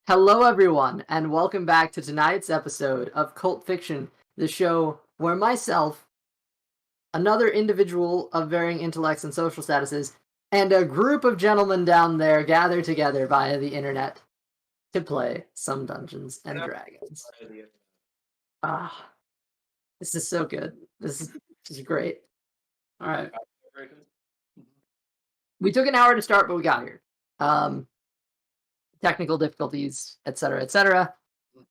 Hello, everyone, and welcome back to tonight's episode of Cult Fiction, the show where myself, another individual of varying intellects and social statuses, and a group of gentlemen down there gather together via the internet to play some Dungeons and Dragons. Ah, this is so good. This is great. All right. We took an hour to start, but we got here. Technical difficulties, etc., etc.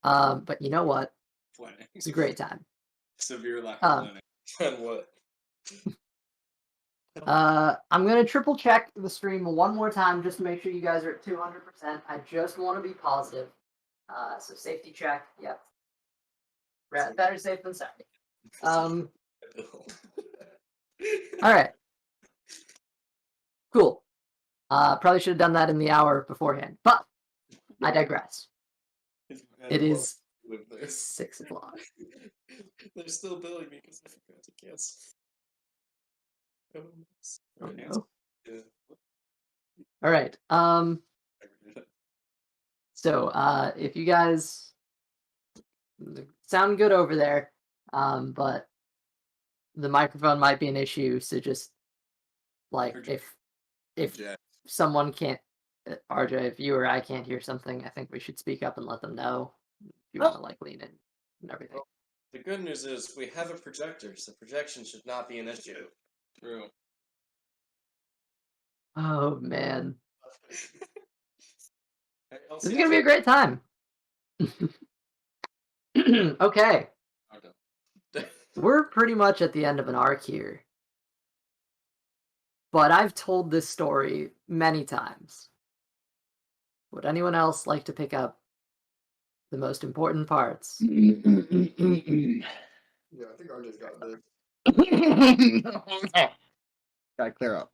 But you know what? Planning. It's a great time. Severe lack of planning. And what? I'm gonna triple check the stream one more time just to make sure you guys are at 200%. I just want to be positive. So safety check. Yep. Better safe than sorry. All right. Cool. Probably should have done that in the hour beforehand, but I digress. It is 6 o'clock. They're still billing me because I forgot to cancel. Oh, no. All right. So if you guys sound good over there, but the microphone might be an issue, so just like if someone can't, RJ, if you or I can't hear something, I think we should speak up and let them know if you want to like lean in and everything. Well, the good news is we have a projector, so projection should not be an issue. True. Oh man, this is gonna be a great time. Okay. We're pretty much at the end of an arc here. But I've told this story many times. Would anyone else like to pick up the most important parts? Yeah, I think RJ's got this. Gotta clear up.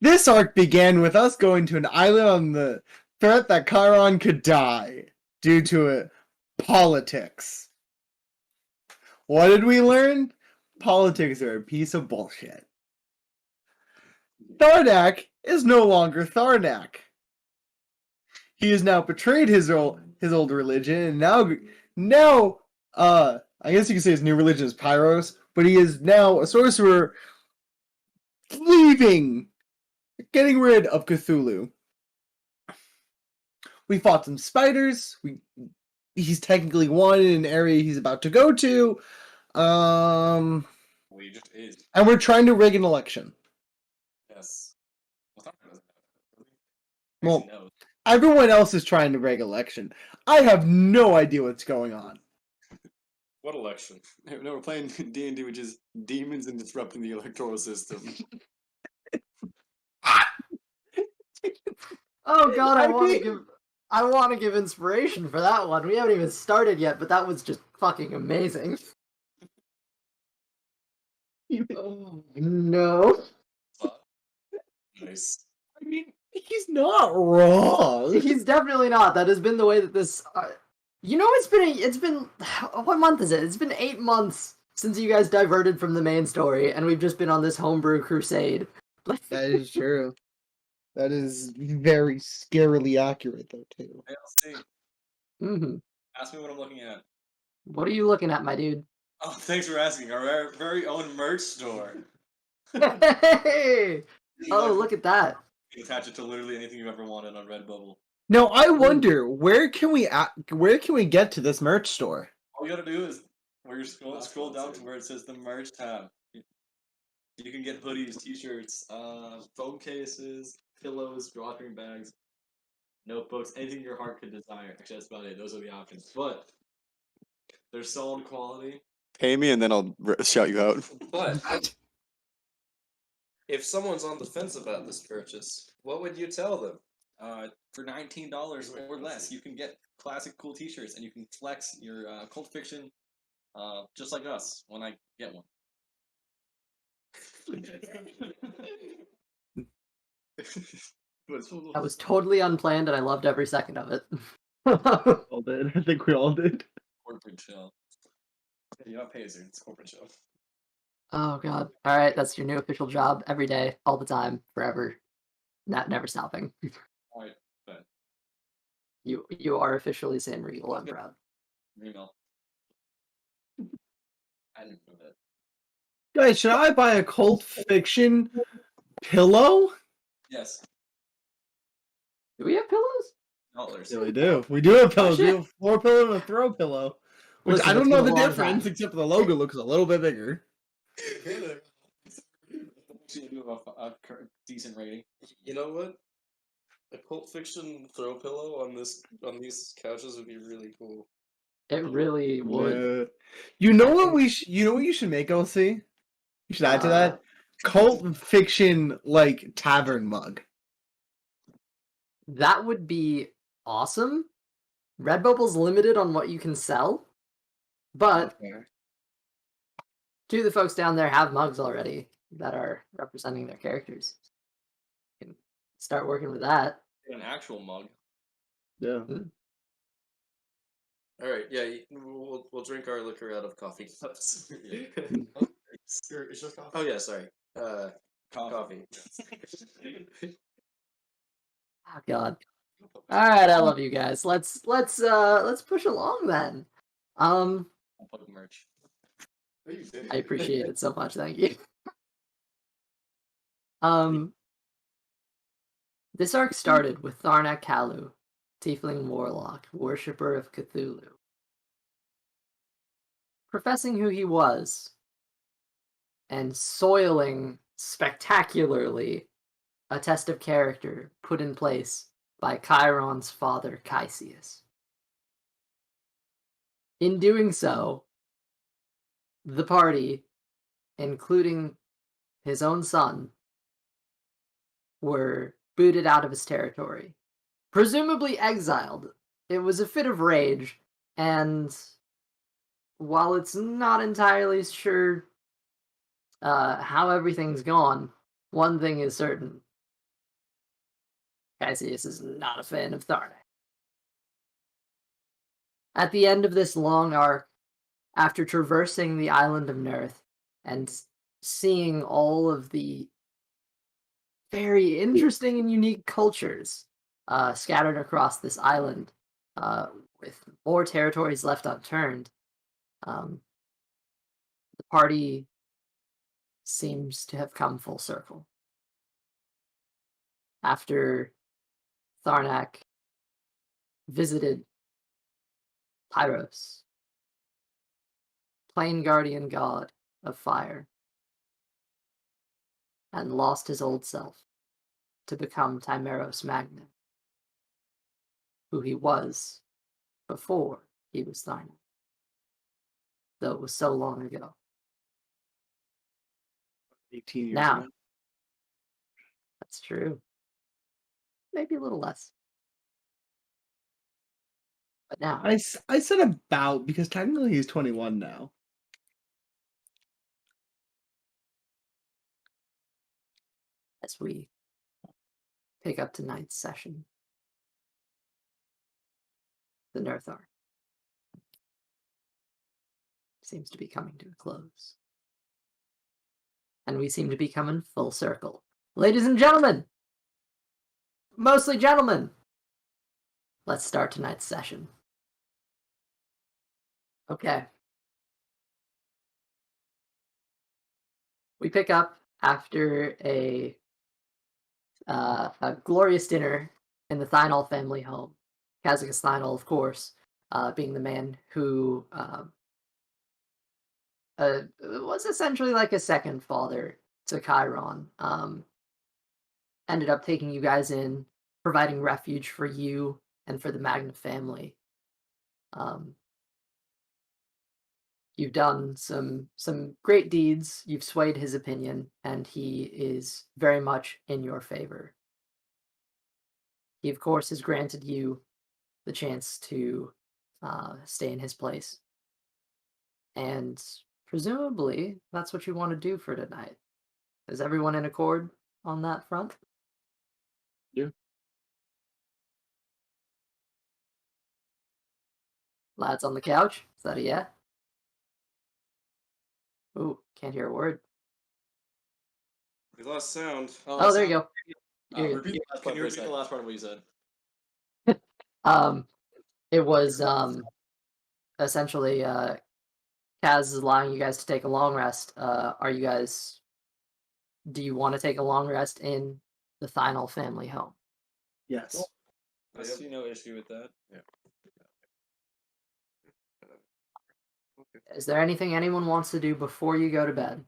This arc began with us going to an island on the threat that Chiron could die due to politics. What did we learn? Politics are a piece of bullshit. Tharnak is no longer Tharnak. He has now betrayed his old religion, and now I guess you could say his new religion is Pyros, but he is now a sorcerer leaving, getting rid of Cthulhu. We fought some spiders. He's technically won in an area he's about to go to. Well, he just is. And we're trying to rig an election. Yes. Well, everyone else is trying to rig election. I have no idea what's going on. What election? No, we're playing D&D, which is demons and disrupting the electoral system. Oh god, I want to give inspiration for that one. We haven't even started yet, but that was just fucking amazing. Oh, no. Nice. I mean, he's not wrong. He's definitely not. That has been the way that this. It's been. What month is it? It's been 8 months since you guys diverted from the main story, and we've just been on this homebrew crusade. That is true. That is very scarily accurate, though, too. ALC. Mm-hmm. Ask me what I'm looking at. What are you looking at, my dude? Oh, thanks for asking. Our very own merch store. Hey! Oh, look at that. You can attach it to literally anything you've ever wanted on Redbubble. No, I wonder where can we get to this merch store? All you gotta do is where you scroll down to where it says the merch tab. You can get hoodies, t-shirts, phone cases, pillows, drawstring bags, notebooks, anything your heart could desire. Actually, that's about it. Those are the options. But they're solid quality. Pay me and then I'll shout you out. But if someone's on the fence about this purchase, what would you tell them? For $19 or less, you can get classic cool t-shirts and you can flex your cult fiction just like us when I get one. That was totally unplanned, and I loved every second of it. All did. I think we all did. Corporate show. You're not paid, it's corporate show. Oh god. Alright, that's your new official job every day, all the time, forever. Never stopping. Alright, bet. You are officially Sam Riegel. I'm proud. Email. I didn't know that. Guys, should I buy a cult fiction pillow? Yes. Do we have pillows? Dollars. Yeah, we do. We do have pillows. We shit. have a floor pillow and a throw pillow. Which Listen, I don't it's know been the a long difference, time. except for the logo looks a little bit bigger. Actually, do have a decent rating. You know what? A Pulp Fiction throw pillow on these couches would be really cool. It really would. You know I what think- we you know what you should make, LC? You should add to Uh, that? Cult fiction like tavern mug. That would be awesome. Redbubble's limited on what you can sell, but two of the folks down there have mugs already that are representing their characters. You can start working with that. An actual mug. Yeah. All right, yeah, we'll drink our liquor out of coffee cups. It's just coffee. Oh yeah, sorry. Coffee. Oh God. All right, I love you guys. Let's push along then. I'll plug merch. I appreciate it so much. Thank you. This arc started with Tharnak Kalu, tiefling warlock, worshipper of Cthulhu, professing who he was and soiling spectacularly a test of character put in place by Chiron's father Kaxius. In doing so, the party, including his own son, were booted out of his territory, presumably exiled. It was a fit of rage, and while it's not entirely sure how everything's gone, one thing is certain. Kaxius is not a fan of Tharnak. At the end of this long arc, after traversing the island of Nerth and seeing all of the very interesting and unique cultures scattered across this island, with more territories left unturned, the party seems to have come full circle. After Tharnak visited Thymeros, plain guardian god of fire, and lost his old self to become Thymeros Magne, who he was before he was Thymeros, though it was so long ago. 18 years Now, ago. that's true. Maybe a little less. But now, I said about because technically he's 21 now. as we pick up tonight's session, the Nerth arc seems to be coming to a close. And we seem to be coming full circle. Ladies and gentlemen, mostly gentlemen, let's start tonight's session. Okay. We pick up after a glorious dinner in the Thynol family home. Kaxius Thynol, of course, being the man who was essentially like a second father to Chiron. Ended up taking you guys in, providing refuge for you and for the Magne family. You've done some great deeds. You've swayed his opinion, and he is very much in your favor. He, of course, has granted you the chance to stay in his place. And presumably, that's what you want to do for tonight. Is everyone in accord on that front? Yeah. Lads on the couch? Is that a yeah? Ooh, can't hear a word. We lost sound. Oh, there you go. You're good. Repeat the last part for a second. The last part of what you said. It was essentially Kaz is allowing you guys to take a long rest. Do you want to take a long rest in the Thynol family home? Yes. I see no issue with that. Is there anything anyone wants to do before you go to bed?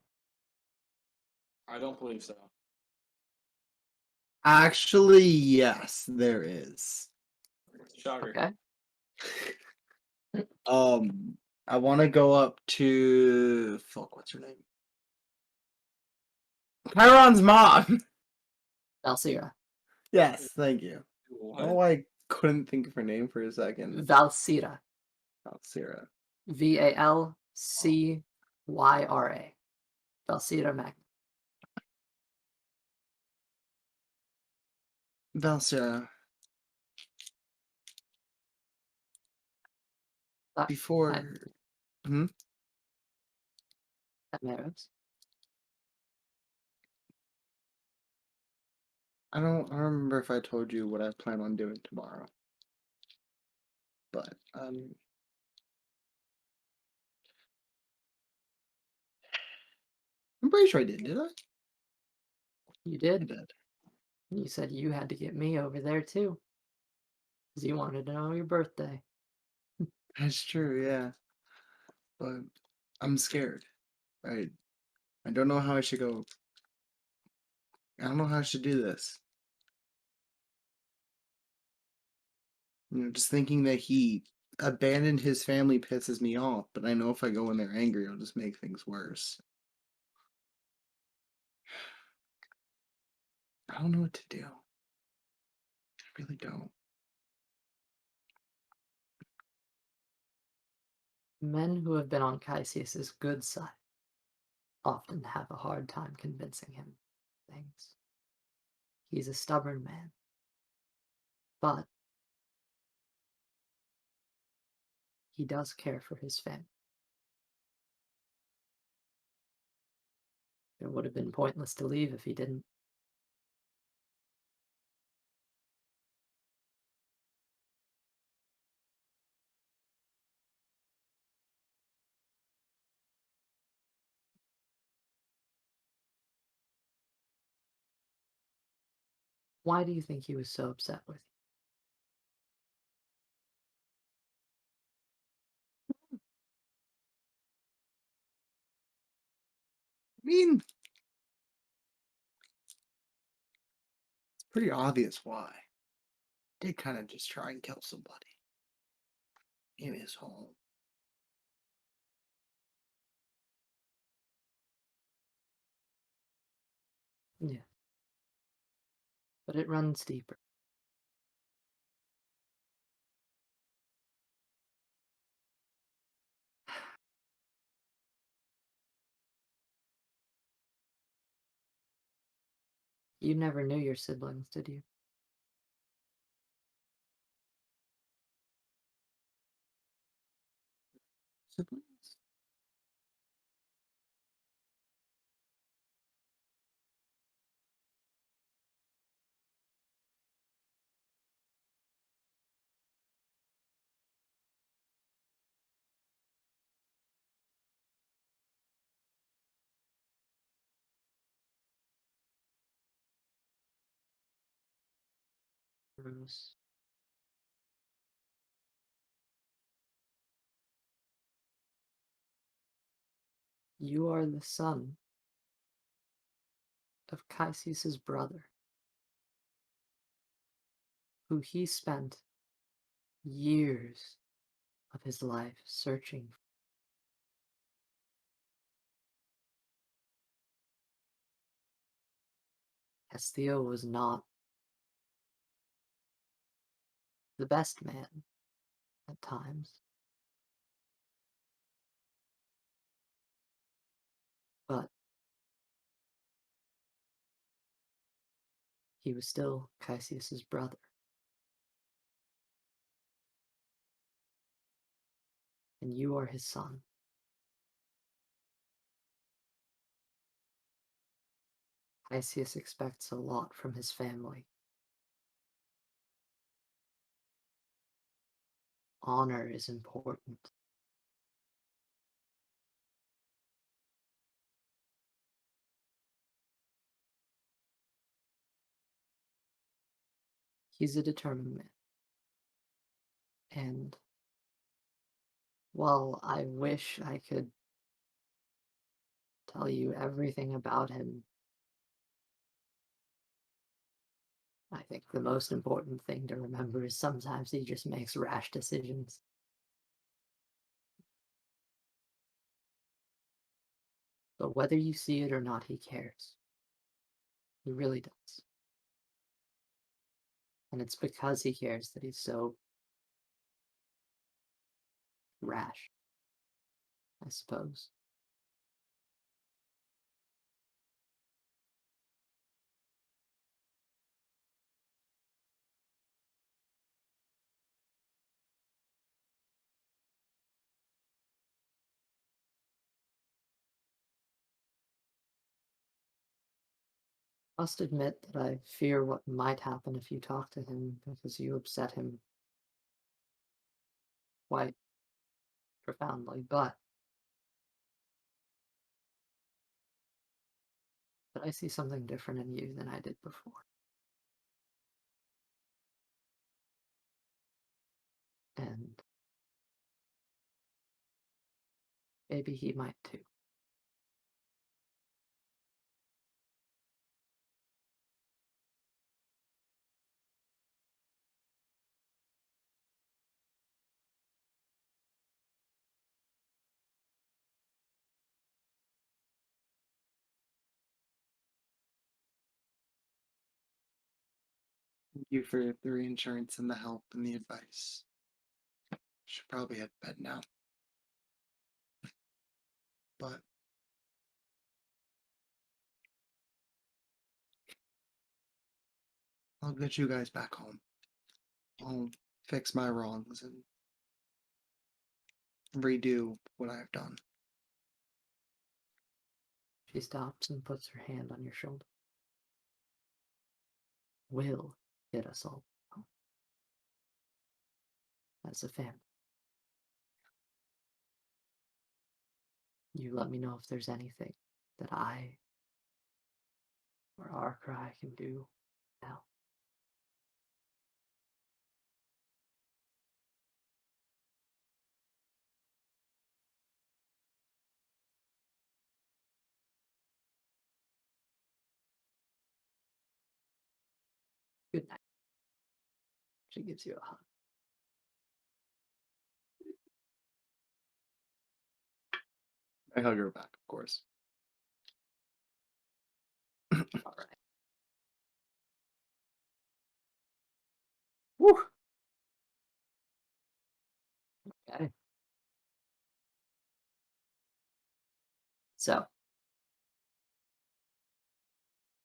I don't believe so. Actually, yes, there is. Shocker. Okay. I want to go up to fuck. What's her name? Thymeros Magne. Valsira. Yes, thank you. What? Oh, I couldn't think of her name for a second. Valsira. Sarah. Valcyra. Valsira Magne. Valsera. Before. Thymeros. I don't remember if I told you what I plan on doing tomorrow. But I'm pretty sure I did I? You I did. did. You said you had to get me over there too. Because you wanted to know your birthday. That's true, yeah. But I'm scared. I don't know how I should go. I don't know how I should do this. Just thinking that he abandoned his family pisses me off, but I know if I go in there angry, it'll just make things worse. I don't know what to do. I really don't. Men who have been on Kaxius's good side often have a hard time convincing him of things. He's a stubborn man. But he does care for his family. It would have been pointless to leave if he didn't. Why do you think he was so upset with I mean, it's pretty obvious why. Did kind of just try and kill somebody in his home. you? Yeah. But it runs deeper. You never knew your siblings, did you? Siblings? Bruce. You are the son of Kaisius's brother, who he spent years of his life searching for. Theo was not the best man at times, but he was still Kaisius's brother. And you are his son. Kaisius expects a lot from his family. honor is important. He's a determined man. And while I wish I could tell you everything about him, I think the most important thing to remember is sometimes he just makes rash decisions. But whether you see it or not, he cares. He really does. And it's because he cares that he's so rash, I suppose. Must admit that I fear what might happen if you talk to him because you upset him quite profoundly, but I see something different in you than I did before. And maybe he might too. Thank you for the reinsurance and the help and the advice. Should probably head to bed now. But I'll get you guys back home. I'll fix my wrongs and redo what I've done. She stops and puts her hand on your shoulder. We'll get us all home. As a family. You let me know if there's anything that I or our cry can do now. Good night. She gives you a hug. I hug her back, of course. All right. Woo! Okay. So,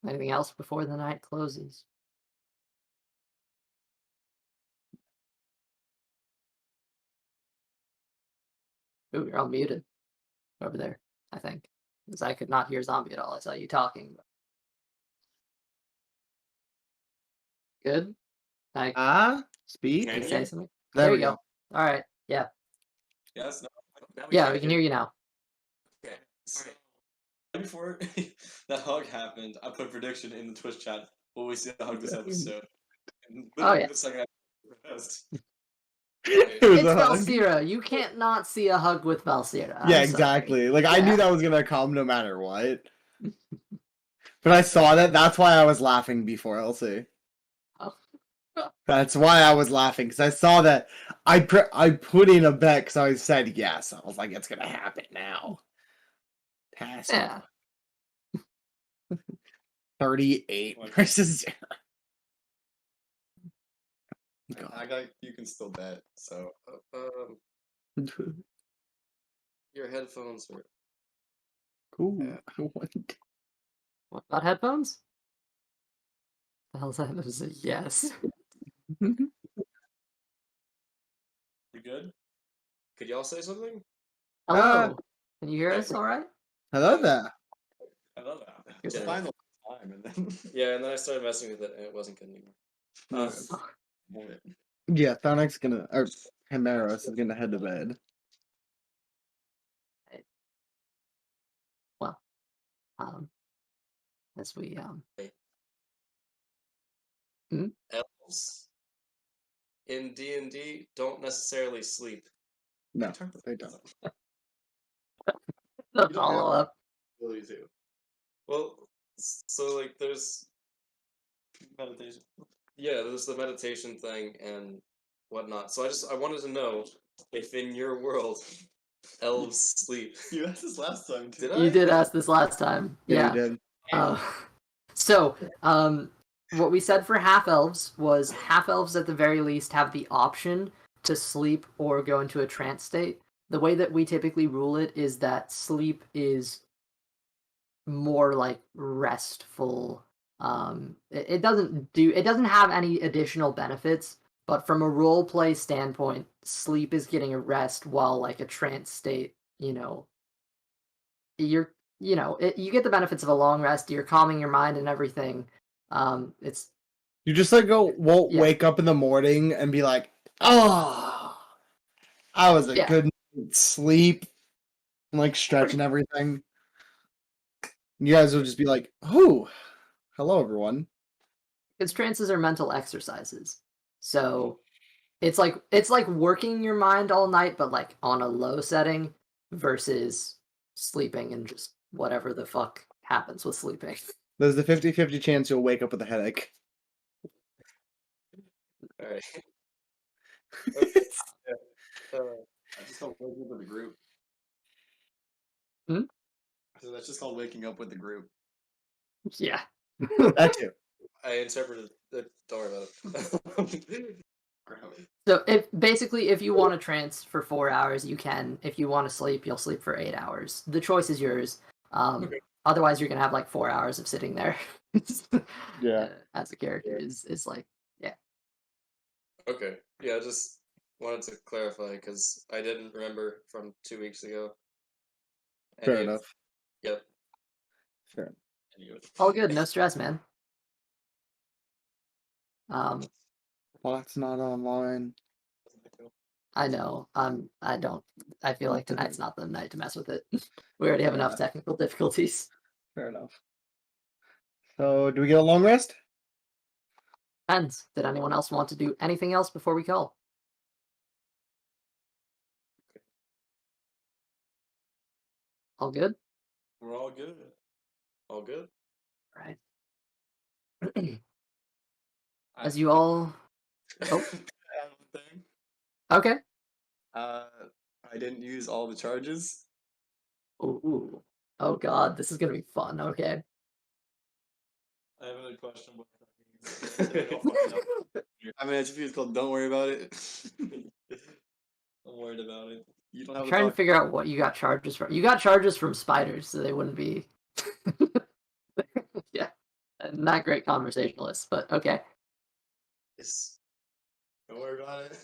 anything else before the night closes? Ooh, you're all muted over there, I think. Because I could not hear Zombie at all. I saw you talking. Good? Speak? Can you say something? There There we you go. go. All right. Yeah. Yes, no. Now Yeah, we can hear you now. Okay. So, right before that hug happened, I put a prediction in the Twitch chat. Will we see a hug this episode? And literally yeah. the second I pressed. It was It's a hug. Valsira. You can't not see a hug with Valsira. I'm Yeah, sorry. exactly. Like I Yeah. knew that was gonna come no matter what. But I saw that. That's why I was laughing before. I'll say. Oh. That's why I was laughing because I saw that. I put in a bet because I said yes. I was like, it's gonna happen now. Task Yeah. 38 versus 0. I got you can still bet. So Your headphones are. Cool. Yeah. What about headphones? The hell's that? It was a yes. you good? Could y'all say something? Hello. Can you hear us all right? Hello there. I love that. Good. It's final time and then Yeah, and then I started messing with it, and it wasn't good anymore. Yeah, Thonic's gonna. Or Thymeros is gonna head to bed. Well, as we Elves in D&D don't necessarily sleep. No, they don't. the don't follow have- up. Ability to. Well, so like there's Meditation. there's the meditation thing and whatnot. So I wanted to know if in your world elves sleep. You asked this last time too. Did You I? did ask this last time. Yeah, Yeah. you did. So, what we said for half elves was half elves at the very least have the option to sleep or go into a trance state. The way that we typically rule it is that sleep is more like restful. It doesn't have any additional benefits, but from a role play standpoint, sleep is getting a rest while like a trance state, you get the benefits of a long rest. You're calming your mind and everything. It's You just like won't Yeah. wake up in the morning and be like, oh, I was a Yeah. good night's sleep, and like stretching everything. You guys will just be like, oh, hello everyone. because trances are mental exercises. So it's like working your mind all night, but like on a low setting versus sleeping and just whatever the fuck happens with sleeping. There's the 50-50 chance you'll wake up with a headache. All right. That's just called waking up with the group. Hmm? So that's just called waking up with the group. Yeah. That too. I interpreted it. Don't worry about it. So if you want to trance for 4 hours, you can. If you want to sleep, you'll sleep for 8 hours. The choice is yours. Okay. Otherwise, you're gonna have like 4 hours of sitting there. Yeah. As a character is like Okay. Yeah, I just wanted to clarify because I didn't remember from 2 weeks ago. Fair Any of- enough. Yep. Fair enough. all good. No stress, man. Bot's not online. I know. I feel like tonight's not the night to mess with it. We already have enough technical difficulties. Fair enough. So, do we get a long rest? Depends. Did anyone else want to do anything else before we call? All good? We're all good. All good. Right. As you all Oh. Thing. Okay. I didn't use all the charges. Ooh. Oh god, this is gonna be fun. Okay. I have another question. What that means. I'll find out. I mean, it's called "Don't Worry About It." I'm worried about it. You don't have I'm to trying to talk. figure out what you got charges from. You got charges from spiders, so they wouldn't be yeah. Not great conversationalists, but okay. Don't worry about it.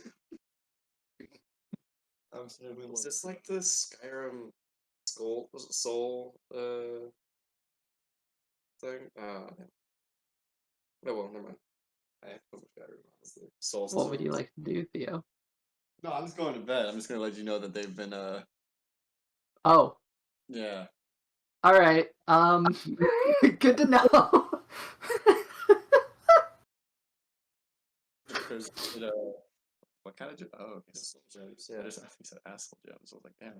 I'm certainly Is this like the Skyrim soul thing? No, well, never mind. I love Skyrim, honestly. Soul What would you Stones. like to do, Theo? No, I'm just going to bed. I'm just gonna let you know that they've been Oh, yeah. all right. Good to know. There's what kind of job? Oh, okay. Soul gems. Yeah, there's I think you said asshole gems. I was like, damn.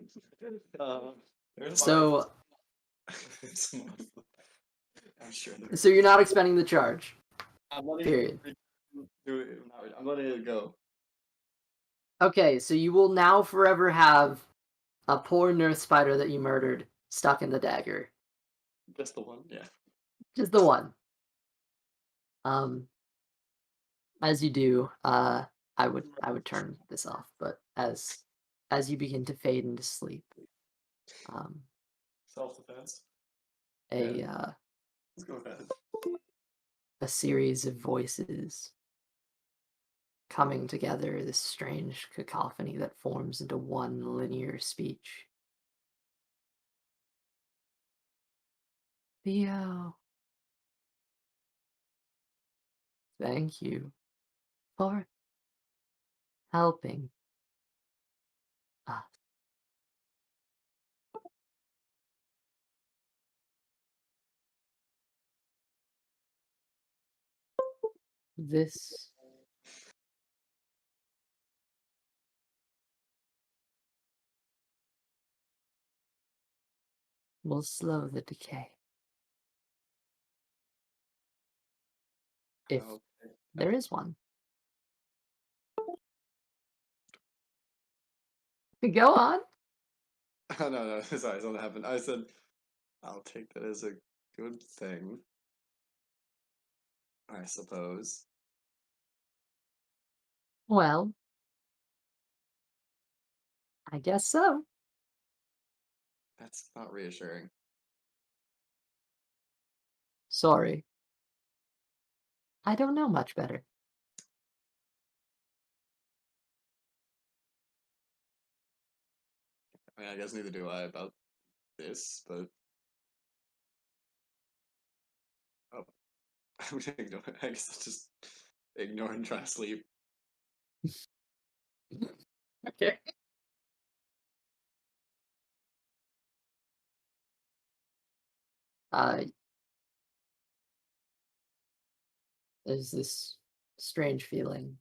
There's So, I'm sure. so you're not expending the charge. I'm letting Period. I'm letting it go. Okay, so you will now forever have a poor Nerth spider that you murdered stuck in the dagger. Just the one. Yeah. Just the one. As you do, I would turn this off, but as you begin to fade into sleep, Self-defense. a Let's go with that. a series of voices coming together, this strange cacophony that forms into one linear speech. Theo, thank you for helping This will slow the decay. If Okay. there is one. Go on. Oh, no, sorry, something happened. I said, I'll take that as a good thing. I suppose. Well, I guess so. That's not reassuring. Sorry. I don't know much better. I mean, I guess neither do I about this, but. Oh. I'm gonna ignore it. I guess I'll just ignore and try to sleep. Okay. There's this strange feeling.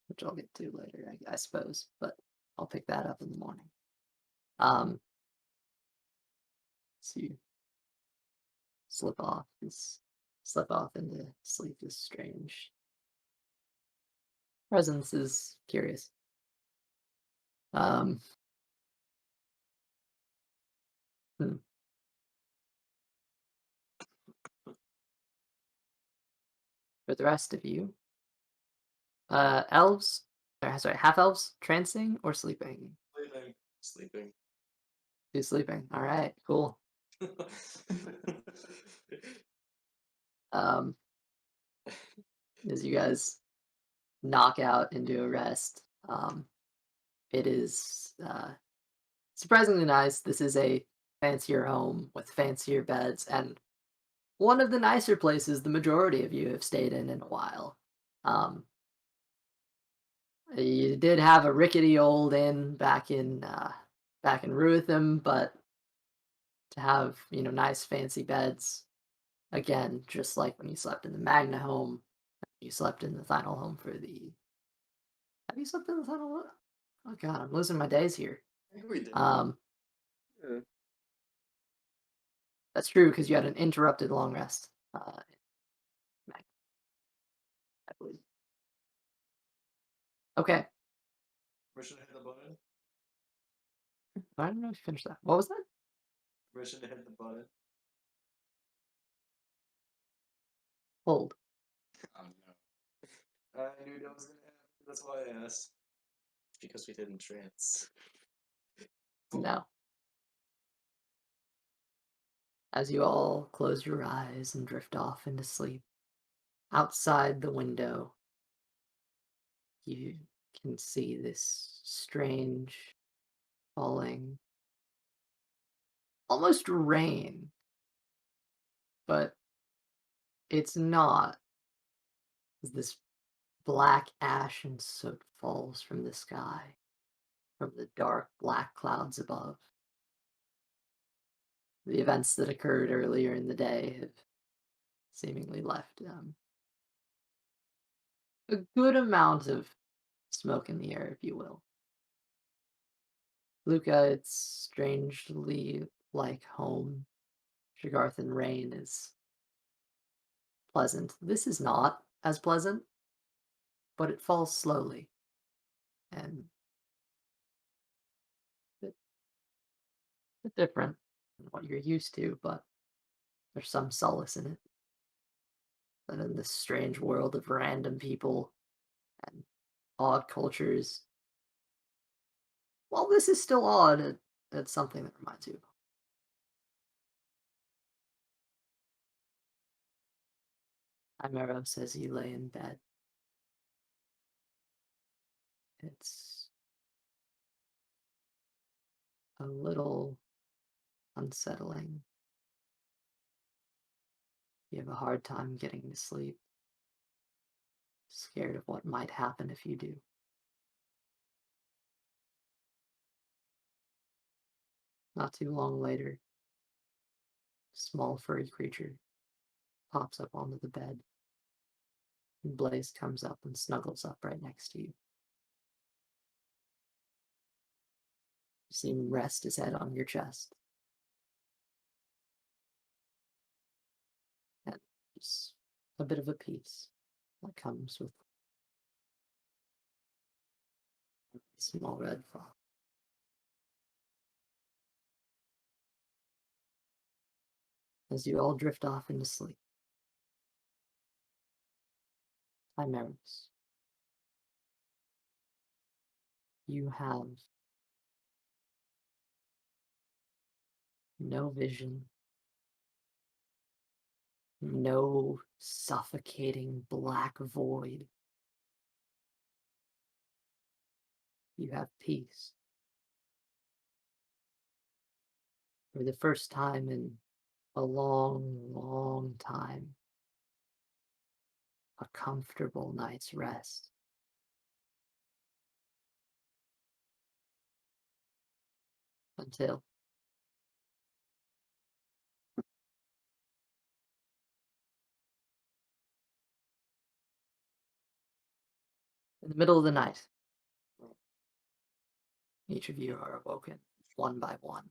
Which I'll get to later, I suppose, but I'll pick that up in the morning. So you slip off into sleep. This strange presence is curious. For the rest of you, elves, sorry, half elves, trancing or sleeping? Sleeping. Sleeping. Who's sleeping? All right, cool. As you guys knock out into a rest, it is surprisingly nice. This is a fancier home with fancier beds and one of the nicer places the majority of you have stayed in a while. You did have a rickety old inn back in Ruitham, but to have nice fancy beds again, just like when you slept in the Magna home, you slept in the final home for the. Have you slept in the final one? Oh god, I'm losing my days here. I think we did. Yeah. That's true because you had an interrupted long rest. I believe. Okay, Permission to hit the button? I don't know if you finished that. What was that? Permission to hit the button? Hold. Oh no. I knew that was gonna happen. That's why I asked. Because we didn't trance. No. As you all close your eyes and drift off into sleep, outside the window, you can see this strange falling, almost rain, but it's not. As this black ash and soot falls from the sky, from the dark black clouds above. The events that occurred earlier in the day have seemingly left a good amount of smoke in the air, if you will. Luca, it's strangely like home. Shagarth and Rain is pleasant. This is not as pleasant, but it falls slowly and a bit different than what you're used to, but there's some solace in it. But in this strange world of random people and odd cultures, well, this is still odd. It's something that reminds you. Thymeros as you lay in bed. It's a little unsettling. You have a hard time getting to sleep. Scared of what might happen if you do. Not too long later, small furry creature pops up onto the bed. And Blaze comes up and snuggles up right next to you. You see him rest his head on your chest. And just a bit of a peace that comes with a small red fox. As you all drift off into sleep. Thymeros, you have no vision, no suffocating black void. You have peace. For the first time in a long, long time, a comfortable night's rest. Until in the middle of the night, each of you are awoken one by one.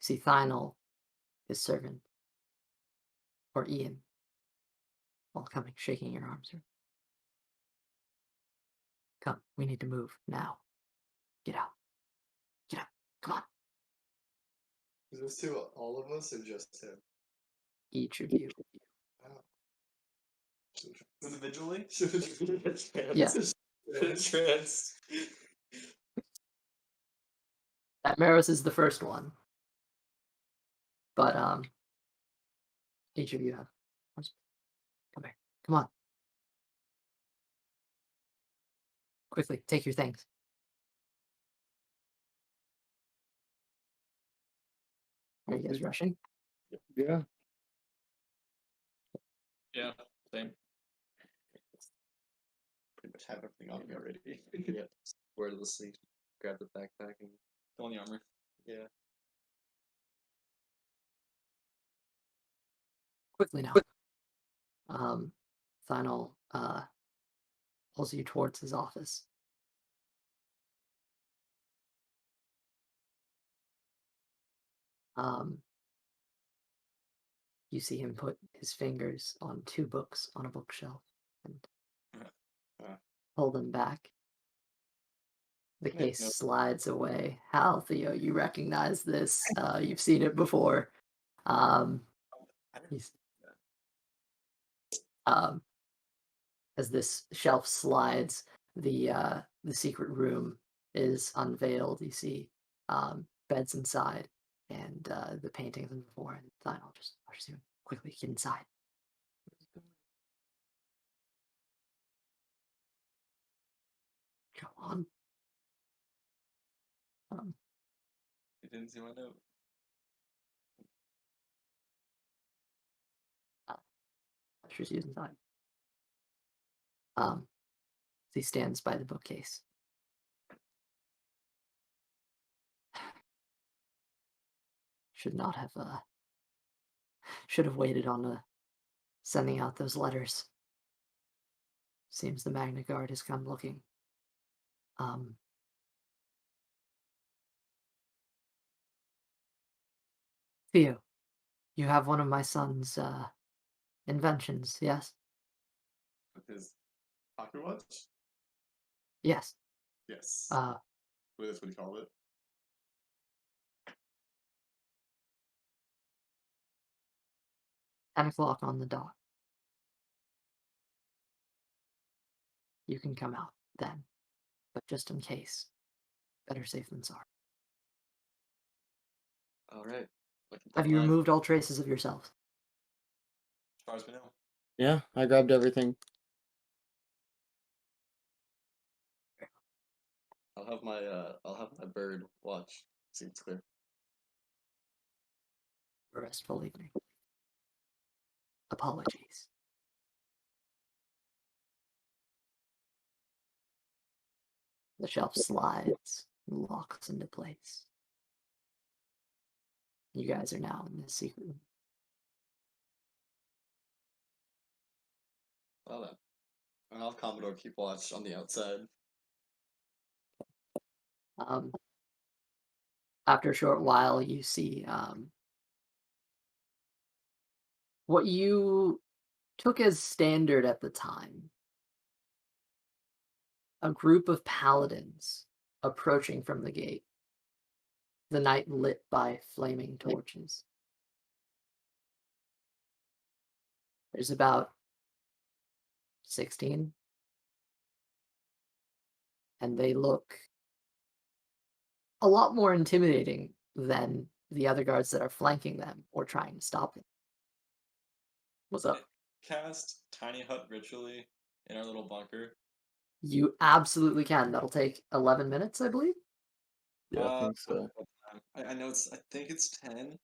See Thynol, his servant, or Ian, all coming, shaking your arms. Come, we need to move now. Get out. Get out. Come on. Is this to all of us or just him? Each of you. Individually? Yeah. Trans. Thymeros is the first one. But each of you have. Come here. Come on. Quickly, take your things. Are you guys rushing? Yeah. Yeah, same. Pretty much have everything on me already. Yeah. Word of the sleep. Grab the backpack and Go on the armor. yeah. Quickly now. Thynol pulls you towards his office. You see him put his fingers on 2 books on a bookshelf and pull them back. The case slides away. Hal, Theo, you recognize this. You've seen it before. He's, as this shelf slides, the secret room is unveiled. You see beds inside and the paintings of before, and Thynol just pushes you quickly, get inside. Come on. You didn't see my note. Ushers you inside. He stands by the bookcase. Should not have should have waited on sending out those letters. Seems the Magna Guard has come looking. Theo, you have one of my son's inventions, yes? With his pocket watch? Yes. Yes. Uh, Well, that's what he called it. 10 o'clock on the dot. You can come out then, but just in case, better safe than sorry. Alright. Have you removed all traces of yourself? As far as we know. Yeah, I grabbed everything. I'll have my bird watch. See if it's clear. A restful evening. Apologies. The shelf slides and locks into place. You guys are now in this secret room. Well then. I'll have Commodore keep watch on the outside. After a short while, you see what you took as standard at the time. A group of paladins approaching from the gate, the night lit by flaming torches. There's about 16, and they look a lot more intimidating than the other guards that are flanking them or trying to stop them. What's up? Cast Tiny Hut ritually in our little bunker. You absolutely can. That'll take 11 minutes, I believe. Yeah, I think so. I know I think it's 10.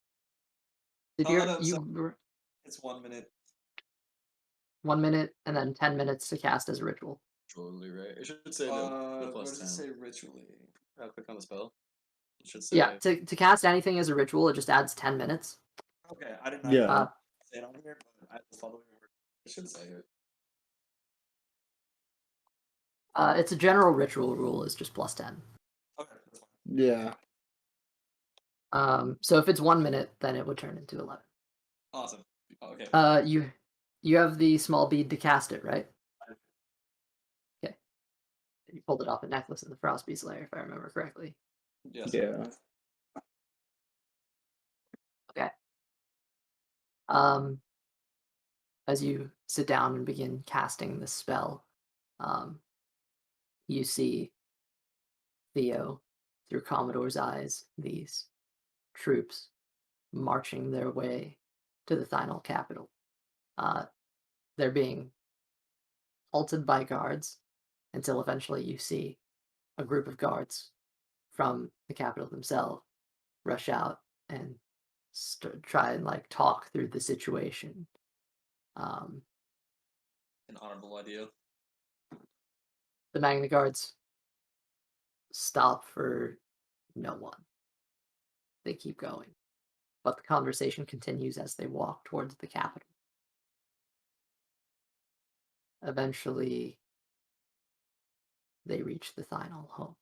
If Oh, you're no, you It's 1 minute. 1 minute and then 10 minutes to cast as a ritual. Totally right. It should say the plus Where does 10. it say ritually? Click on the spell. It should say. Yeah, to cast anything as a ritual, it just adds 10 minutes. Okay, I didn't Yeah. Uh, say it on here, but I just thought it should say it. it's a general ritual rule is just plus 10. Okay, that's fine. Yeah. So if it's 1 minute, then it would turn into 11. Awesome. Okay. You have the small bead to cast it, right? Okay. You pulled it off a necklace in the Frost Beast lair, if I remember correctly. Yes. Yeah. Okay. As you sit down and begin casting the spell, you see Theo, through Commodore's eyes, these troops marching their way to the final capital. They're being halted by guards until eventually you see a group of guards from the capital themselves rush out and try and like talk through the situation. An honorable idea. The Magne guards stop for no one. They keep going, but the conversation continues as they walk towards the capital. Eventually, they reach the final home.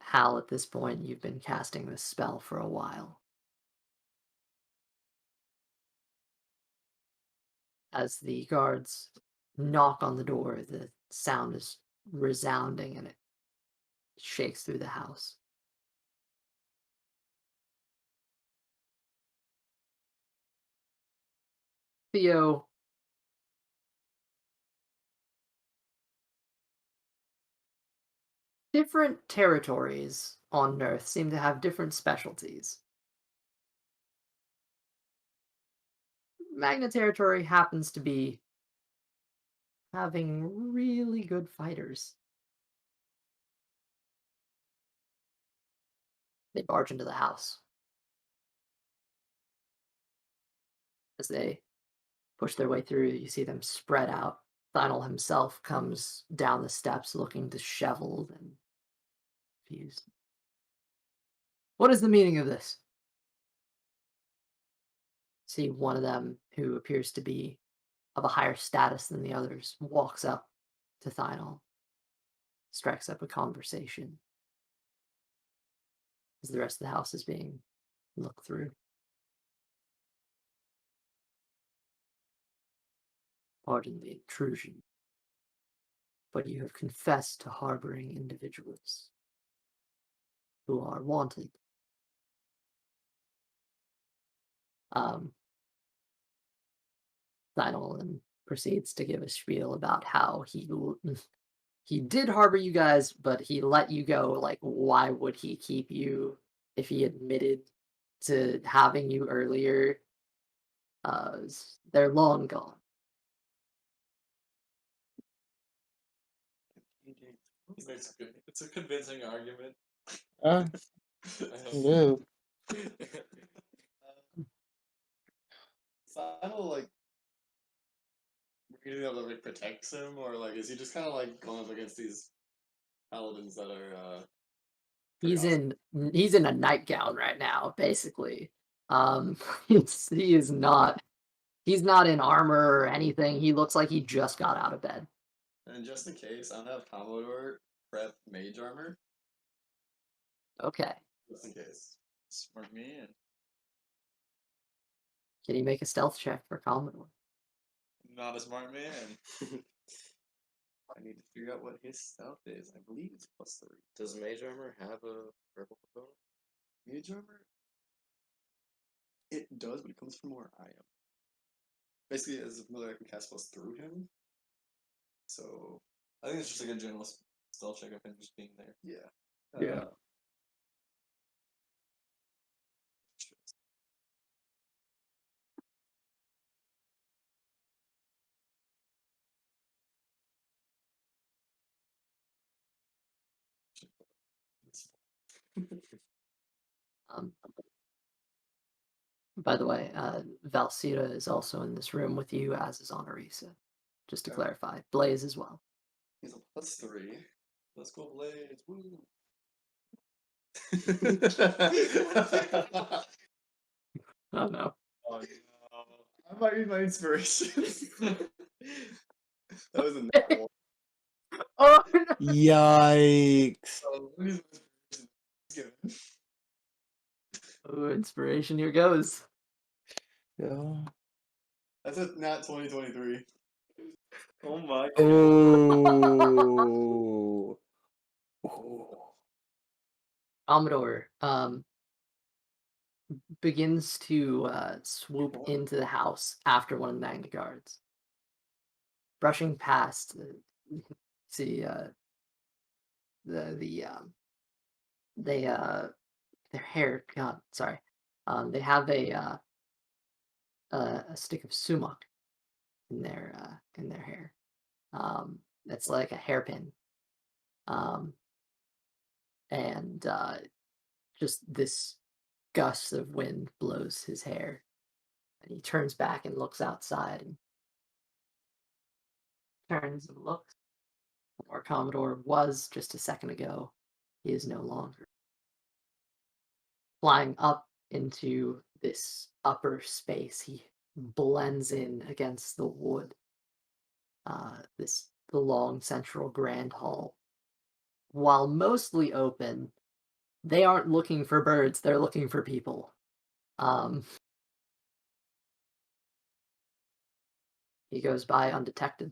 Hal, at this point, you've been casting this spell for a while. As the guards knock on the door, the sound is resounding and it shakes through the house. Theo, different territories on Nerth seem to have different specialties. Magna territory happens to be having really good fighters. They barge into the house. As they push their way through, you see them spread out. Thynel himself comes down the steps looking disheveled and confused. What is the meaning of this? See one of them, who appears to be of a higher status than the others, walks up to Thynel, strikes up a conversation as the rest of the house is being looked through. Pardon the intrusion, but you have confessed to harboring individuals who are wanted. Thynel then proceeds to give a spiel about how he did harbor you guys, but he let you go. Like, why would he keep you if he admitted to having you earlier? They're long gone. It's a convincing argument. Uh, I hope. no. Final, like, really able to like protects him, or like is he just kind of like going up against these paladins that are He's awesome. in a nightgown right now, basically. He's not in armor or anything. He looks like he just got out of bed. And just in case, I don't have Commodore prep mage armor. Okay. Just in case. Smart man. Can you make a stealth check for Commodore? Not a smart man. I need to figure out what his stealth is. I believe it's +3. Does mage armor have a purple component? Mage armor? It does, but it comes from where I am. Basically, as a familiar, I can cast spells through him. So, I think it's just like a general stealth check of him just being there. Yeah. Yeah. Um, by the way, Valsita is also in this room with you, as is Honorisa. Just to Okay. clarify. Blaze as well. He's a +3. Let's go, Blaze. Woo. Oh no. Oh no. I might use my inspiration. That was a no one. Oh no! Yikes. So, let me use my inspiration. Let's get it. Oh, inspiration, here goes. Yeah. That's a nat 2023. Oh my god. Oh. Oh. Commodore begins to swoop into the house after one of the Magna Guards. Brushing past, see they their hair. God, sorry. They have a stick of sumac in their hair. That's like a hairpin. And just this gust of wind blows his hair, and he turns back and looks outside, and turns and looks where Commodore was just a second ago. He is no longer. Flying up into this upper space, he blends in against the wood. The long central grand hall. While mostly open, they aren't looking for birds, they're looking for people. He goes by undetected.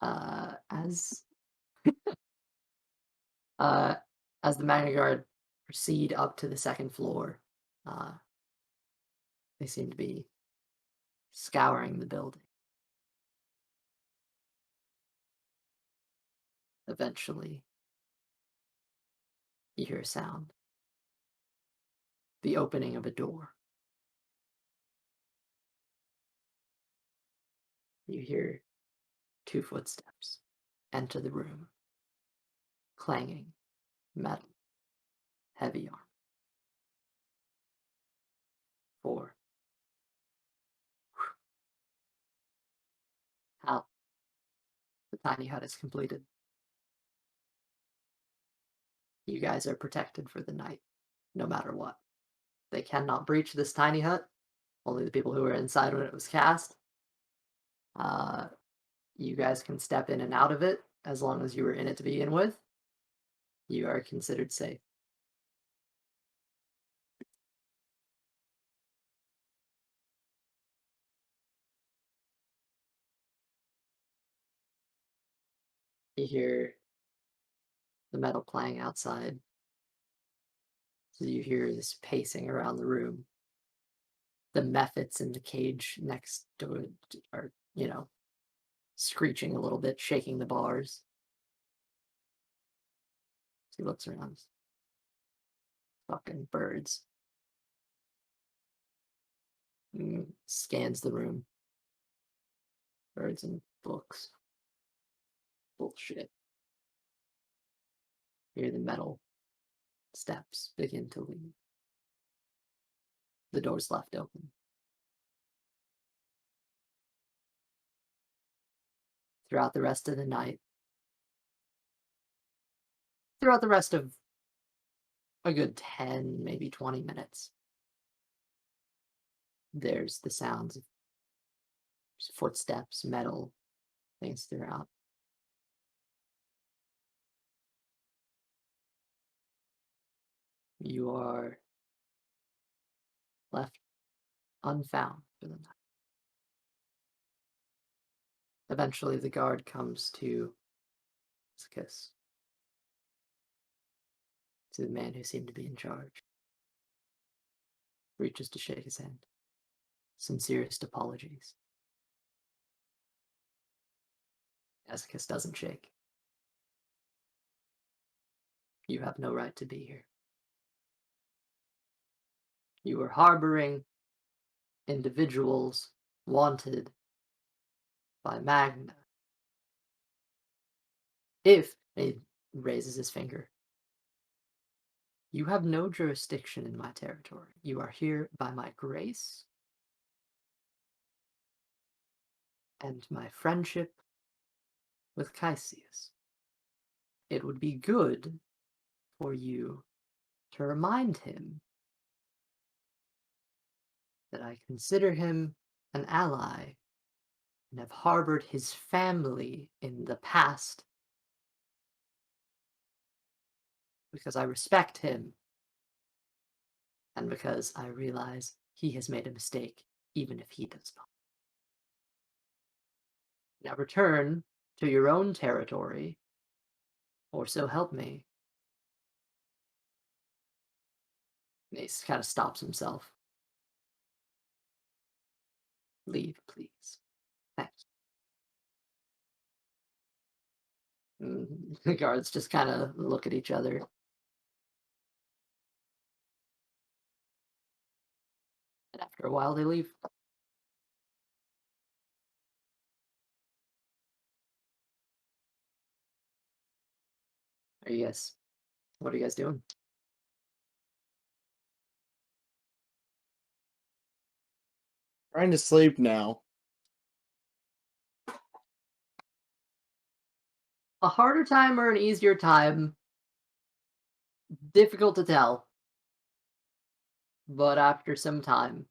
As as the Magna Guard proceed up to the second floor, they seem to be scouring the building. Eventually, you hear a sound. The opening of a door. You hear 2 footsteps enter the room. Clanging, metal, heavy armor. 4. Hal, the tiny hut is completed. You guys are protected for the night, no matter what. They cannot breach this tiny hut. Only the people who were inside when it was cast. You guys can step in and out of it as long as you were in it to begin with. You are considered safe. You hear the metal clang outside. So you hear this pacing around the room. The mephits in the cage next to it are, screeching a little bit, shaking the bars. So he looks around. Fucking birds. Scans the room. Birds and books. Bullshit. Hear the metal steps begin to leave. The door's left open. Throughout the rest of the night, throughout the rest of a good 10, maybe 20 minutes, there's the sounds of footsteps, metal, things throughout. You are left unfound for the night. Eventually, the guard comes to Kaxius, to the man who seemed to be in charge. Reaches to shake his hand. Sincerest apologies. Kaxius doesn't shake. You have no right to be here. You are harboring individuals wanted by Magna. If he raises his finger, you have no jurisdiction in my territory. You are here by my grace and my friendship with Kaxius. It would be good for you to remind him that I consider him an ally and have harbored his family in the past because I respect him and because I realize he has made a mistake, even if he does not. Now return to your own territory, or so help me. And he kind of stops himself. Leave, please. Thanks. The guards just kind of look at each other. And after a while, they leave. What are you guys doing? Trying to sleep now. A harder time or an easier time? Difficult to tell. But after some time,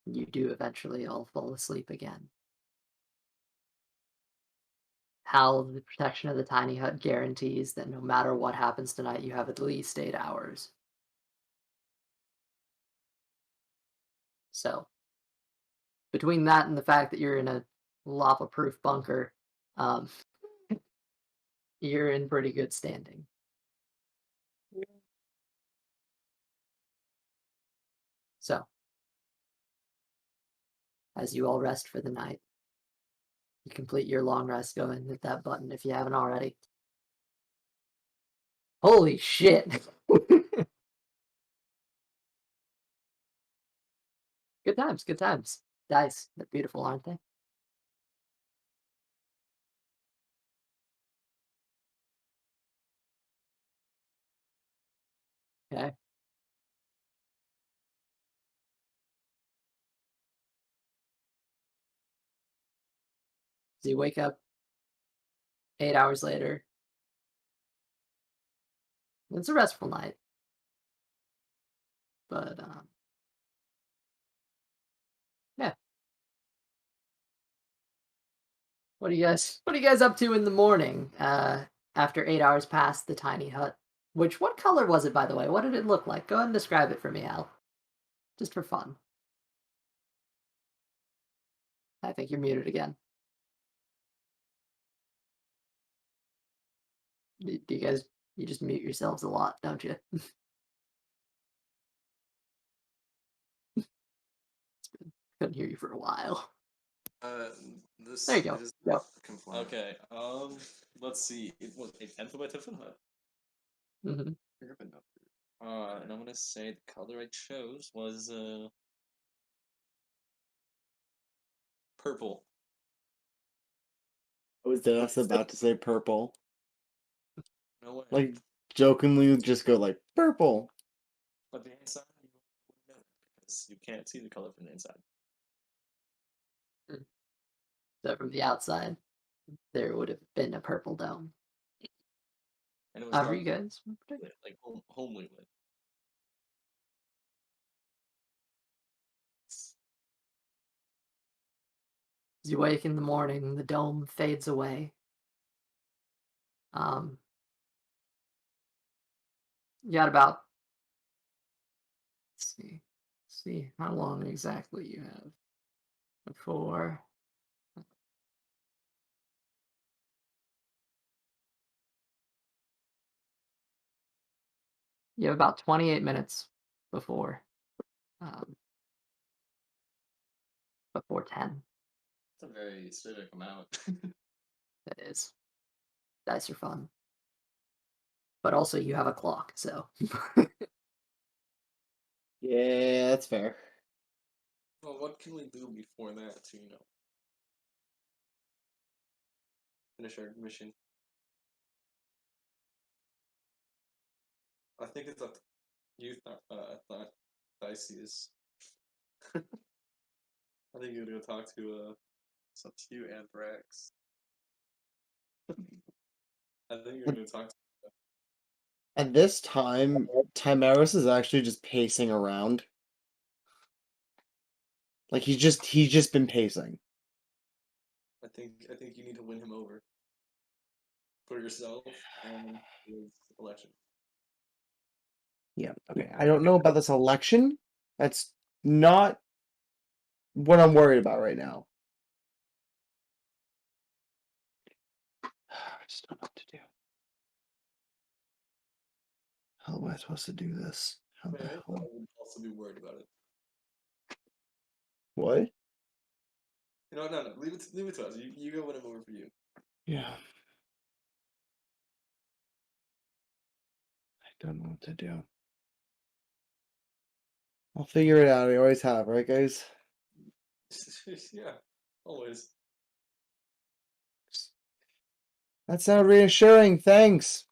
you do eventually all fall asleep again. How the protection of the tiny hut guarantees that no matter what happens tonight, you have at least 8 hours. So, between that and the fact that you're in a lava-proof bunker, um, you're in pretty good standing. So, as you all rest for the night, you complete your long rest. Go and hit that button if you haven't already. Holy shit! Good times, good times. Dice, they're beautiful, aren't they? Okay. So you wake up 8 hours later. It's a restful night. But, yeah. What are you guys up to in the morning, after 8 hours past the tiny hut? What color was it, by the way? What did it look like? Go ahead and describe it for me, Al. Just for fun. I think you're muted again. Do you guys, you just mute yourselves a lot, don't you? Couldn't hear you for a while. This There you go. is Yep. compliant. Okay, let's see. It was a 10 foot by 10 foot hut. Mm-hmm. And I'm gonna say the color I chose was purple. I was just about to say purple. No way. Like, jokingly just go like, purple. But the inside, you wouldn't know because you can't see the color from the inside. So from the outside, there would have been a purple dome. And it was However dark, you guys. like homely lit. As you wake in the morning, the dome fades away. You got about, see how long exactly you have before. You have about 28 minutes before, before 10. It's a very specific amount. That is. Dice are fun. But also you have a clock, so. Yeah, that's fair. Well, what can we do before that to, finish our mission? I think it's up to you, Theseus. I think you're gonna go talk to, it's up to you, Anthrax. I think you're gonna talk to. At this time, Thymeros is actually just pacing around. Like he's just been pacing. I think you need to win him over. For yourself and his election. Yeah, okay. I don't know about this election. That's not what I'm worried about right now. I just don't know what to do. How am I supposed to do this? How the I hell? would also be worried about it. What? No. Leave it to us. You go win him over for you. Yeah. I don't know what to do. I'll figure it out. I always have, right, guys? Yeah, always. That sounded reassuring. Thanks.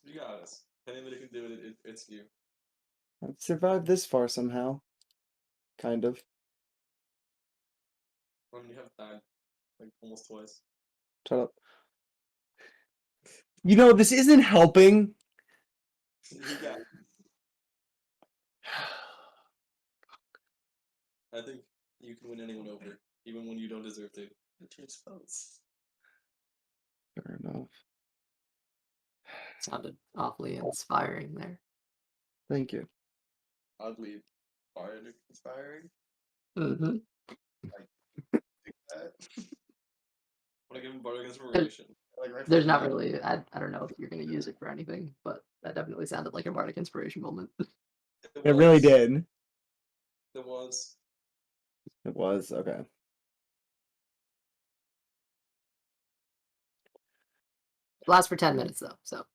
You got us. If anybody can do it, it's you. I've survived this far somehow. Kind of. I mean, you have died like almost twice. Shut up. You know, this isn't helping. You got it. I think you can win anyone over, even when you don't deserve to. Change votes. Fair enough. Sounded awfully inspiring there. Thank you. Oddly, inspiring. Mm-hmm. That. Want to give him bardic inspiration? There's not really, I don't know if you're going to use it for anything, but that definitely sounded like a bardic inspiration moment. It really did. It was. It was. Okay. It lasts for 10 minutes though, so.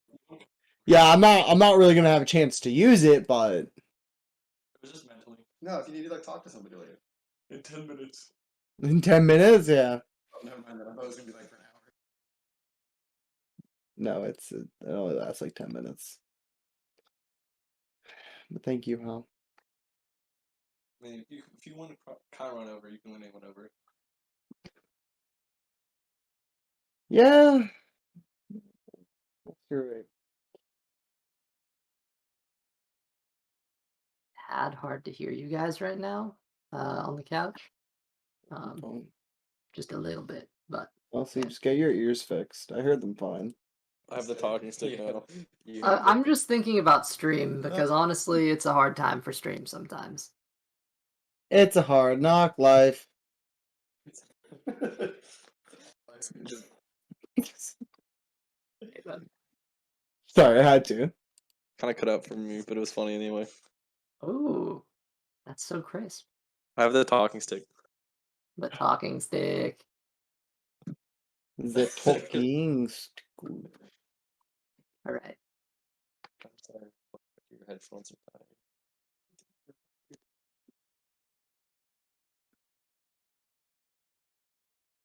Yeah, I'm not really gonna have a chance to use it, but It was just mentally. No, if you need to talk to somebody later. In 10 minutes. in 10 minutes, yeah. Oh, never mind that. I thought it was gonna be like for an hour. No, it only lasts like 10 minutes. But thank you, Hal. I mean, if you want Chiron over, you can win anyone over. Yeah. You're right. Tad hard to hear you guys right now on the couch. Just a little bit, but. Well, so you just get your ears fixed. I heard them fine. I have the talking stick now. I'm just thinking about stream because honestly, it's a hard time for stream sometimes. It's a hard knock life. Sorry, I had to. Kind of cut out for me, but it was funny anyway. Ooh, that's so crisp. I have the talking stick. The talking stick. The talking stick. All right. I'm sorry. Your headphones are dying.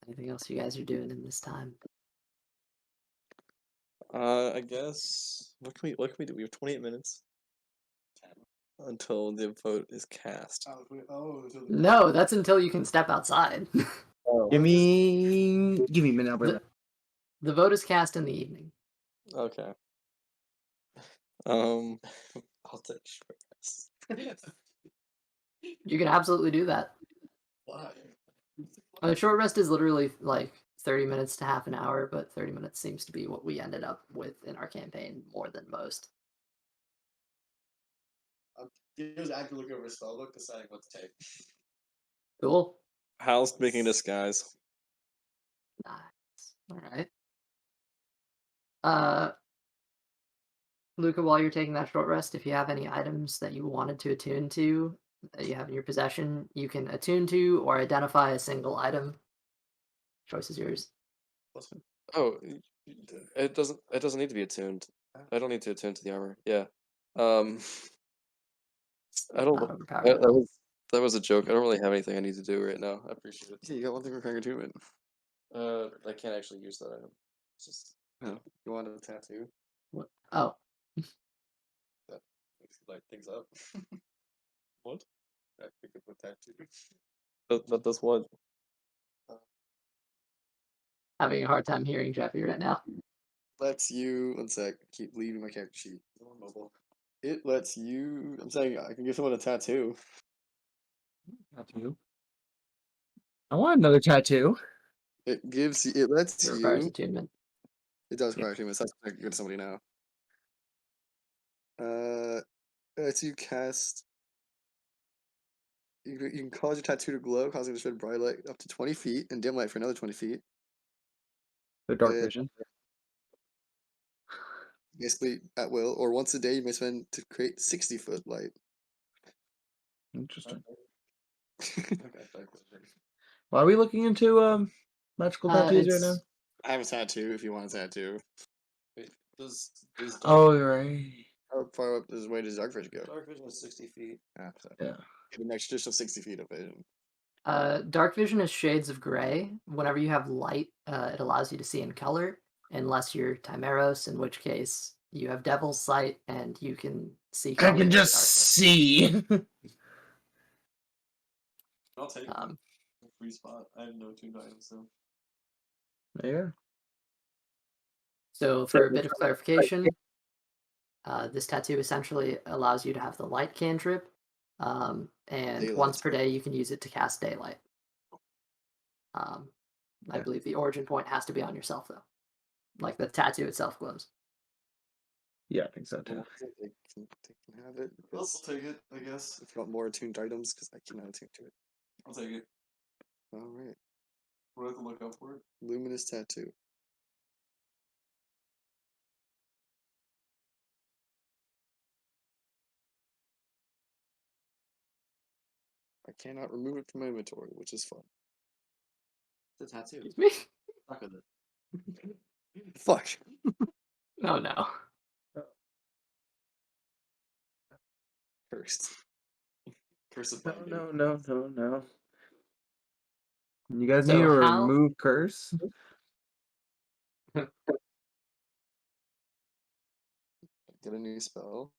Anything else you guys are doing in this time? I guess what can we do? We have 28 minutes until the vote is cast. No, that's until you can step outside. Give me a minute. I'll be The- back. The vote is cast in the evening. Okay. I'll take short rest. You can absolutely do that. Why? A short rest is literally like 30 minutes to half an hour, but 30 minutes seems to be what we ended up with in our campaign more than most. He was actively looking over his spellbook, deciding what to take. Cool. Hal's making disguise. Nice. All right. Luca, while you're taking that short rest, if you have any items that you wanted to attune to that you have in your possession, you can attune to or identify a single item. Choice is yours. Oh, it doesn't need to be attuned. I don't need to attune to the armor. Yeah. I don't. Not overpowered That, at that all. was that was a joke. I don't really have anything I need to do right now. I appreciate it. Yeah, you got one thing for Craig Attunement. I can't actually use that item. It's just Oh, you wanted a tattoo? What? Oh, Makes you light things up. What? I pick up a tattoo. that does what? having a hard time hearing Jeffy right now. Lets you. One sec. Keep leaving my character sheet. It's on mobile. It lets you. I'm saying I can give someone a tattoo. Tattoo. I want another tattoo. It gives. It lets It requires you. attunement. It does require attunement. So I can give it to somebody now. It lets you cast. You can cause your tattoo to glow, causing it to shed bright light up to 20 feet and dim light for another 20 feet. The dark Yeah. vision. Basically, at will, or once a day, you may spend to create 60-foot light. Interesting. Okay, Why are we looking into magical tattoos right now? It's I have a tattoo if you want a tattoo. Wait, does dark, Oh, you're right. How far up does the way does dark vision go? dark vision is 60 feet? Ah, so Yeah. get an extra 60 feet of vision. dark vision is shades of gray. Whenever you have light, it allows you to see in color, unless you're Thymeros, in which case you have Devil's Sight and you can see I color can in just darkness. see. I'll take Um, a free spot. I have no tuned items, so. Yeah. So for a bit of clarification, this tattoo essentially allows you to have the light cantrip, and Daylight. once per day you can use it to cast daylight. I Yeah. believe the origin point has to be on yourself though, like the tattoo itself glows. Yeah, I think so too. They can have it. I'll because take it, I guess. if you want more attuned items, because I cannot attune to it. I'll take it. All right. What do I have to look out for it? Luminous tattoo. I cannot remove it from my inventory, which is fun. It's a tattoo. Excuse me? Stuck with it. Fuck. Oh no. Cursed. Curse of No, binding. no. You guys So need to how- remove curse. Get a new spell.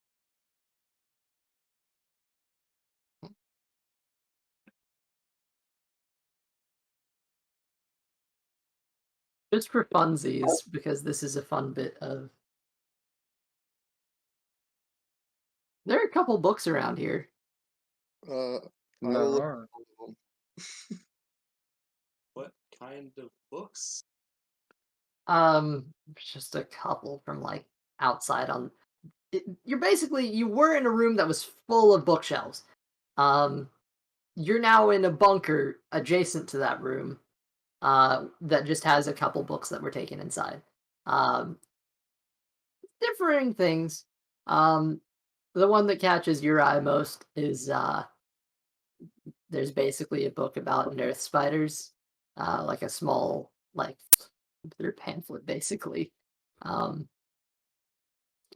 Just for funsies, because this is a fun bit of. There are a couple books around here. I will look No. at all of them. What kind of books? Just a couple from like outside on. You're basically you were in a room that was full of bookshelves. You're now in a bunker adjacent to that room. That just has a couple books that were taken inside. Differing things. The one that catches your eye most is there's basically a book about Nerth spiders, like a small like their pamphlet basically.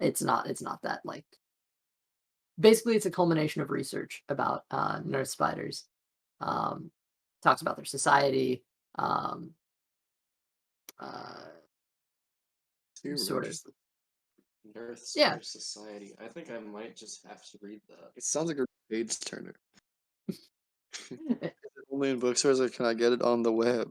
It's not that like basically it's a culmination of research about Nerth spiders. Talks about their society. Sort of. Nerth Yeah. Spider Society. I think I might just have to read that. It sounds like a page turner. Is it only in bookstores, or can I get it on the web?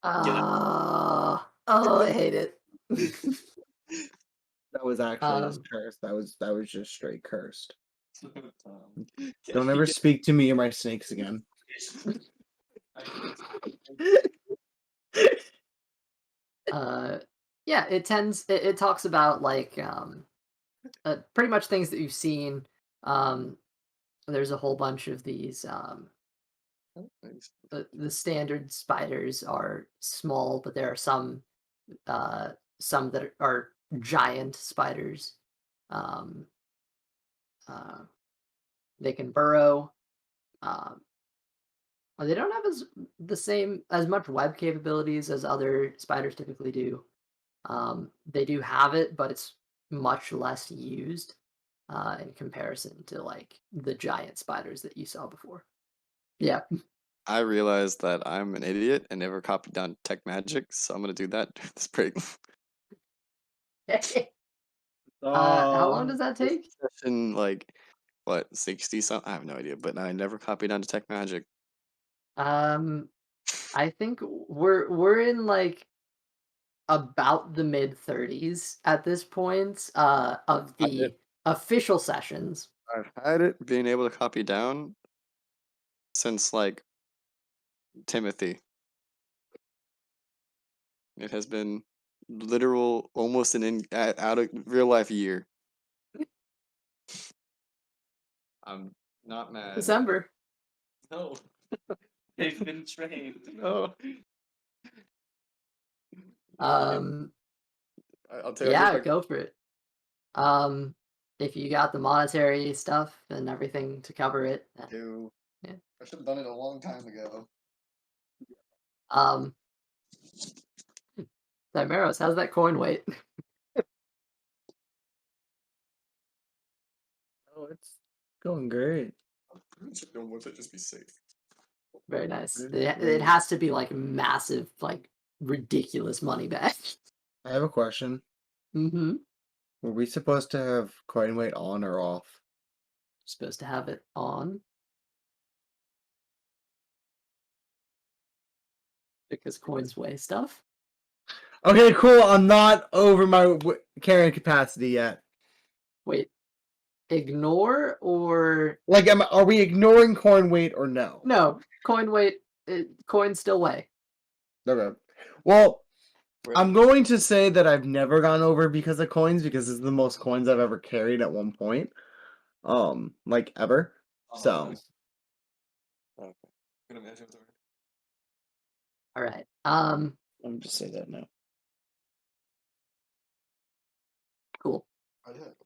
Oh, I hate it. That was actually Um, cursed. That was just straight cursed. Can't Don't ever forget- speak to me or my snakes again. yeah, it talks about like pretty much things that you've seen. There's a whole bunch of these. Nice. The standard spiders are small, but there are some that are giant spiders. Um, uh, they can burrow. Um, they don't have as much web capabilities as other spiders typically do. They do have it, but it's much less used in comparison to like the giant spiders that you saw before. Yeah. I realized that I'm an idiot and never copied down tech magic, so I'm gonna do that during this break. How long does that take? Session like what 60 something? I have no idea, but I never copied down to tech magic. Um, I think we're in like about the mid 30s at this point of I did. the official sessions. I've had it being able to copy down since like Timothy. It has been literal, almost out of real life year. I'm not mad. December. No. They've been trained. No. Um, I'll tell you yeah, if I go for it. If you got the monetary stuff and everything to cover it, Do. Yeah. I should have done it a long time ago. um, Thymeros, how's that coin weight? Oh, it's going great. Don't want it, just be safe. Very nice. Very It good. has to be like massive, like ridiculous money back. I have a question. Mm-hmm. Were we supposed to have coin weight on or off? Supposed to have it on because coins weigh stuff. Okay, cool. I'm not over my carrying capacity yet. Wait, ignore or Like, are we ignoring coin weight or no? no? Coin weight. Coins still weigh. Okay. Well, We're I'm going to say that I've never gone over because of coins because it's the most coins I've ever carried at one point. Like ever. So Okay. Gonna imagine with All right. I'm just say that now. Cool.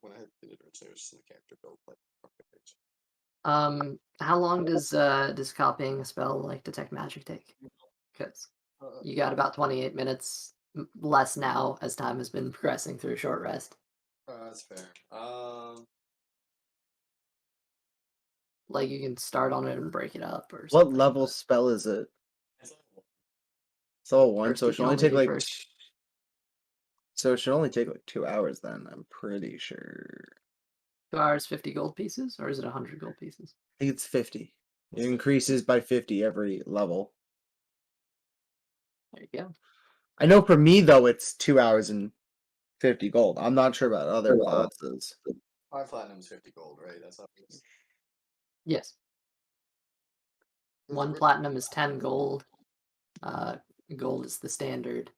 When I had did it originally, it was just in the character build, like front page. How long does copying a spell like detect magic take? Because you got about 28 minutes less now as time has been progressing through a short rest. That's fair. Like you can start on it and break it up or What something. level but spell is it? it's It's all one, first so you it should can only only take do like first. so it should only take like 2 hours then, I'm pretty sure. 2 hours, 50 gold pieces, or is it 100 gold pieces? I think it's 50. It increases by 50 every level. There you go. I know for me though it's 2 hours and 50 gold. I'm not sure about other classes. 5 platinum's 50 gold, right? That's how it is. Yes. 1 platinum is 10 gold. Gold is the standard.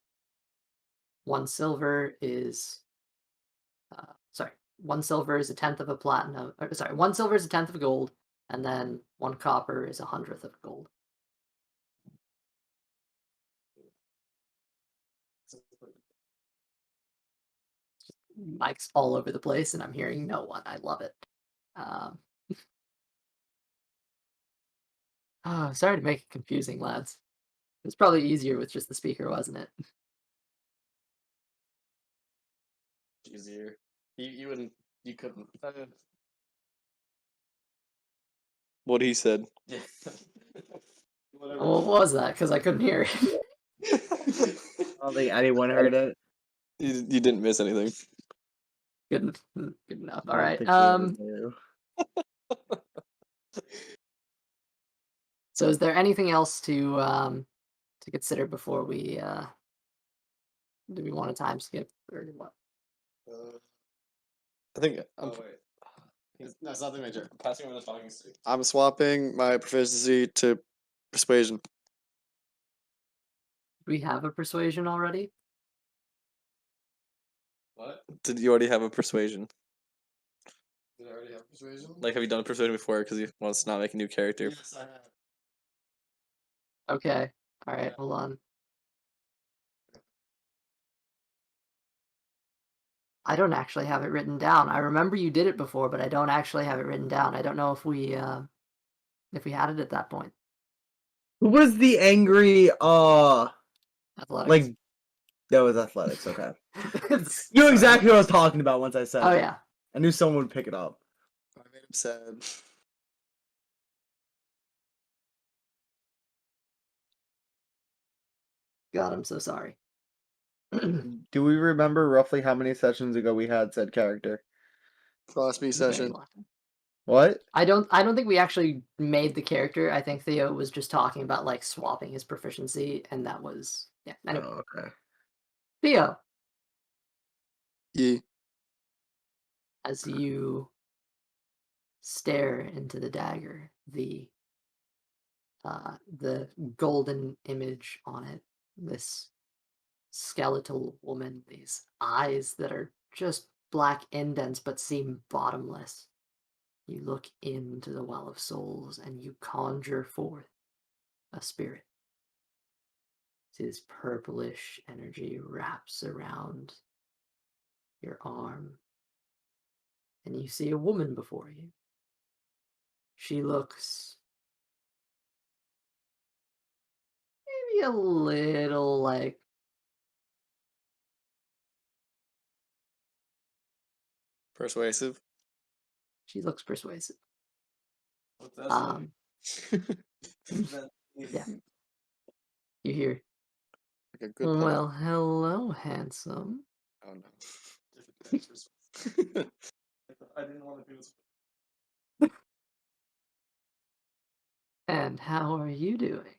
1 silver is 1 silver is a tenth of a platinum. Sorry, 1 silver is a tenth of a gold, and then 1 copper is 100th of a gold. Mike's all over the place, and I'm hearing no one. I love it. Sorry to make it confusing, lads. It's probably easier with just the speaker, wasn't it? Easier. You wouldn't. You couldn't. What he said. Yeah. Whatever. What was that? Because I couldn't hear it. I don't think anyone heard it. You didn't miss anything. Good enough. I All don't right. think they ever knew. So is there anything else to consider before we Do we want a time skip or what? I think Oh wait. No, it's not the major. I'm passing over the talking stick. I'm swapping my proficiency to persuasion. Do we have a persuasion already? What? Did you already have a persuasion? Did I already have persuasion? Like, have you done a persuasion before? Because you want us to not make a new character. Yes, I have. Okay. All right. Yeah. Hold on. I don't actually have it written down. I remember you did it before, but I don't actually have it written down. I don't know if we had it at that point. Who was the angry? Athletics. Like that was athletics. Okay, It's- you know exactly what I was talking about once I said. Oh it. yeah. I knew someone would pick it up. I made him sad. God, I'm so sorry. Do we remember roughly how many sessions ago we had said character? Cross me Very session. welcome. What? I don't think we actually made the character. I think Theo was just talking about like swapping his proficiency, and that was Anyway, Oh, okay. Theo, Yeah. as you stare into the dagger, the golden image on it, this skeletal woman, these eyes that are just black indents but seem bottomless. You look into the Well of Souls and you conjure forth a spirit. See, this purplish energy wraps around your arm, and you see a woman before you. She looks maybe a little like Persuasive. she looks persuasive. What's that Yeah, you hear. Like a good pun. Well, hello, handsome. Oh no. I didn't want to do this. And how are you doing?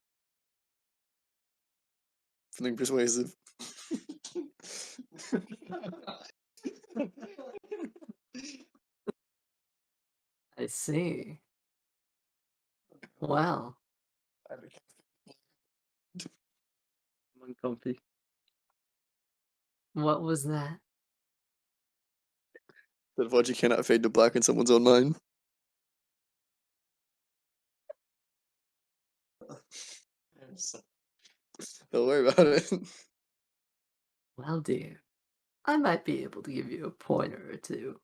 Feeling persuasive. I see. Well, I'm uncomfy. what was that? That what you cannot fade to black in someone's own mind. Don't worry about it. Well, dear, I might be able to give you a pointer or two.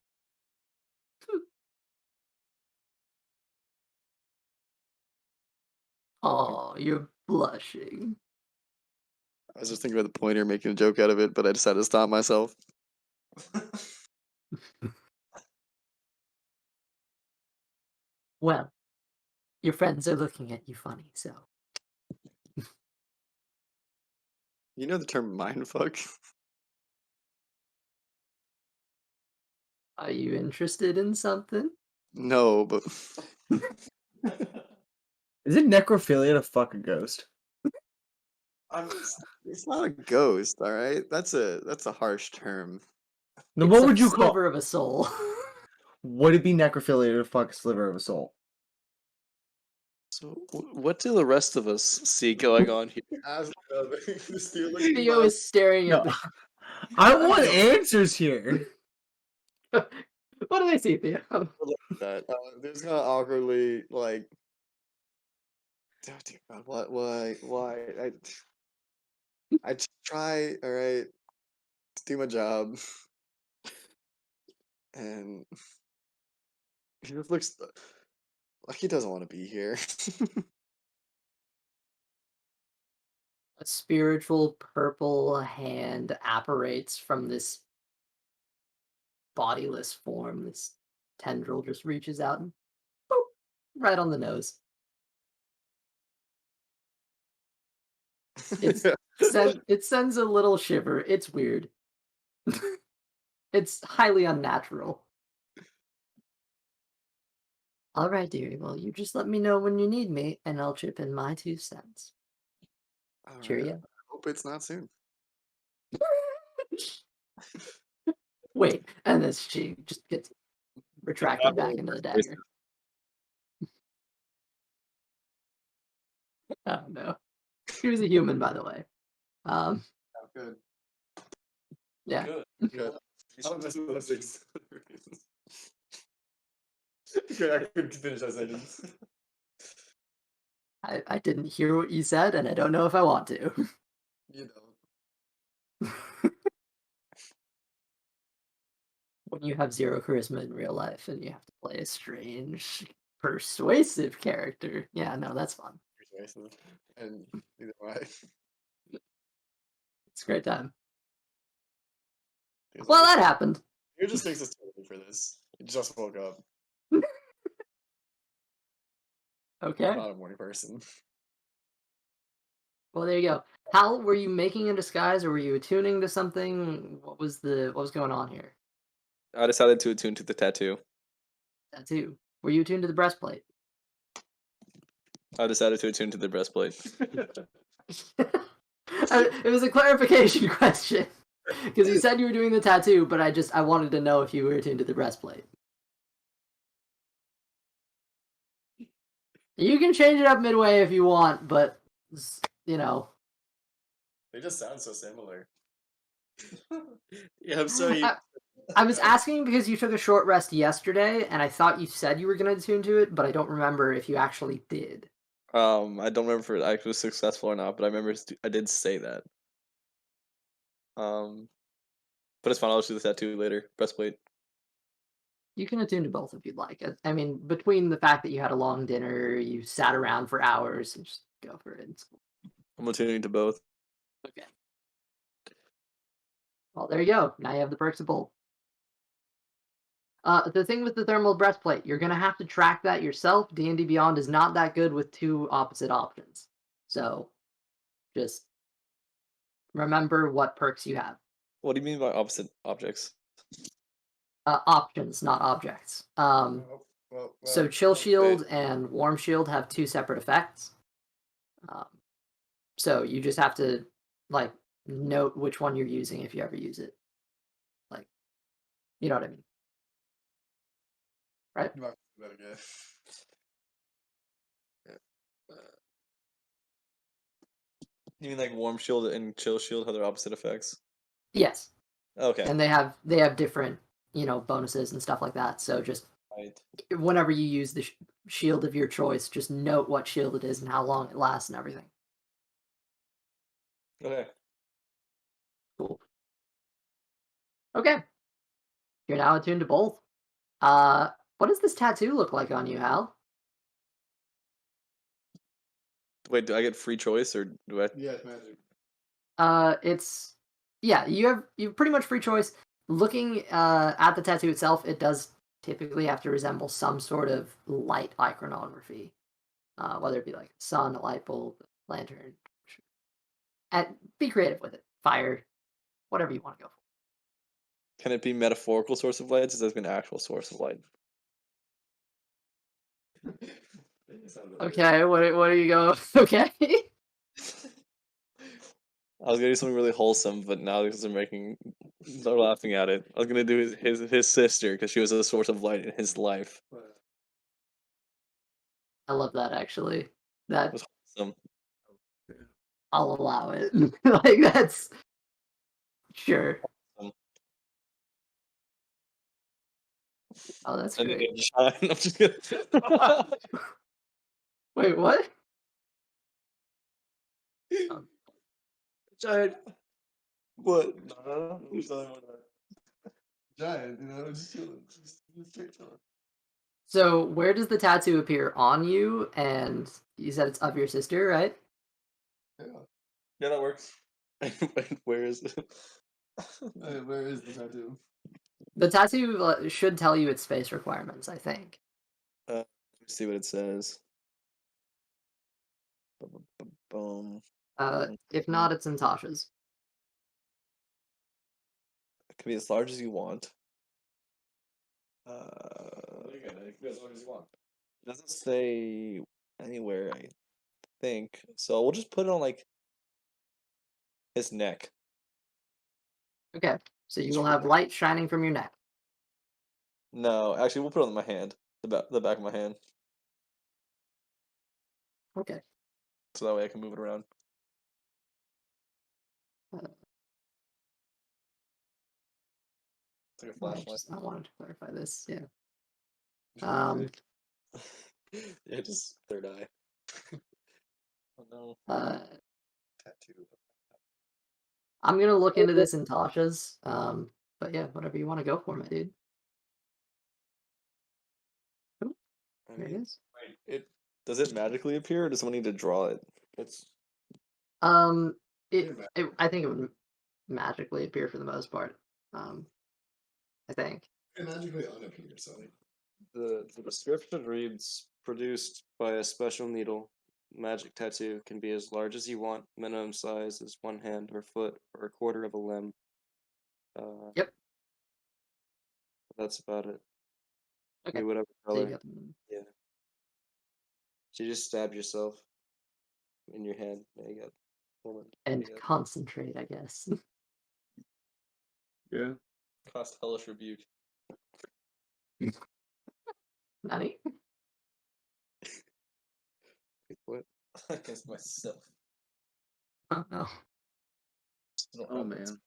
Oh, you're blushing. I was just thinking about the pointer, making a joke out of it, but I decided to stop myself. Well, your friends are looking at you funny, so. You know the term mindfuck? Are you interested in something? No, but Is it necrophilia to fuck a ghost? it's not a ghost, all right? That's a harsh term. No, It's what a would you call? sliver of a soul. Would it be necrophilia to fuck a sliver of a soul? So, what do the rest of us see going on here? Theo is staring No, at the... I want answers here. What do they see, Theo? That there's kind of awkwardly like, oh dear God, what, why? I just try, all right, to do my job, and he just looks like he doesn't want to be here. A spiritual purple hand apparates from this bodiless form. This tendril just reaches out and boop, right on the nose. It sends a little shiver. It's weird. It's highly unnatural. All right, dearie. Well, you just let me know when you need me, and I'll chip in my 2 cents. All right, Cheerio. I hope it's not soon. Wait, and then she just gets retracted back into the dagger. Oh no. He was a human, by the way. Oh, good. Yeah. Good. Good. I don't mess with those things. Okay, I couldn't finish that sentence. I didn't hear what you said, and I don't know if I want to. You know. When you have 0 charisma in real life and you have to play a strange, persuasive character. Yeah, no, that's fun. Persuasive. And either way. It's a great time. Because Well, like, that happened. It just thinks it's too early for this. It just woke up. Okay. I'm not a morning person. Well, there you go. Hal, were you making a disguise or were you attuning to something? What was going on here? I decided to attune to the tattoo. Tattoo. Were you attuned to the breastplate? I decided to attune to the breastplate. It was a clarification question. Because you said you were doing the tattoo, but I wanted to know if you were attuned to the breastplate. You can change it up midway if you want, but you know. They just sound so similar. Yeah, I'm sorry. I was asking because you took a short rest yesterday, and I thought you said you were going to attune to it, but I don't remember if you actually did. I don't remember if I was successful or not, but I remember I did say that. But it's fine. I'll just do the tattoo later. Breastplate. You can attune to both if you'd like. I mean, between the fact that you had a long dinner, you sat around for hours, and just go for it. It's cool. I'm attuning to both. Okay. Well, there you go. Now you have the perks of both. The thing with the thermal breastplate, you're gonna have to track that yourself. D&D Beyond is not that good with 2 opposite options, so just remember what perks you have. What do you mean by opposite objects? Options, not objects. So Chill Shield and Warm Shield have 2 separate effects. So you just have to like note which one you're using if you ever use it. Like, you know what I mean, right? You might do that again. You mean like warm shield and chill shield have their opposite effects? Yes. Okay. And they have different, bonuses and stuff like that. So just Right. whenever you use the shield of your choice, just note what shield it is and how long it lasts and everything. Okay. Cool. Okay. You're now attuned to both. What does this tattoo look like on you, Hal? Wait, do I get free choice or do I? Yeah, it's magic. You have pretty much free choice. Looking at the tattoo itself, it does typically have to resemble some sort of light iconography, whether it be like sun, a light bulb, lantern. And be creative with it. Fire, whatever you want to go for. Can it be metaphorical source of light? Or does it have to be an actual source of light? Okay, what do you go? Okay. I was gonna do something really wholesome, but now because they're laughing at it. I was gonna do his sister because she was a source of light in his life. I love that actually. It That was wholesome. I'll allow it. Like that's sure. Um, Oh, that's and then great. it shine. I'm just kidding. Wait, what? Giant. What? Giant, just chilling. Just straight chilling. So where does the tattoo appear on you? And you said it's of your sister, right? Yeah. Yeah, that works. Where is it? Hey, where is the tattoo? The tattoo should tell you its space requirements, I think. Let me see what it says. Boom. If not, it's in Tasha's. It can be as large as you want. It can be as long as you want. It doesn't say anywhere, I think. So we'll just put it on like his neck. Okay, so you will have light shining from your neck. No, actually, we'll put it on my hand, the back of my hand, Okay. so that way I can move it around. It's like a flashlight. I wanted to clarify this. Yeah. Yeah, just third eye. Oh no. Tattoo. I'm gonna look into this in Tasha's. But yeah, whatever you want to go for, my dude. Oh, I there it mean, is. Does it magically appear, or does someone need to draw it? it's Um, Yeah, I think it would magically appear for the most part. I think. it magically unappears. So The description reads produced by a special needle. Magic tattoo can be as large as you want. Minimum size is 1 hand or foot or a quarter of a limb. Yep. That's about it. Okay. Be whatever So you color. got them. Yeah. So you just stab yourself in your hand. There you go. Woman. And Yeah. concentrate, I guess. Yeah. Cast hellish rebuke. Nani? What? Against myself. Oh no. Oh man.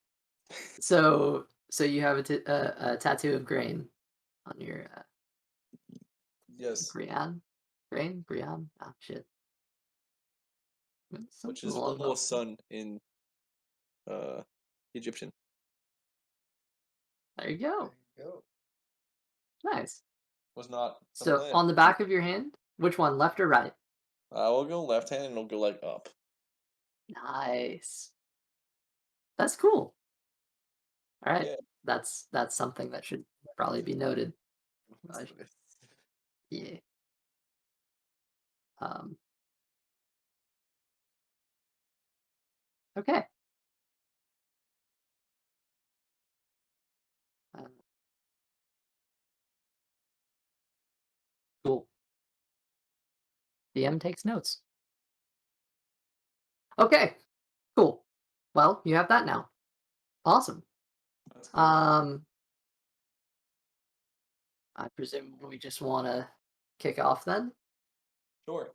So you have a tattoo of grain on your Yes, Grian? Grian? Ah, shit. which is Something almost sun in Egyptian. There you go. go. Nice. Was not the So plan. on the back of your hand, which one, left or right? I will go left hand and it'll go like up. Nice. That's cool. All right. Yeah. That's something that should probably be noted. Yeah. Okay. Cool. DM takes notes. Okay. Cool. Well, you have that now. Awesome. That's cool. I presume we just want to kick off then. Sure.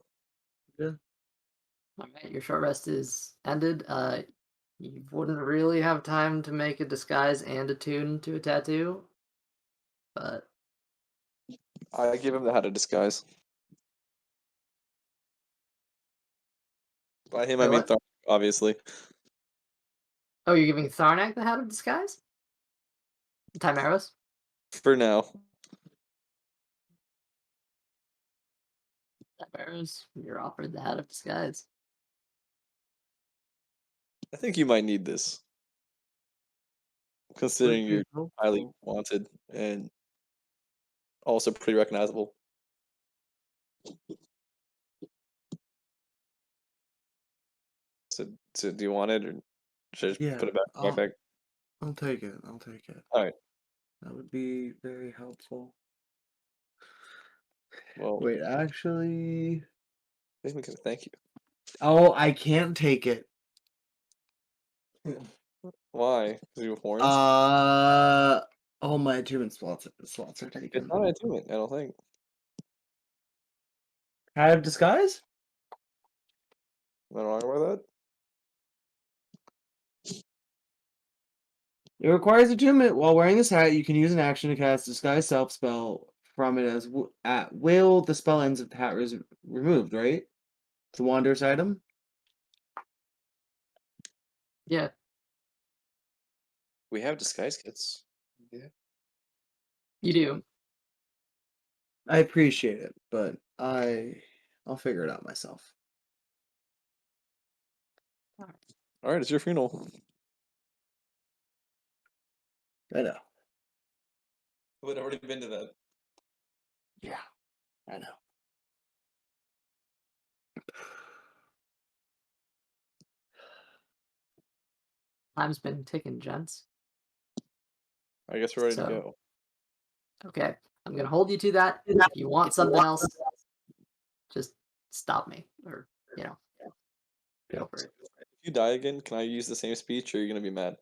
All right, your short rest is ended. You wouldn't really have time to make a disguise and attune to a tattoo, but I give him the hat of disguise. By him, Wait, I mean what? Thark, obviously. Oh, you're giving Tharnak the hat of disguise? Thymeros? For now. Thymeros, you're offered the hat of disguise. I think you might need this. Considering you're highly wanted and also pretty recognizable. So do you want it, or should I just Yeah, put it back in my backpack? I'll take it. I'll take it. Alright. That would be very helpful. Well, Wait, actually, thank you. oh, I can't take it. Why? 'Cause you have horns? All my attunement slots are It's taken. not an attunement, I don't think. Hat of disguise? Am I wrong about that? It requires attunement. While wearing this hat, you can use an action to cast disguise self spell from it as at will. The spell ends if the hat is removed. Right? It's a wanderous item. Yeah. We have disguise kits. You do. I appreciate it, but I'll figure it out myself. Alright, it's your funeral. I know. I would have already been to that. Yeah, I know. Time's been ticking, gents. I guess we're ready So- to go. Okay. I'm going to hold you to that. If you want something else, just stop me. Or, go for it. If you die again, can I use the same speech, or are you gonna be mad?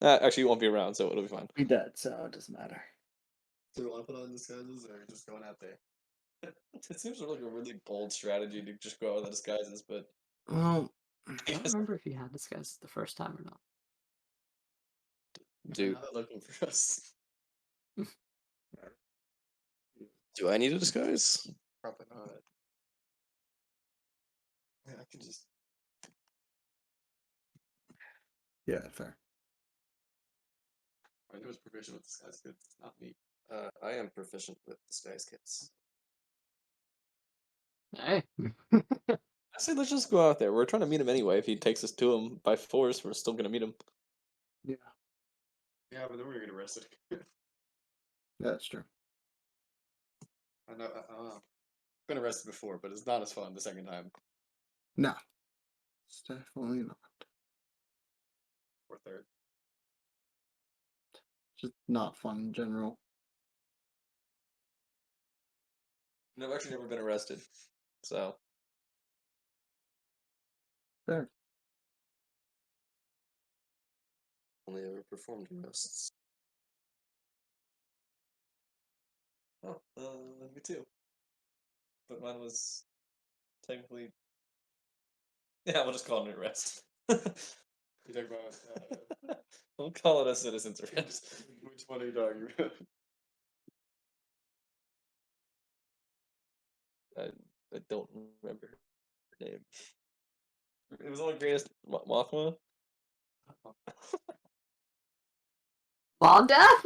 Actually, you won't be around, so it'll be fine. Be dead, so it doesn't matter. Do we want to put on disguises or just going out there? It seems like a really bold strategy to just go out with the disguises, but Well, I don't remember if you had disguises the first time or not. Do They're not looking for us. do I need a disguise? Probably not. Yeah, I can just. Yeah, fair. I know it's proficient with disguise kits. It's not me. I am proficient with disguise kits. Hey. I say let's just go out there. We're trying to meet him anyway. If he takes us to him by force, we're still gonna meet him. Yeah, Yeah, but then we're gonna get arrested. that's true. I know. Been arrested before, but it's not as fun the second time No, it's definitely not. or third. Just not fun in general. I've actually never been arrested. So Fair. Only ever performed arrests. Oh, me too. But mine was technically. Yeah, we'll just call it an arrest. You talk about We'll call it a citizen's arrest. which one are you talking about? I don't remember her name. It was only greatest Mothma. Mom, Dad?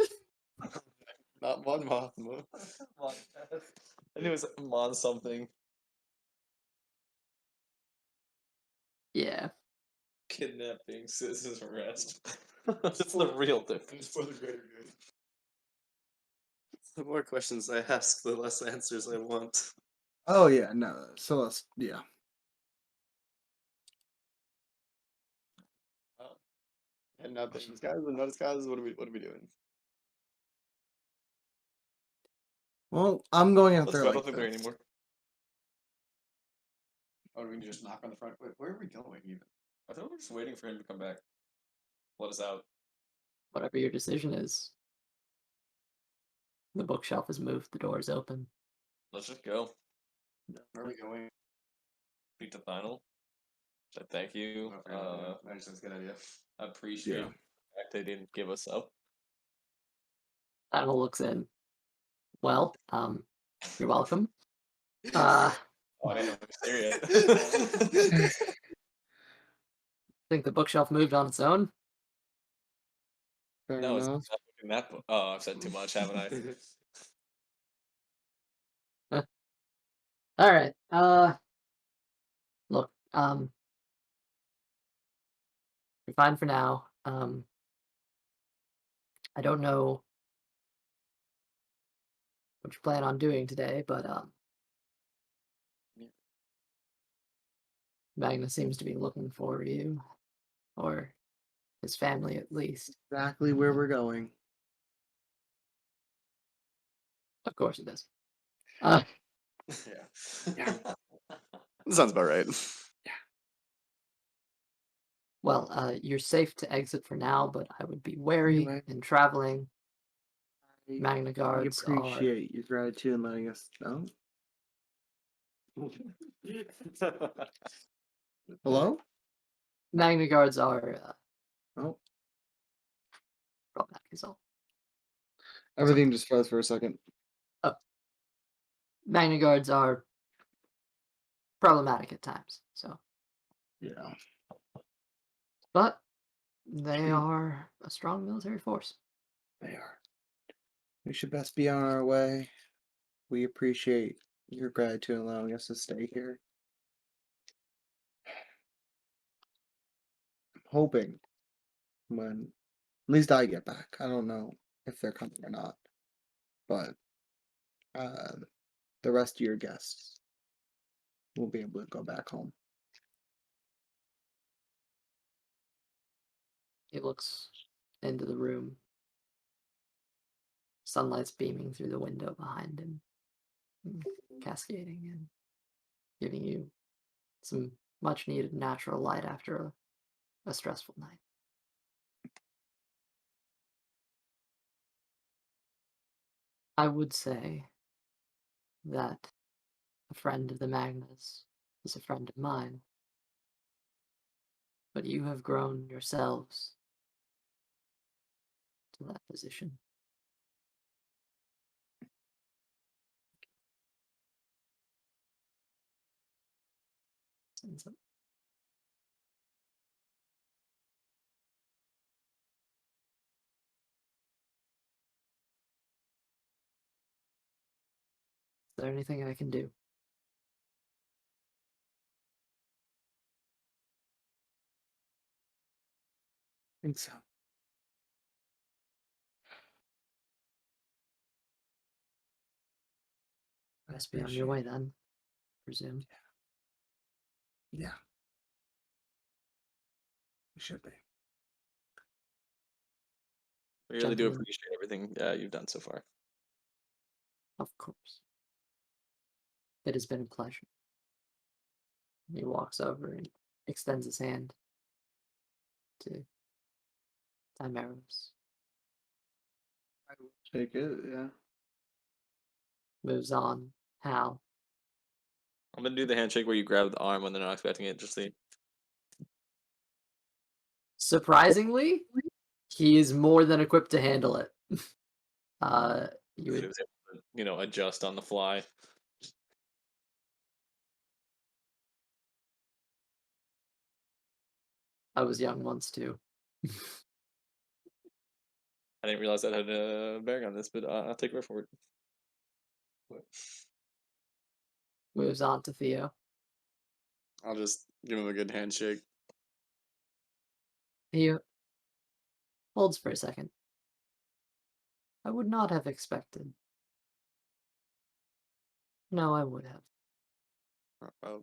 Not one Mothma. I knew it was Mon something. Yeah. Kidnapping, citizen's arrest. That's the real difference. It's for the greater good. The more questions I ask, the less answers I want. Oh yeah, no. So let's And nothing. Disguises and no disguises. What are we doing? Well, I'm going out Let's there go. I like don't think there are this. any more. Oh, do we just knock on the front? Wait, where are we going even? I thought we were just waiting for him to come back. Let us out. Whatever your decision is. The bookshelf is moved, the door is open. Let's just go. Where are we going? Speak to final. So thank you. That's a good idea. I appreciate Yeah. the fact they didn't give us up. Animal looks in. Well, you're welcome. Oh, I didn't know we were there yet. Think the bookshelf moved on its own? Fair No, it's enough. not looking that. Oh, I've said too much, haven't I? All right. Look, you're fine for now. I don't know what you plan on doing today, but Magnus seems to be looking for you, or his family at least. Exactly where we're going. Of course it does. Uh, Yeah. Sounds about right. well, you're safe to exit for now, but I would be wary Anyway. in traveling. We Magna guards are appreciate your gratitude and letting us know. Hello? Magna guards are Oh, problematic is all. everything just froze for a second. Magna guards are problematic at times. So, Yeah. but they are a strong military force. They are. We should best be on our way. We appreciate your gratitude in allowing us to stay here. I'm hoping when at least I get back. I don't know if they're coming or not. But the rest of your guests will be able to go back home. He looks into the room. Sunlight's beaming through the window behind him, cascading and giving you some much needed natural light after a stressful night. I would say that a friend of the Magnas is a friend of mine. But you have grown yourselves to that position. Is there anything I can do? I think so. Best be on your way then, presume. Yeah. We should be. We really do Gentlemen. appreciate everything you've done so far. Of course. It has been a pleasure. He walks over and extends his hand to Thymeros. I will take it, yeah. Moves on. Hal. I'm gonna do the handshake where you grab the arm when they're not expecting it. Just say, Surprisingly, he is more than equipped to handle it. You it would, was able to, adjust on the fly. I was young once too. I didn't realize that had a bearing on this, but I'll take word for it. Moves on to Theo. I'll just give him a good handshake. Theo holds for a second. I would not have expected. No, I would have. Oh,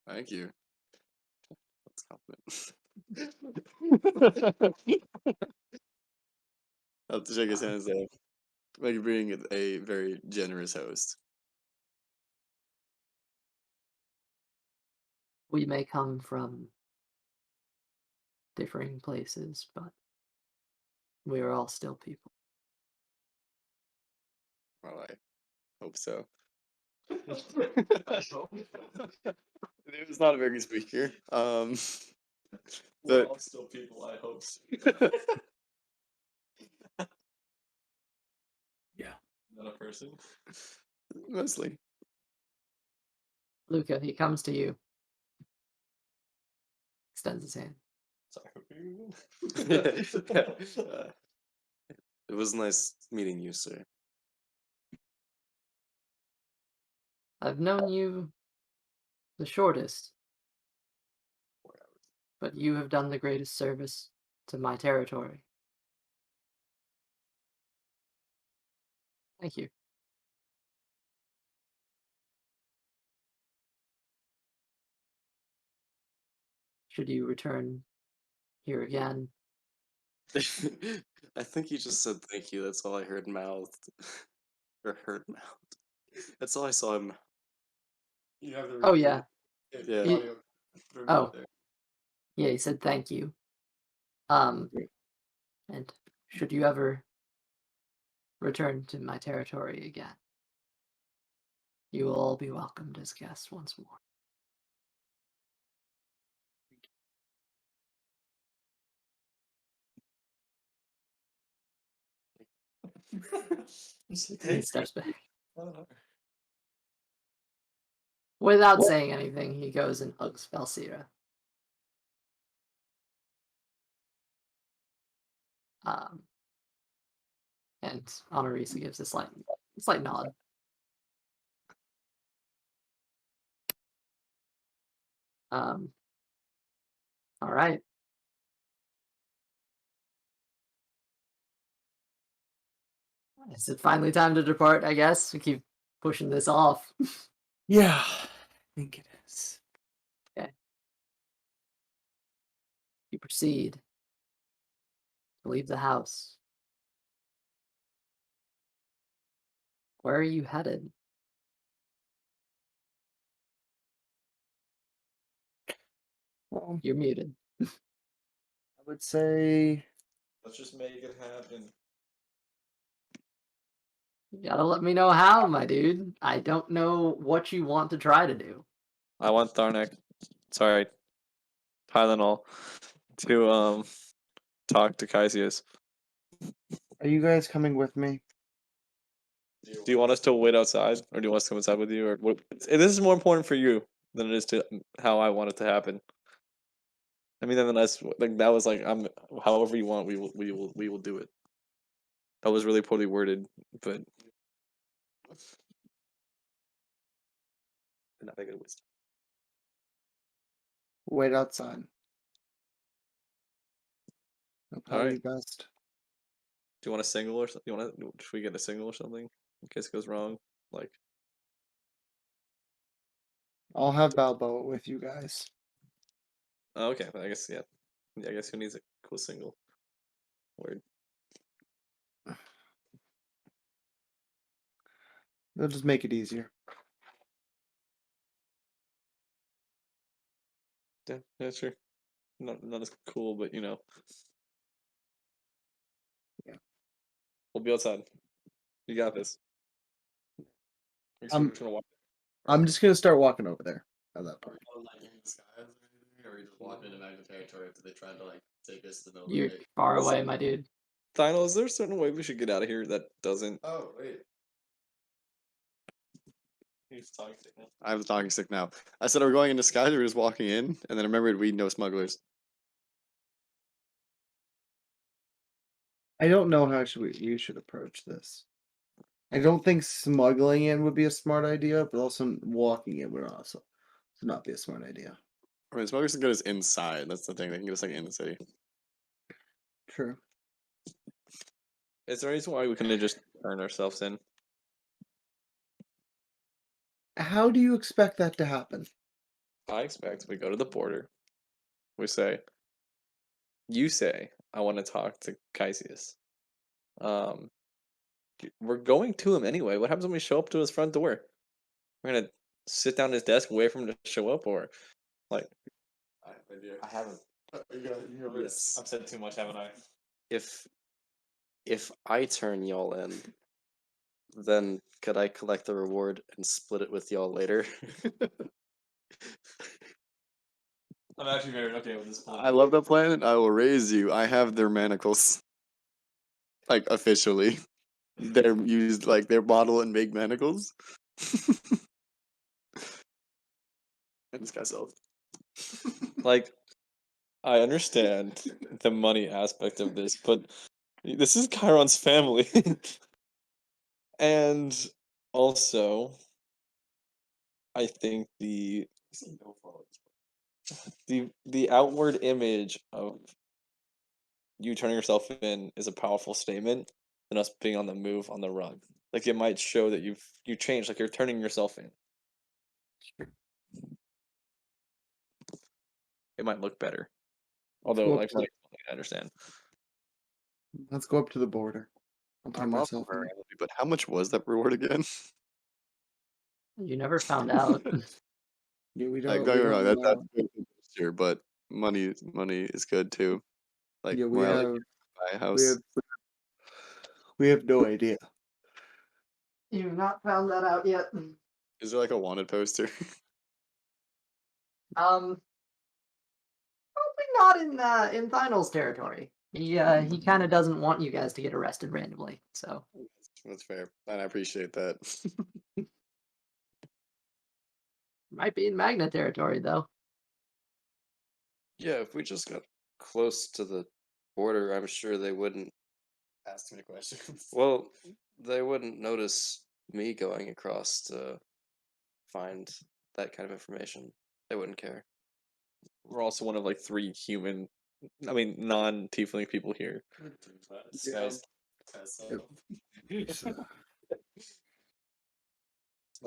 thank you. That's compliment. I'll have to shake his hands though. Like being a very generous host. We may come from differing places, but we are all still people. Well, I hope so. It was not a very good speaker. We're But all still people, I hope. Yeah. Not a person. mostly. Luca, he comes to you. Extends his hand. Sorry. It was nice meeting you, sir. I've known you the shortest, but you have done the greatest service to my territory. Thank you. Should you return here again, I think he just said thank you. That's all I heard mouthed. Or heard mouthed. That's all I saw him. You have the Oh, yeah. Yeah. audio. Oh. Yeah, he said thank you. And should you ever return to my territory again, you will all be welcomed as guests once more. He steps back. Without saying anything, he goes and hugs Valsira. And Honorisa gives a slight nod. All right. Is it finally time to depart, I guess? We keep pushing this off. Yeah, I think it is. You proceed to leave the house. Where are you headed? Well, You're muted. I would say Let's just make it happen. You gotta let me know how, my dude. I don't know what you want to try to do. I want Tylenol to talk to Kaisius. Are you guys coming with me? Do you want us to wait outside, or do you want us to come inside with you, or what? This is more important for you than it is to how I want it to happen. I mean, then that's like that was like however you want, we will do it. That was really poorly worded, but not that good wisdom. Wait outside. That'll All probably right. be best. Do you want a single or something? Should we get a single or something in case it goes wrong? Like, I'll have Balboa with you guys. oh, okay, I guess yeah. I guess who needs a cool single? Word. They'll just make it easier. Yeah, sure. Not as cool, but Yeah. we'll be outside. You got this. I'm just gonna start walking over there at that point. Like in the skies or anything, or are you just walking into Magna territory after they tried to like take us to the middle You're of the day? far What's away, up? my dude. Thynol, is there a certain way we should get out of here that doesn't? Oh wait. He's talking to him. I have the talking stick now. I said, are we going in disguise or are we just walking in? And then I remembered we know smugglers. I don't know how we should approach this. I don't think smuggling in would be a smart idea, but also walking in would also not be a smart idea. I mean, smugglers can get us inside. That's the thing. They can get us like in the city. True. Is there any reason why we couldn't just turn ourselves in? How do you expect that to happen? I expect we go to the border. We say, you say, I want to talk to Kaisius. We're going to him anyway. What happens when we show up to his front door? We're gonna sit down at his desk and wait for him to show up, or like I haven't. Yes. I've said too much, haven't I? If I turn y'all in, then could I collect the reward and split it with y'all later? I'm actually very okay with this plan. I love that plan. I will raise you. I have their manacles. Like officially. They're used like their bottle and make manacles. And this guy's self. Like, I understand the money aspect of this, but this is Chiron's family. And also, I think the outward image of you turning yourself in is a powerful statement than us being on the move on the run. Like it might show that you changed, like you're turning yourself in. It might look better. Although, go like, up to- I understand. Let's go up to the border. I'll turn I'm off myself in. morality, but how much was that reward again? You never found out. Yeah, we Like, don't. don't We get me wrong, don't that's know. good for this year, but money is good too. Like Yeah, morality can buy a house. we have no idea. You've not found that out yet. Is there like a wanted poster? Probably not in Thynol's territory. He kind of doesn't want you guys to get arrested randomly. So That's fair, and I appreciate that. might be in Magna territory though. Yeah, if we just got close to the border, I'm sure they wouldn't. Ask too many questions. Well, they wouldn't notice me going across to find that kind of information. They wouldn't care. We're also one of like 3 human, non-tiefling people here. Yeah.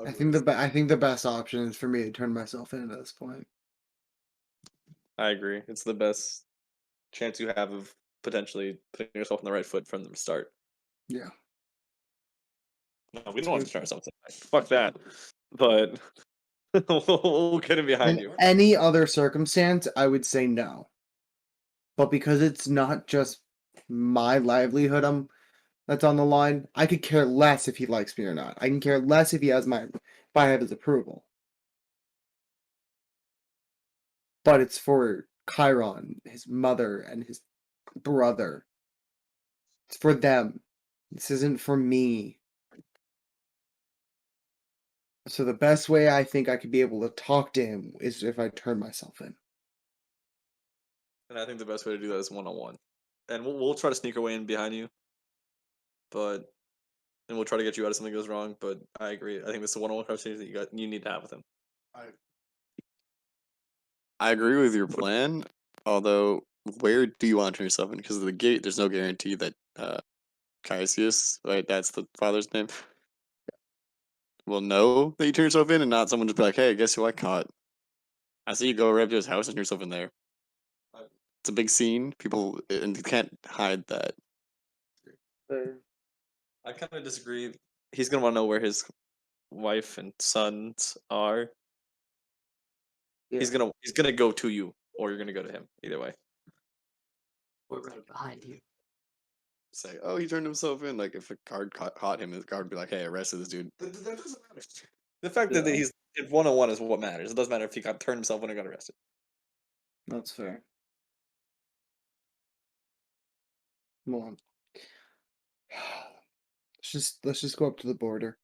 I think the best option is for me to turn myself in at this point. I agree. It's the best chance you have of potentially putting yourself on the right foot from the start. Yeah. No, we don't want to turn ourselves in. Fuck that. But we'll get it behind In you. any other circumstance, I would say no. But because it's not just my livelihood I'm that's on the line. I could care less if he likes me or not. I can care less if I have his approval. But it's for Chiron, his mother, and his brother. It's for them. This isn't for me. So the best way I think I could be able to talk to him is if I turn myself in. And I think the best way to do that is 1-on-1. And we'll try to sneak our way in behind you. And we'll try to get you out if something goes wrong. But I agree. I think this is a 1-on-1 conversation that you need to have with him. I agree with your plan, although where do you want to turn yourself in? Because of the gate, there's no guarantee that Kaxius, right? That's the father's name. Will know that you turn yourself in, and not someone just be like, "Hey, guess who I caught? I see you go right up to his house and turn yourself in there." It's a big scene, people, and you can't hide that. I kind of disagree. He's gonna want to know where his wife and sons are. He's gonna go to you, or you're gonna go to him. Either way. We're right behind you. Say, "Oh, he turned himself in." Like if a guard caught him, the guard would be like, "Hey, arrested this dude." That doesn't matter. The fact that he's 1-on-1 is what matters. It doesn't matter if he got turned himself in or got arrested. That's fair. Come on. Let's just go up to the border.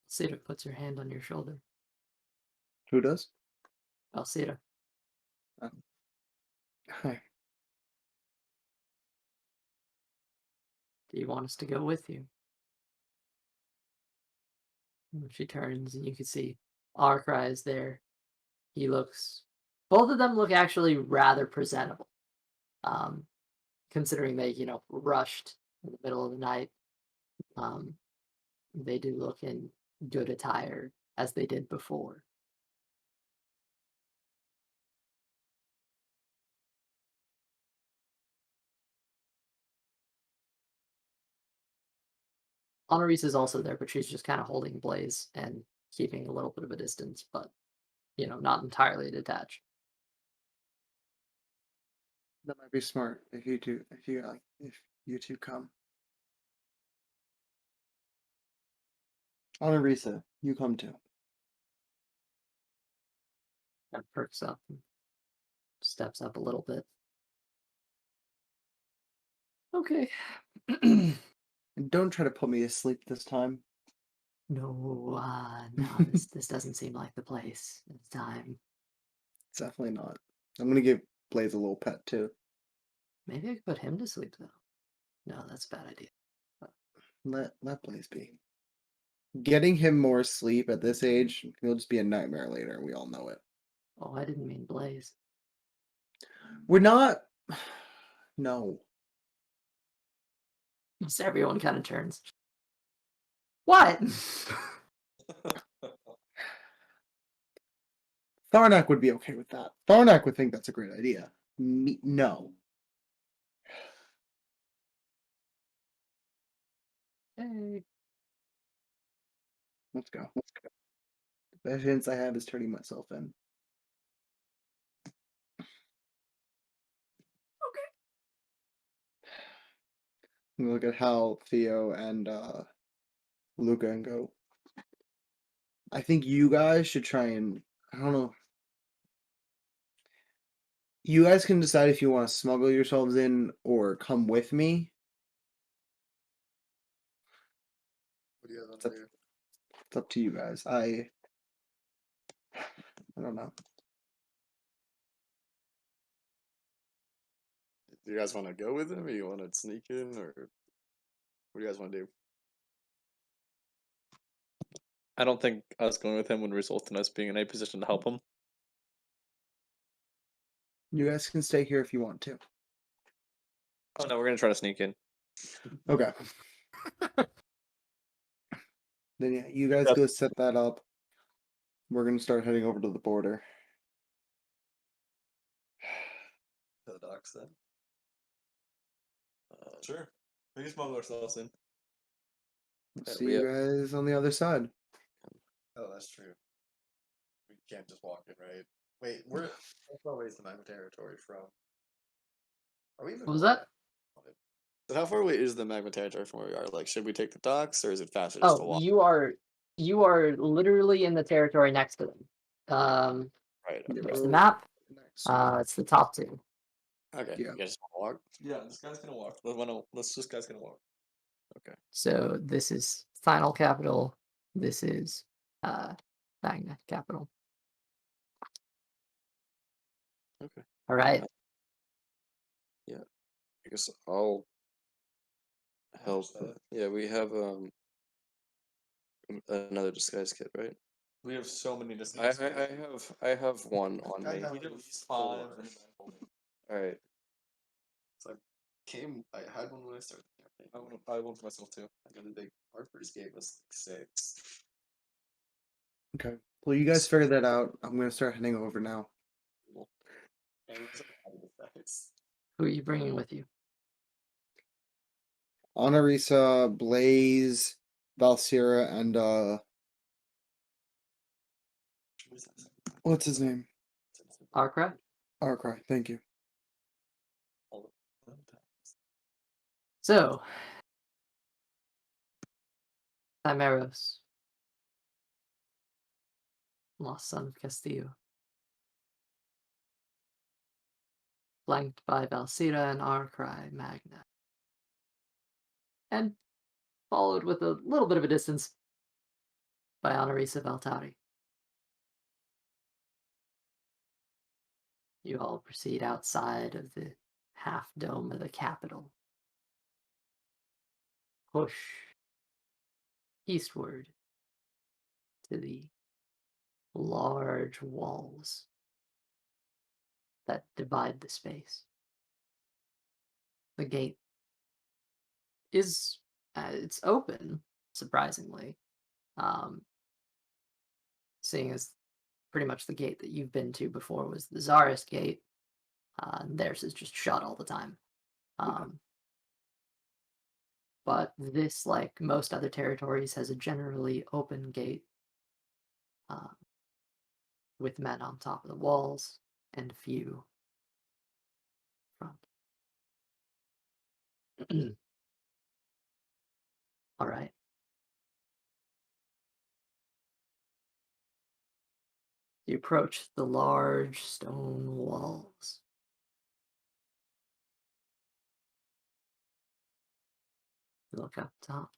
Alcira puts her hand on your shoulder. Who does? Alcira. Hi. Do you want us to go with you? She turns and you can see Arcry is there. Both of them look actually rather presentable. Considering they, rushed in the middle of the night. They do look in good attire as they did before. Honoris is also there, but she's just kind of holding Blaze and keeping a little bit of a distance, but, not entirely detached. That might be smart if you two come. Honorisa, you come too. Kind of perks up and steps up a little bit. Okay. And don't try to put me to sleep this time. No, this doesn't seem like the place. It's time. It's definitely not. I'm gonna give Blaze a little pet too. Maybe I could put him to sleep though. No, that's a bad idea. Let Blaze be. Getting him more sleep at this age, he'll just be a nightmare later, and we all know it. Oh, I didn't mean Blaze. We're not. No. Just everyone kind of turns. What? Tharnak would be okay with that. Tharnak would think that's a great idea. No. Hey. Let's go. The best chance I have is turning myself in. Look at how Theo and Luca and go. I think you guys should try and, I don't know. You guys can decide if you want to smuggle yourselves in or come with me. What do you guys want to do? It's up to you guys. I don't know. Do you guys want to go with him, or you want to sneak in, or what do you guys want to do? I don't think us going with him would result in us being in a position to help him. You guys can stay here if you want to. Oh no, we're gonna try to sneak in. Okay. Then yeah, you guys go set that up. We're gonna start heading over to the border. To the docks then. Sure. We can smuggle ourselves in. See you guys on the other side. Oh, that's true. We can't just walk in, right? Wait, how far away is the Magma territory from? Are we even What was that? So how far away is the magma territory from where we are? Like, should we take the docks, or is it faster just to Oh, walk? you are literally in the territory next to them. Right. There's Okay. the map. Next. It's the top two. Okay. Yeah. You guys just want to walk? Yeah, this guy's gonna walk. This guy's gonna walk. So this is final capital. This is Magna capital. Okay. All right. I guess I'll help. Yeah, we have another disguise kit, right? We have so many I disguises. I have one on me. We have 5. All right. I had one when I started the campaign. I want to buy one for myself too. I got a big Harper's gave us like 6. Okay. Well, you guys figure that out. I'm gonna start heading over now. And it was like out of the dice. Who are you bringing with you? Honorisa, Blaze, Valsira, and what's his name? Arkra? Arcry. Thank you. So, Thymeros, lost son of Castillo, flanked by Valsira and Arkrai Magna, and followed with a little bit of a distance by Honorisa Valtari. You all proceed outside of the half dome of the capital. Push eastward to the large walls that divide the space. The gate is it's open, surprisingly, seeing as pretty much the gate that you've been to before was the Tsarist gate. And theirs is just shut all the time. But this, like most other territories, has a generally open gate with men on top of the walls and a few front. All right. You approach the large stone walls. You look up top.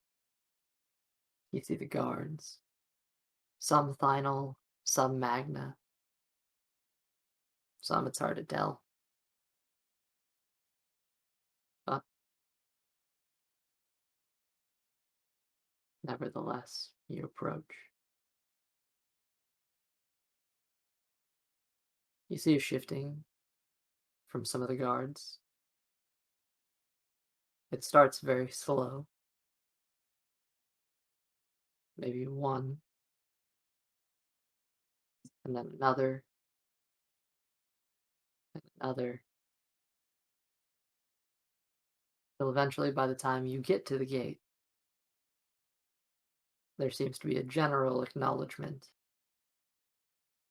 You see the guards. Some Thynol, some Magna. Some it's hard to tell. But nevertheless, you approach. You see a shifting from some of the guards. It starts very slow. Maybe one. And then another. And another. Till eventually, by the time you get to the gate, there seems to be a general acknowledgement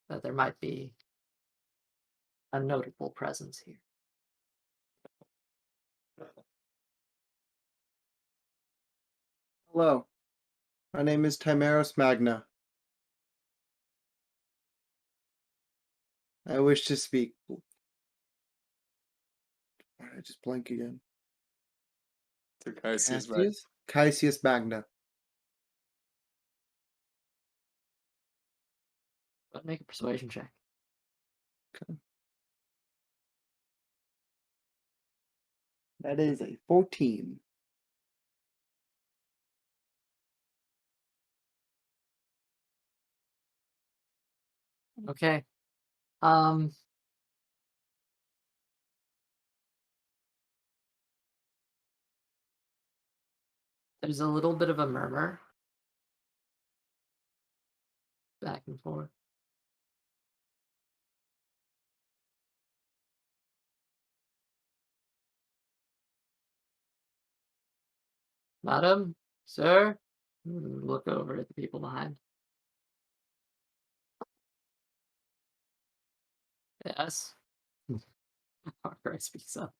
that there might be a notable presence here. Hello. My name is Thymeros Magne. I wish to speak. Why did I just blank again? To Kaxius, right? Kaxius Magne. But make a persuasion check. That is a 14. Okay. There's a little bit of a murmur back and forth. Madam, sir, look over at the people behind. Yes. Arthur speaks up.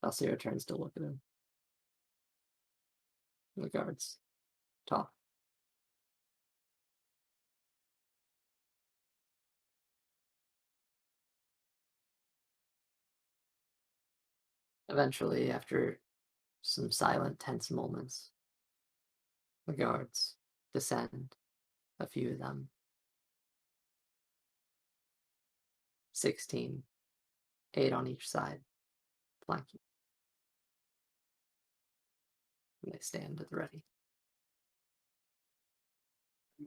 Balsira turns to look at him. The guards talk. Eventually, after some silent, tense moments, the guards descend, a few of them. 16, 8 on each side, flanking. And they stand at the ready.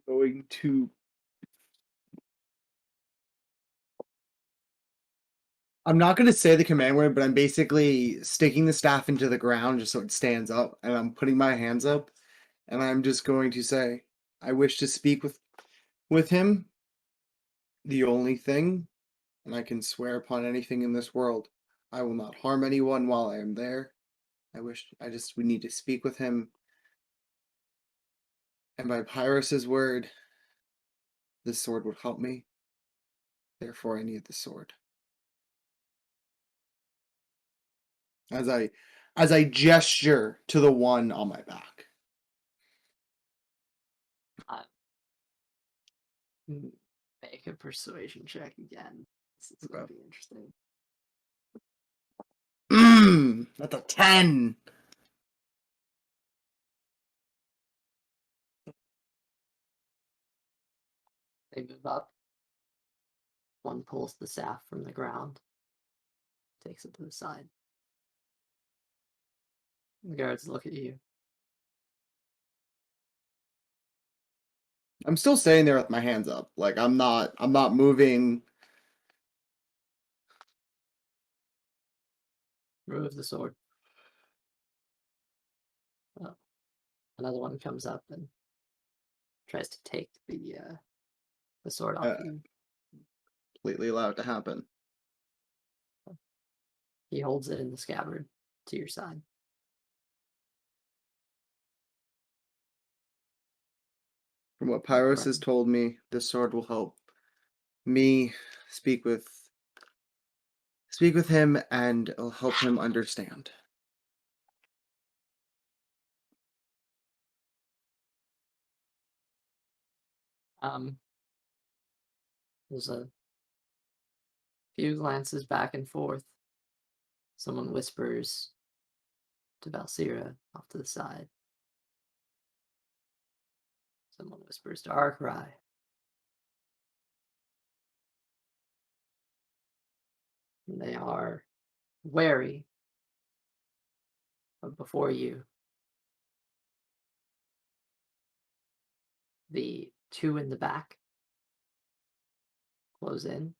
Going to. I'm not going to say the command word, but I'm basically sticking the staff into the ground just so it stands up, and I'm putting my hands up, and I'm just going to say, I wish to speak with him. The only thing, and I can swear upon anything in this world, I will not harm anyone while I am there. We need to speak with him. And by Pyrrhus's word, this sword would help me. Therefore, I need the sword. As I gesture to the one on my back. Make a persuasion check again. This is going to be interesting. That's a 10. They move up. One pulls the staff from the ground, takes it to the side. The guards look at you. I'm still staying there with my hands up. Like I'm not moving. Remove the sword. Oh. Another one comes up and tries to take the sword off you. Completely allow it to happen. He holds it in the scabbard to your side. From what Pyrrhus has told me, this sword will help me speak with him, and it'll help him understand. There's a few glances back and forth. Someone whispers to Balsira off to the side. Someone whispers to Arcry. They are wary of before you. The two in the back close in,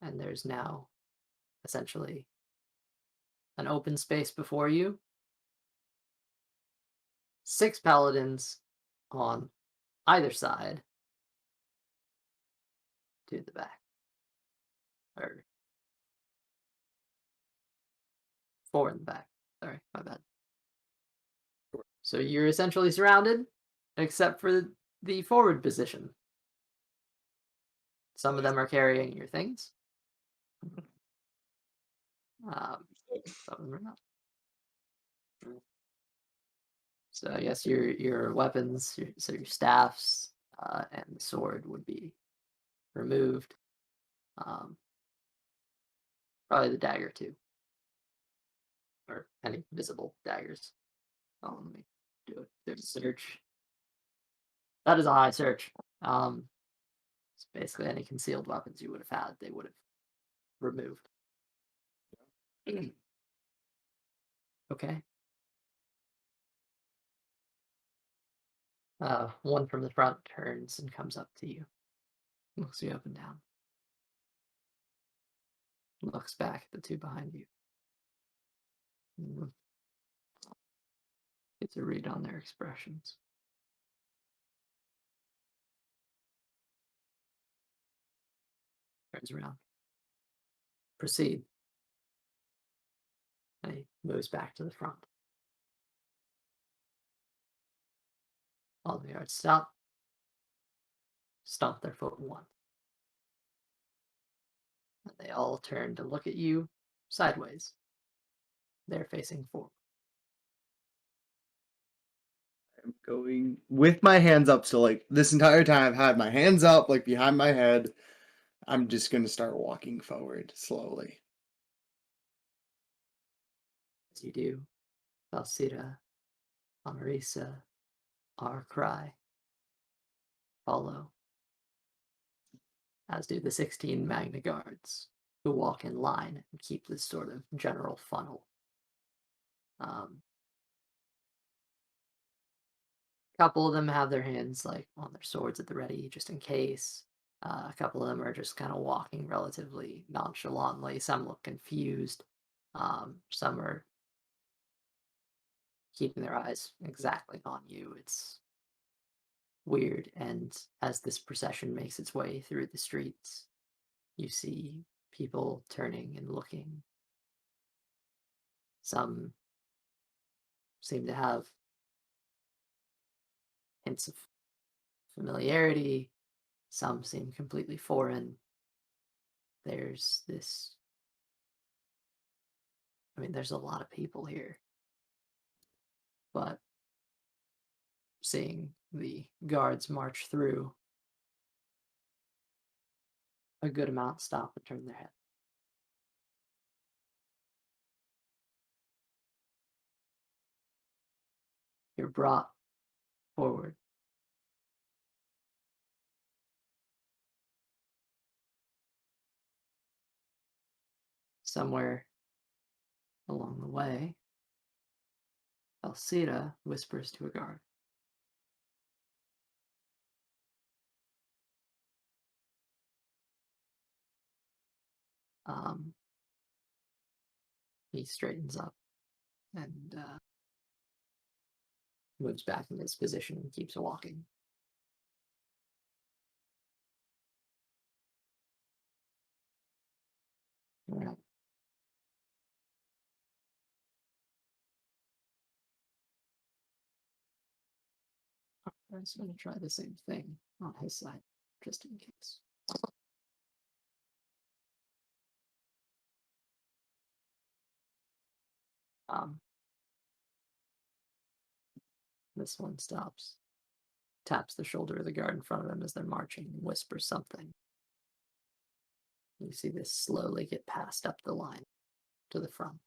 and there's now essentially an open space before you. 6 paladins on either side to the back. Or 4 in the back. Sorry, my bad. So you're essentially surrounded, except for the forward position. Some of them are carrying your things. Some of them are not. So I guess your weapons, so your staffs and the sword would be removed. Probably the dagger too, or any visible daggers. Oh, let me do it. There's a search. That is a high search. It's basically any concealed weapons you would have had, they would have removed. Okay. One from the front turns and comes up to you. Looks you up and down. Looks back at the two behind you. Gets a read on their expressions. Turns around. Proceed. And he moves back to the front. All the guards stop. Stomp their foot once. And they all turn to look at you, sideways. They're facing forward. I'm going with my hands up. So like this entire time I've had my hands up, like behind my head. I'm just gonna start walking forward slowly. As you do, Valsita, Amarisa, Cry follow, as do the 16 Magna Guards, who walk in line and keep this sort of general funnel. A couple of them have their hands like on their swords at the ready, just in case. A couple of them are just kind of walking relatively nonchalantly. Some look confused. Some are keeping their eyes exactly on you. It's weird. And as this procession makes its way through the streets, you see people turning and looking. Some seem to have hints of familiarity. Some seem completely foreign. There's this... I mean, there's a lot of people here. But seeing the guards march through, a good amount stop and turn their head. You're brought forward. Somewhere along the way, Alcida whispers to a guard. He straightens up and moves back in his position and keeps walking. All right. I'm just going to try the same thing on his side, just in case. This one stops, taps the shoulder of the guard in front of him as they're marching, and whispers something. You see this slowly get passed up the line to the front.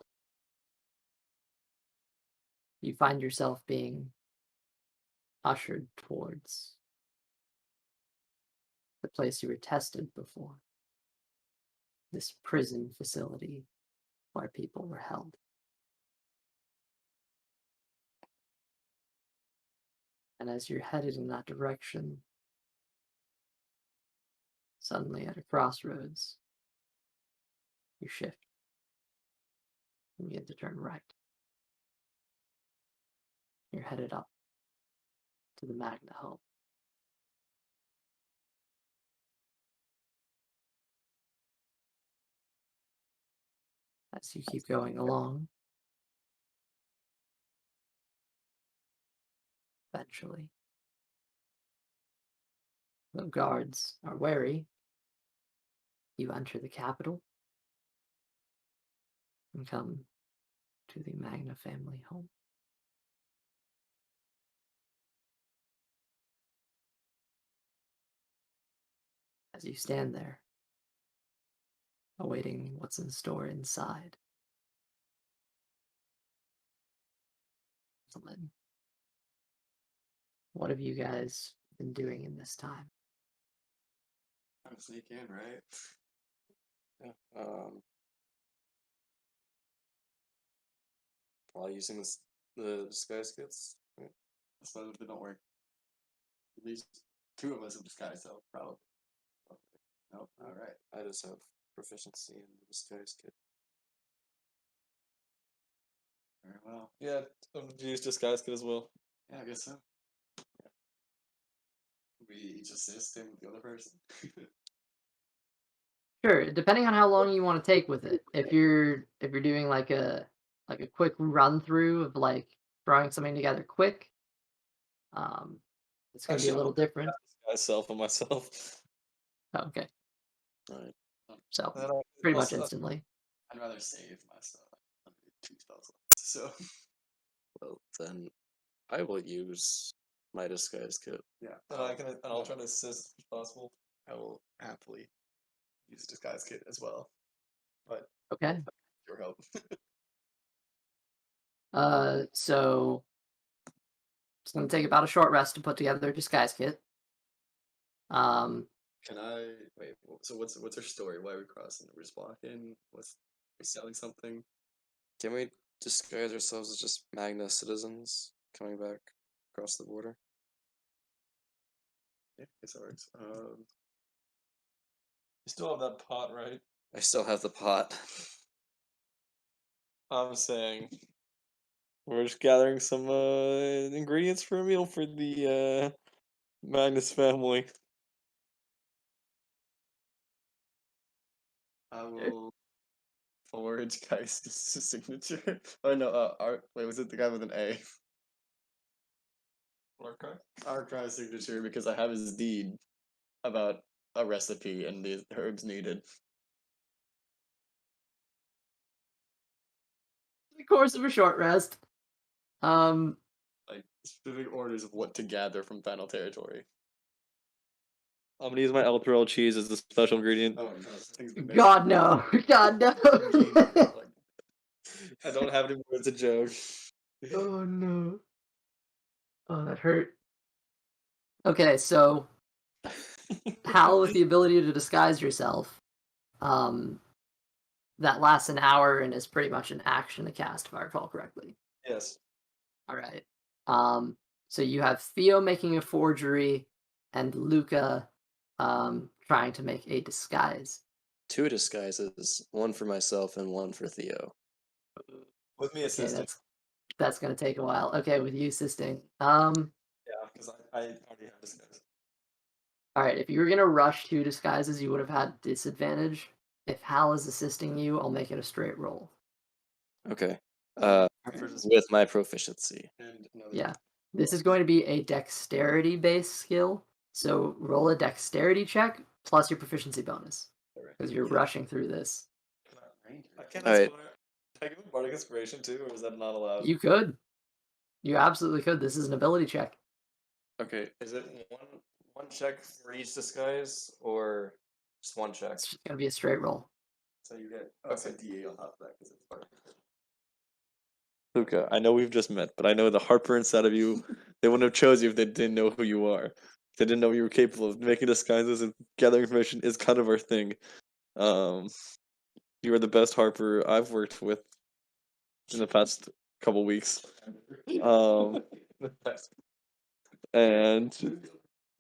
You find yourself being ushered towards the place you were tested before. This prison facility where people were held. And as you're headed in that direction, suddenly at a crossroads, you shift. You begin to turn right. You're headed up to the Magna home. As you keep going along, eventually, the guards are wary. You enter the capital and come to the Magna family home. As you stand there, awaiting what's in store inside, gentlemen, what have you guys been doing in this time? I'm sneak in, right? Yeah. While using the disguise kits. Right? That's why they don't work. At least 2 of us have disguised self, probably. Nope. All right. I just have proficiency in the disguise kit. Very well. Yeah, use disguise kit as well. Yeah, I guess so. Yeah. We each assist him with the other person. Sure, depending on how long you want to take with it. If you're doing like a quick run through of like throwing something together quick, it's gonna be a little different. Disguise self and myself. Oh, okay, Alright. so Then pretty much instantly. I'd rather save myself. 2 spells left, so Well, then I will use my disguise kit. yeah. And I'll try to assist if possible. I will happily use a disguise kit as well. But Okay. your help. So it's gonna take about a short rest to put together a disguise kit. Can I wait? So what's her story? Why are we crossing? We're just walking. Are we selling something? Can we disguise ourselves as just Magna citizens coming back across the border? Yeah, I guess that works. You still have that pot, right? I still have the pot. I'm saying we're just gathering some ingredients for a meal for the Magnus family. I will forward Kaxius' signature. Oh no, wait, was it the guy with an A? Archive signature because I have his deed about a recipe and the herbs needed. In the course of a short rest. Like specific orders of what to gather from Final Territory. I'm gonna use my Elturel cheese as the special ingredient. Oh no, this thing's been missing. God no. God no. I don't have any more. It's a joke. Oh no. Oh, that hurt. Okay, so Hal with the ability to disguise yourself. That lasts an hour and is pretty much an action to cast, if I recall correctly. Yes. All right. So you have Theo making a forgery and Luca trying to make a disguise. 2 disguises, one for myself and one for Theo. With me Okay, assisting. that's gonna take a while. Okay, with you assisting. Yeah, because I already have disguise. All right, if you were gonna rush 2 disguises, you would have had disadvantage. If Hal is assisting you, I'll make it a straight roll. Okay. Alright. With my proficiency. And another Yeah. This is going to be a dexterity-based skill. So roll a dexterity check plus your proficiency bonus. Because you're rushing through this. I can't Alright. Can I give him bardic inspiration too, or is that not allowed? You could. You absolutely could. This is an ability check. Okay. Is it one check for each disguise, or just one check? It's just going to be a straight roll. So you get it's a D8 on top of that because it's part of it. Luca, I know we've just met, but I know the heartburn inside of you. They wouldn't have chose you if they didn't know who you are. If they didn't know you were capable of making disguises and gathering information is kind of our thing. You are the best harper I've worked with in the past couple weeks. And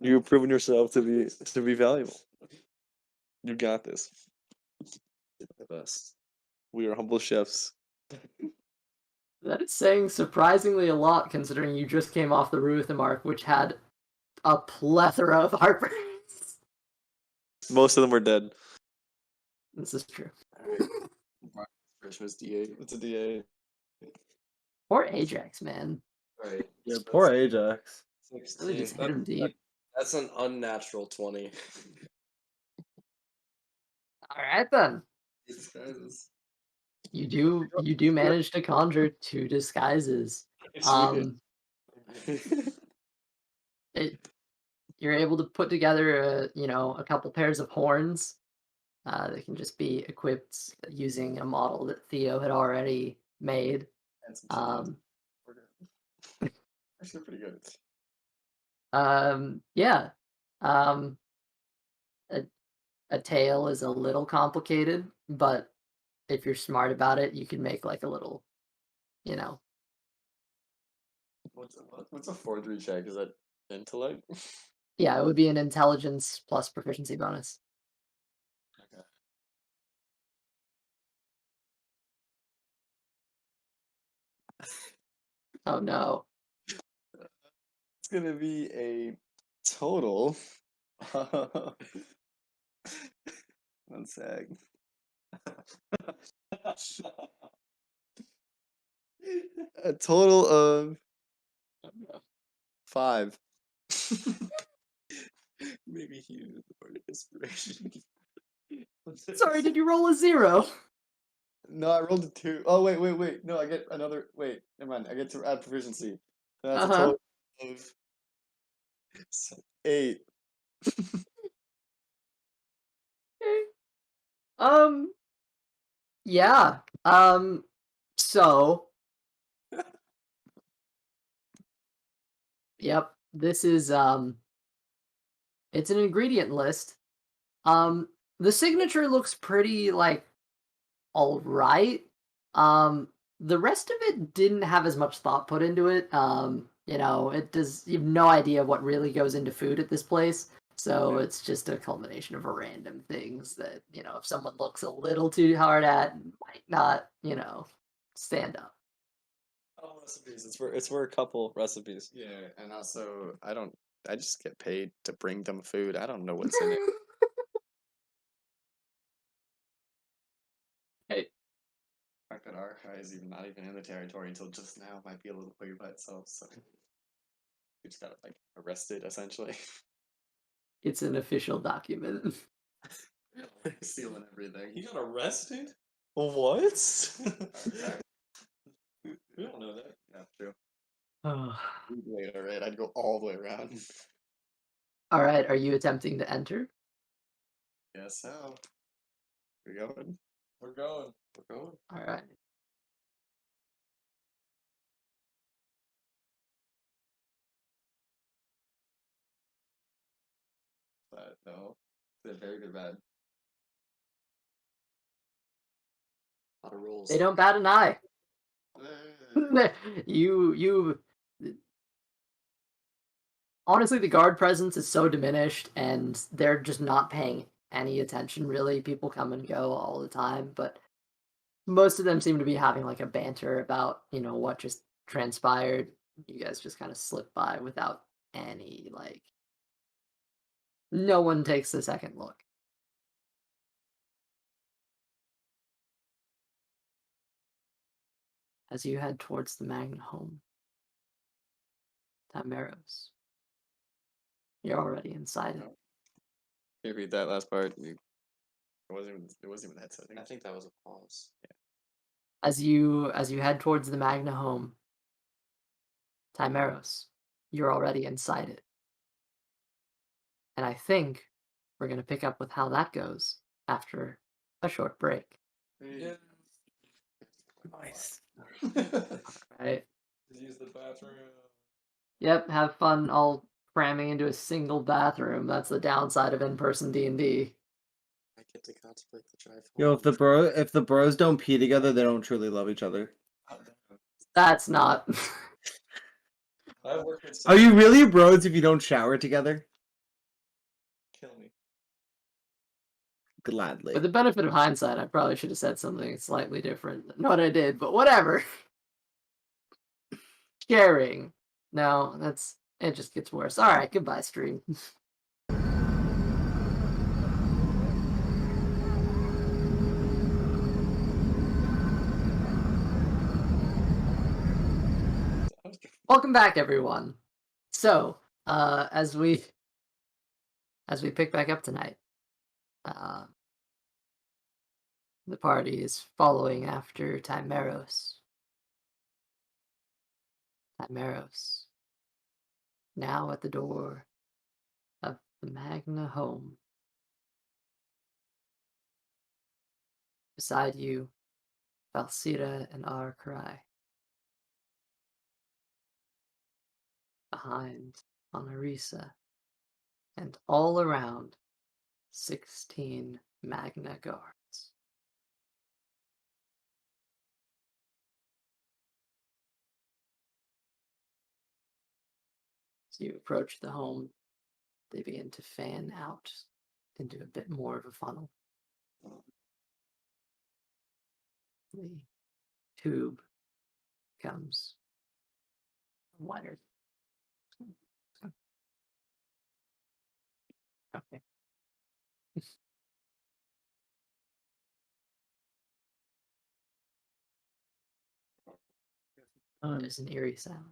you've proven yourself to be valuable. You got this. The best. We are humble chefs. That is saying surprisingly a lot considering you just came off the Ruthimark, which had a plethora of heartburns. Most of them were dead. This is true. Christmas D8. It's a D8. Poor Ajax, man. Alright. Yeah, poor Ajax. Really just hit him deep. That's an unnatural 20. Alright then. Disguises. You do manage to conjure 2 disguises. You're able to put together a couple pairs of horns. They can just be equipped using a model that Theo had already made. And some chickens. Actually, pretty good. Yeah. A tail is a little complicated, but if you're smart about it, you can make like a little, What's a forgery check? Is that intellect? Yeah, it would be an intelligence plus proficiency bonus. Okay. Oh no. It's gonna be a total. One sec. A total of 5. Maybe he used the part of inspiration. Sorry, did you roll a 0? No, I rolled a 2. Oh, wait. No, I get another. Wait, never mind. I get to add proficiency. So that's a total of 8. Okay. Yeah. So, yep. This is it's an ingredient list. The signature looks pretty like all right. The rest of it didn't have as much thought put into it. It does. You have no idea what really goes into food at this place. So it's just a culmination of random things that, if someone looks a little too hard at, might not, stand up. Oh, recipes. It's for a couple recipes. Yeah, and also I just get paid to bring them food. I don't know what's in it. Hey, The fact that our guy is even not even in the territory until just now might be a little weird by itself. So we just got like arrested essentially, it's an official document. stealing everything. He got arrested? What? We don't know that. Yeah, true. All Wait, all right. I'd go all the way around. right, are you attempting to enter? Guess so. We're going. We're going. We're going. All right. But no, it's a very good bad. A lot of rolls. They don't bat an eye. you honestly, the guard presence is so diminished and they're just not paying any attention really. People come and go all the time, but most of them seem to be having like a banter about, what just transpired. You guys just kind of slip by without any no one takes a second look. As you head towards the Magne home, Thymeros, you're already inside it. Can you read that last part? It wasn't even that setting. I think that was a pause. As you head towards the Magna home, Thymeros, you're already inside it. And I think we're going to pick up with how that goes after a short break. Yeah. Nice. Right? Use the bathroom. Yep, have fun all cramming into a single bathroom. That's the downside of in-person D&D. I get to contemplate the drive. Yo, if the bros don't pee together, they don't truly love each other. That's not... I work with Are you really bros if you don't shower together? Kill me. Gladly. With the benefit of hindsight, I probably should have said something slightly different than what I did, but whatever. Sharing. No, it just gets worse. Alright, goodbye, stream. Welcome back, everyone. So, as we pick back up tonight, the party is following after Thymeros. Thymeros, now at the door of the Magna home. Beside you, Valsira and Arkarai. Behind, Honorisa. And all around, 16 Magna guards. As you approach the home, they begin to fan out into a bit more of a funnel. The tube becomes wider. Okay. There's an eerie sound.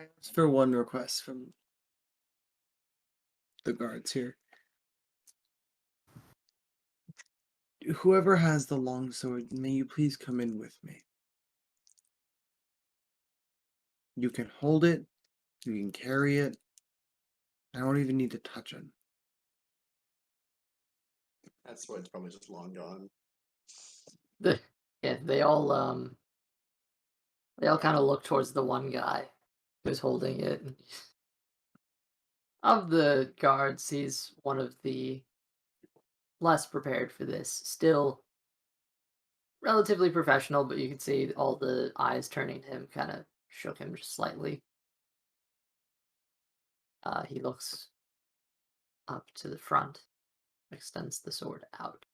I asked for one request from the guards here. Whoever has the longsword, may you please come in with me. You can hold it, you can carry it. I don't even need to touch it. That sword's probably just long gone. Yeah, they all kind of look towards the one guy who's holding it. Of the guards, he's one of the less prepared for this. Still relatively professional, but you can see all the eyes turning to him kind of shook him just slightly. He looks up to the front, extends the sword out.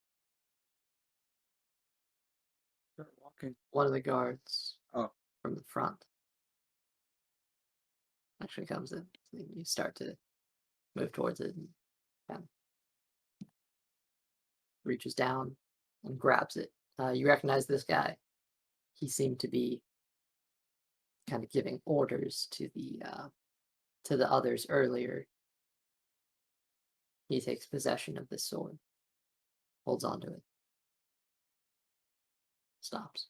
Start walking. One of the guards Oh. from the front actually comes in. You start to move towards it and kind of reaches down and grabs it. You recognize this guy. He seemed to be kind of giving orders to the others earlier. He takes possession of this sword, holds onto it, stops,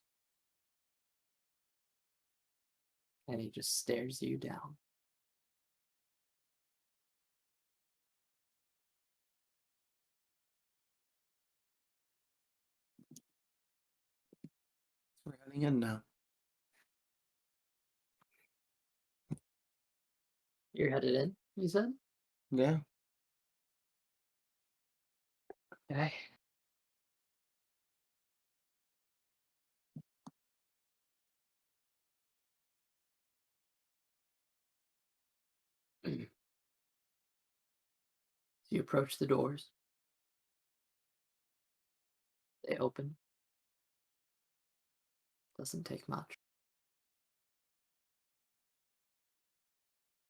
and he just stares you down. We're heading in now. You're headed in, you said? Yeah. Okay. You approach the doors. They open. Doesn't take much.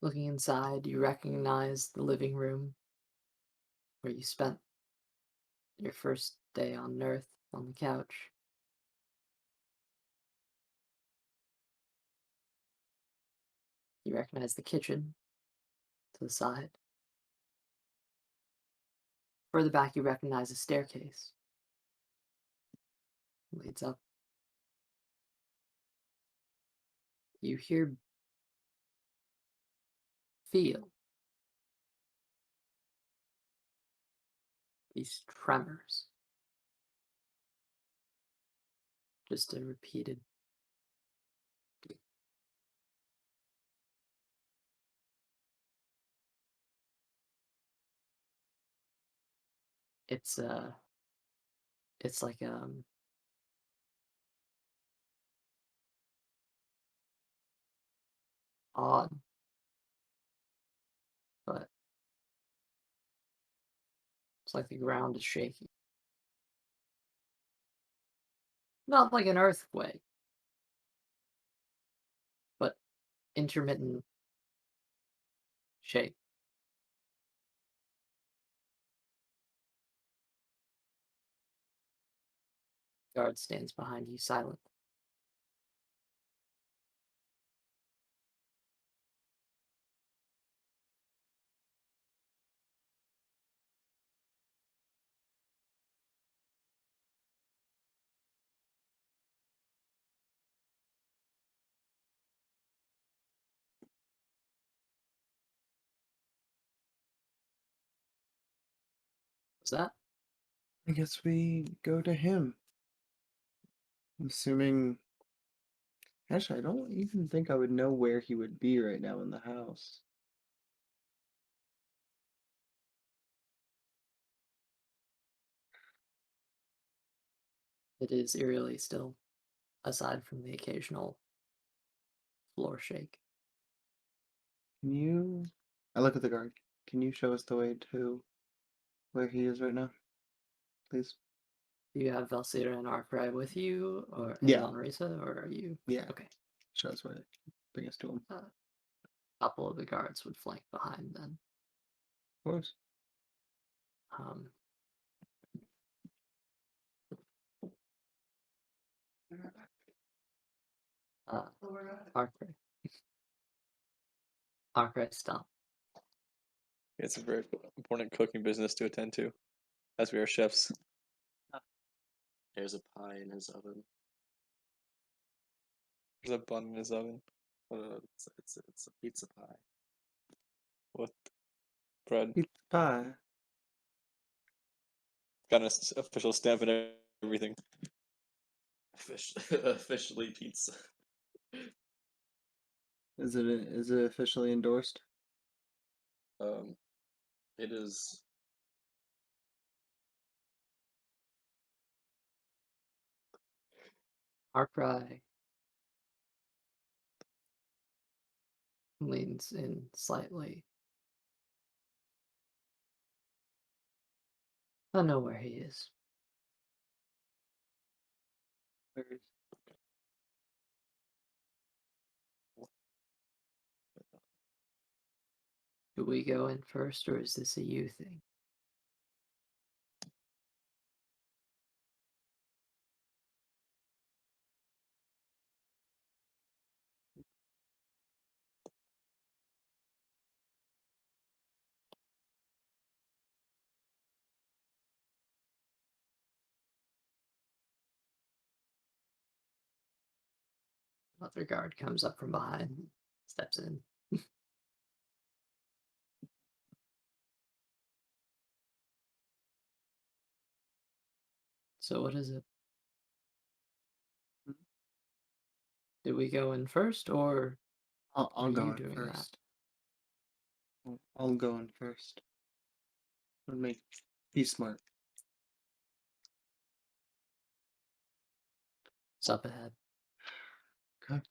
Looking inside, you recognize the living room where you spent your first day on Nerth on the couch. You recognize the kitchen to the side. Further back, you recognize a staircase. It leads up. You feel these tremors. Just a repeated. It's like odd, but it's like the ground is shaking. Not like an earthquake, but intermittent shake. Guard stands behind you, silent. What's that? I guess we go to him. Assuming. Actually, I don't even think I would know where he would be right now in the house. It is eerily still, aside from the occasional floor shake. Can you. I look at the guard. Can you show us the way to where he is right now? Please? Do you have Valsira and Arcry with you, or Yeah. Marisa, or are you? Yeah. Okay. Show us where. Bring us to him. A couple of the guards would flank behind then. Of course. Arcry. Arkwright stop. It's a very important cooking business to attend to, as we are chefs. There's a pie in his oven. There's a bun in his oven. It's a pizza pie. What? Bread. Pizza pie. Got an official stamp and everything. Officially pizza. Is it officially endorsed? It is. Arkwright leans in slightly. I know where he is. Where is- Do we go in first, or is this a you thing? Another guard comes up from behind, steps in. So what is it? Do we go in first, or I'll are go you in doing that? first. I'll go in first. Be smart. It's up ahead. Okay.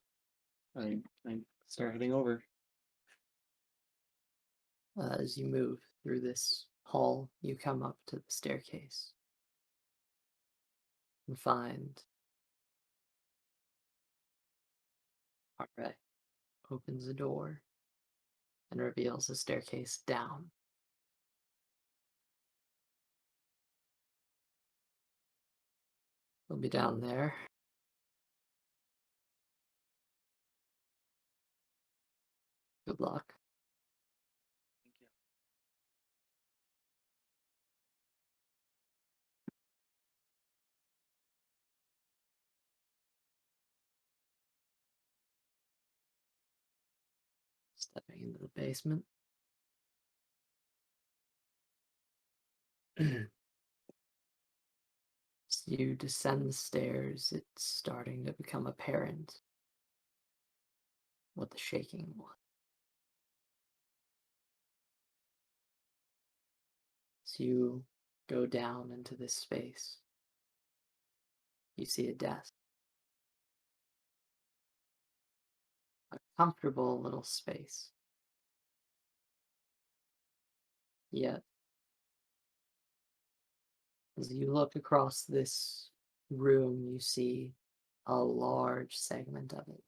I start heading over. As you move through this hall, you come up to the staircase and find Arkwright opens the door and reveals a staircase down. We'll be down there. Good luck. Stepping into the basement. As you descend the stairs, it's starting to become apparent what the shaking was. As you go down into this space, you see a desk. A comfortable little space. Yet, as you look across this room, you see a large segment of it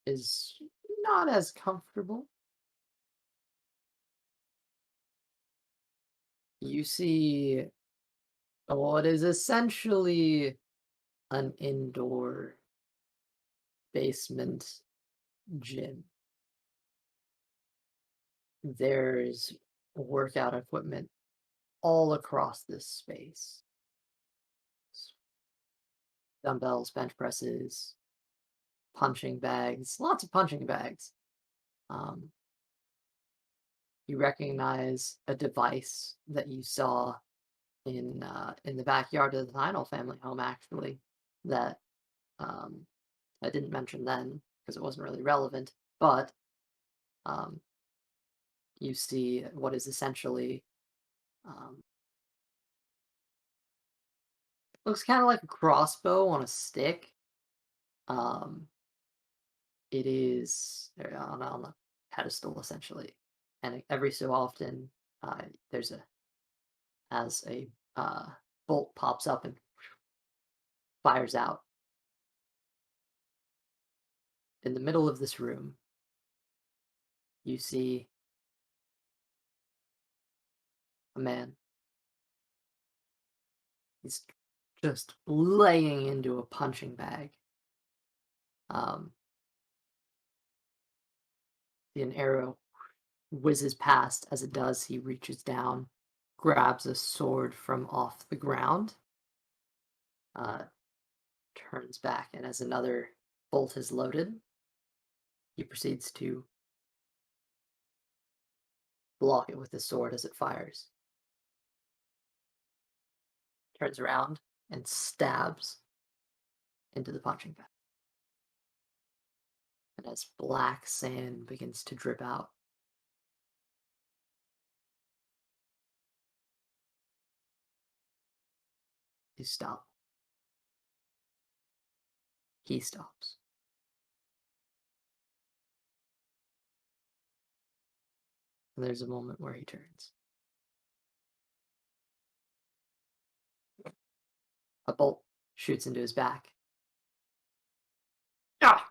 is not as comfortable. You see what is essentially an indoor basement gym. There's workout equipment all across this space. Dumbbells, bench presses, punching bags, lots of punching bags. You recognize a device that you saw in the backyard of the Thynol family home, actually, that I didn't mention then because it wasn't really relevant, but you see what is essentially looks kind of like a crossbow on a stick. It is on a pedestal essentially, and every so often there's a bolt pops up and fires out. In the middle of this room, you see a man. He's just laying into a punching bag. see an arrow whizzes past. As it does, he reaches down, grabs a sword from off the ground, turns back, and as another bolt is loaded, he proceeds to block it with his sword as it fires. Turns around and stabs into the punching bag. And as black sand begins to drip out, you stop. He stops. And there's a moment where he turns. A bolt shoots into his back. Ah!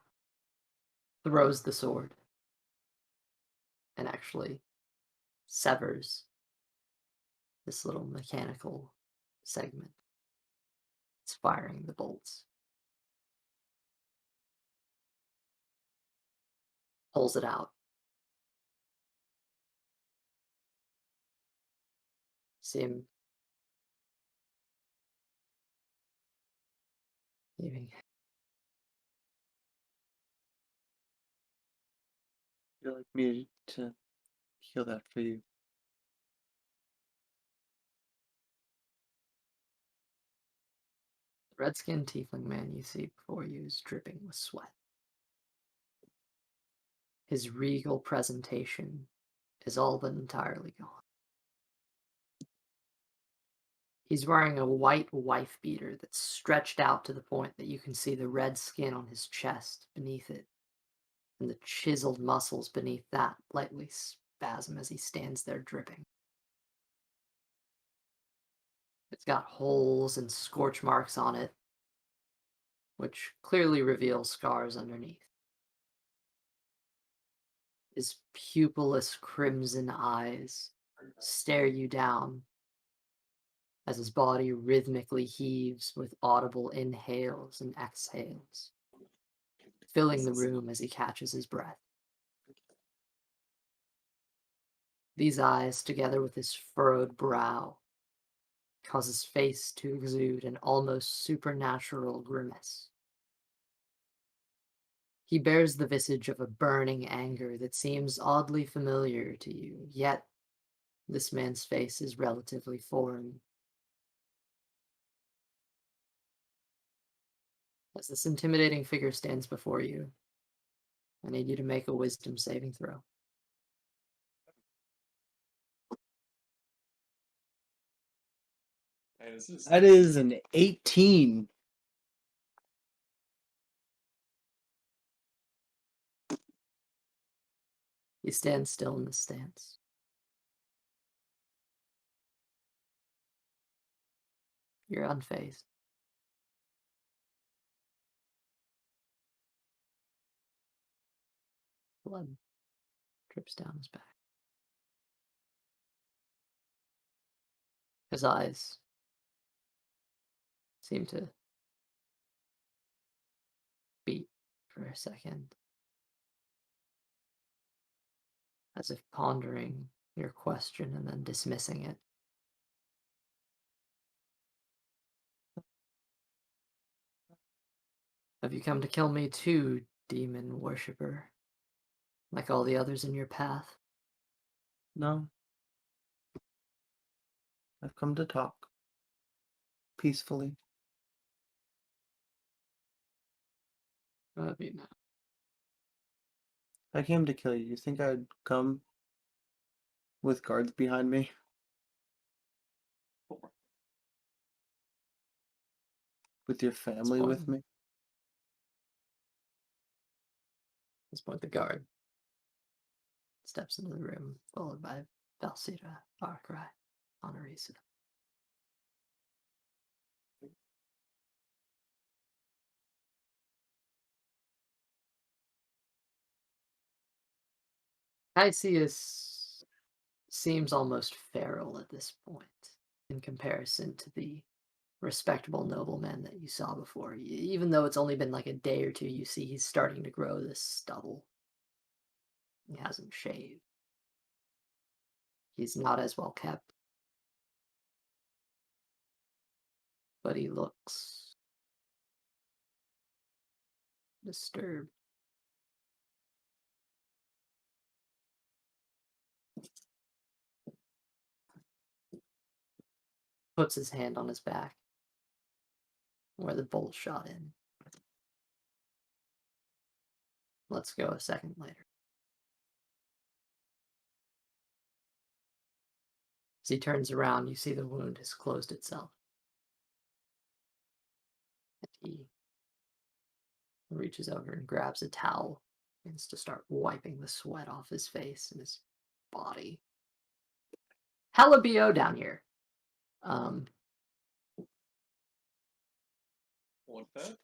Throws the sword. And actually severs this little mechanical segment. It's firing the bolts. Pulls it out. See him leaving. You'd like me to heal that for you? The red-skinned tiefling man you see before you is dripping with sweat. His regal presentation is all but entirely gone. He's wearing a white wife beater that's stretched out to the point that you can see the red skin on his chest beneath it, and the chiseled muscles beneath that lightly spasm as he stands there dripping. It's got holes and scorch marks on it, which clearly reveal scars underneath. His pupilless crimson eyes stare you down as his body rhythmically heaves with audible inhales and exhales, filling the room as he catches his breath. These eyes, together with his furrowed brow, cause his face to exude an almost supernatural grimace. He bears the visage of a burning anger that seems oddly familiar to you, yet this man's face is relatively foreign. As this intimidating figure stands before you, I need you to make a wisdom saving throw. Hey, this is That is an 18. He stands still in the stance. You're unfazed. Blood drips down his back. His eyes seem to beat for a second, as if pondering your question and then dismissing it. Have you come to kill me too, demon worshipper? Like all the others in your path? No. I've come to talk. Peacefully. What have you now? I came to kill you. You think I'd come with guards behind me? With your family with me? At this point, the guard steps into the room, followed by Valsita, Arcry, Honorisa. Kaxius seems almost feral at this point in comparison to the respectable nobleman that you saw before. Even though it's only been like a day or two, you see he's starting to grow this stubble. He hasn't shaved. He's not as well kept. But he looks disturbed. Puts his hand on his back where the bolt shot in. Let's go a second later. As he turns around, you see the wound has closed itself. And he reaches over and grabs a towel, begins to start wiping the sweat off his face and his body. Hella BO down here. What's that?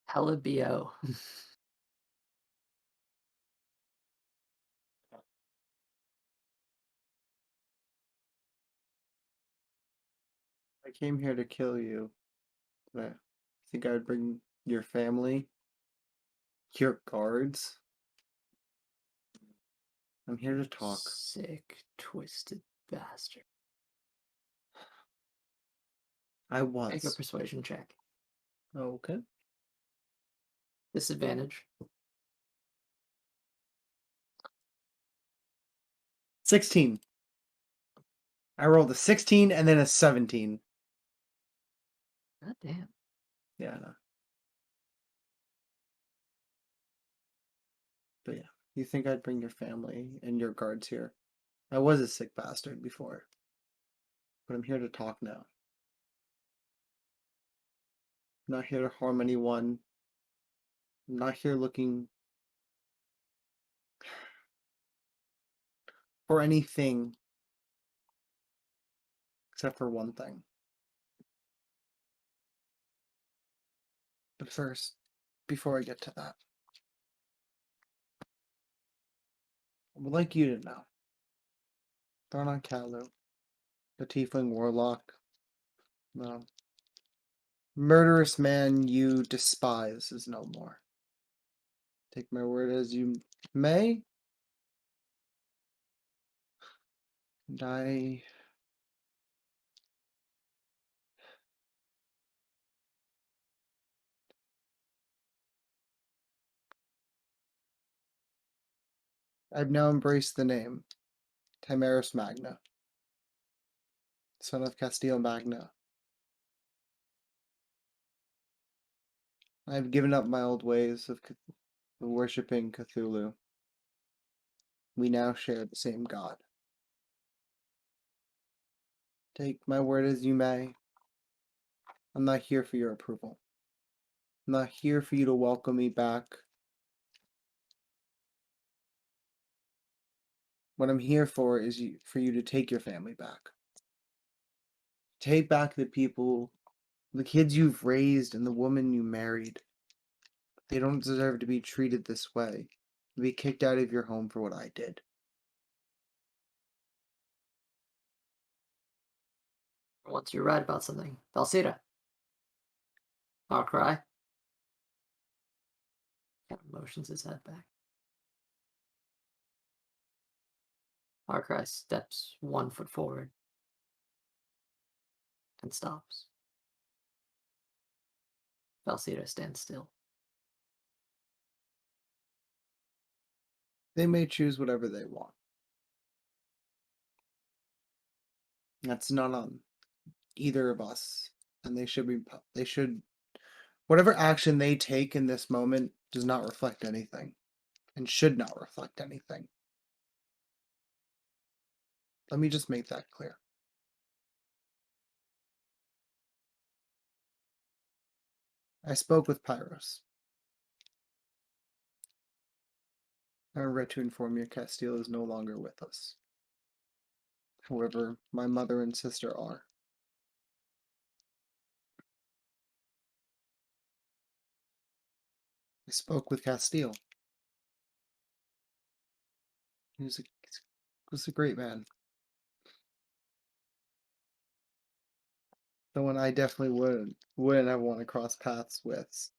Hella BO. I came here to kill you. But I think I'd bring your family, your guards. I'm here to talk. Sick, twisted bastard. I Make a was. persuasion check. Okay. Disadvantage. 16. I rolled a 16 and then a 17. God damn. Yeah, no. But yeah, you think I'd bring your family and your guards here? I was a sick bastard before. But I'm here to talk now. I'm not here to harm anyone. I'm not here looking for anything except for one thing. But first, before I get to that, I would like you to know. Darnon Kalu, the Tiefling Warlock, the murderous man you despise is no more. Take my word as you may. And I've now embraced the name Thymeros Magne, son of Kaxius Magne. I have given up my old ways of worshipping Cthulhu. We now share the same God. Take my word as you may. I'm not here for your approval. I'm not here for you to welcome me back. What I'm here for is for you to take your family back. Take back the people, the kids you've raised, and the woman you married. They don't deserve to be treated this way. To be kicked out of your home for what I did. Once you're right about something. Valsita. Cry. Kind of motions his head back. Arcry steps 1 foot forward and stops. Valsita stands still. They may choose whatever they want. That's not on either of us, and they should whatever action they take in this moment does not reflect anything and should not reflect anything. Let me just make that clear. I spoke with Pyros. I regret to inform you Castile is no longer with us. However, my mother and sister are. I spoke with Castile. He was a great man. Someone I definitely wouldn't have wanted to cross paths with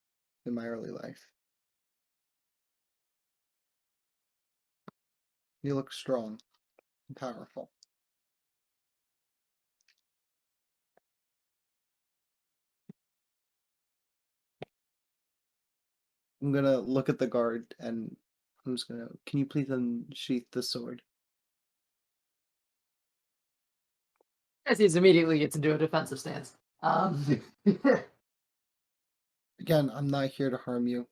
in my early life. You look strong and powerful. I'm gonna look at the guard and I'm just gonna. Can you please unsheath the sword? As he immediately gets into a defensive stance. Again, I'm not here to harm you.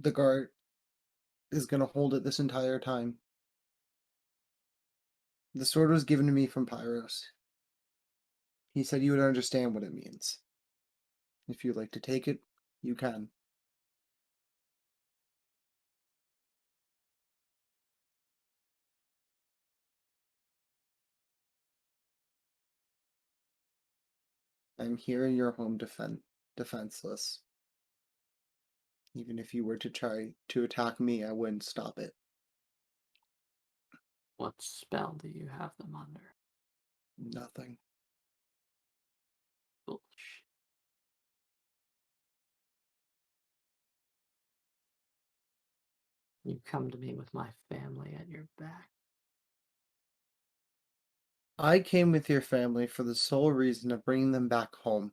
The guard is gonna hold it this entire time. The sword was given to me from Pyros. He said you would understand what it means. If you'd like to take it, you can. I'm here in your home defenseless. Even if you were to try to attack me, I wouldn't stop it. What spell do you have them under? Nothing. Bullshit. You come to me with my family at your back. I came with your family for the sole reason of bringing them back home.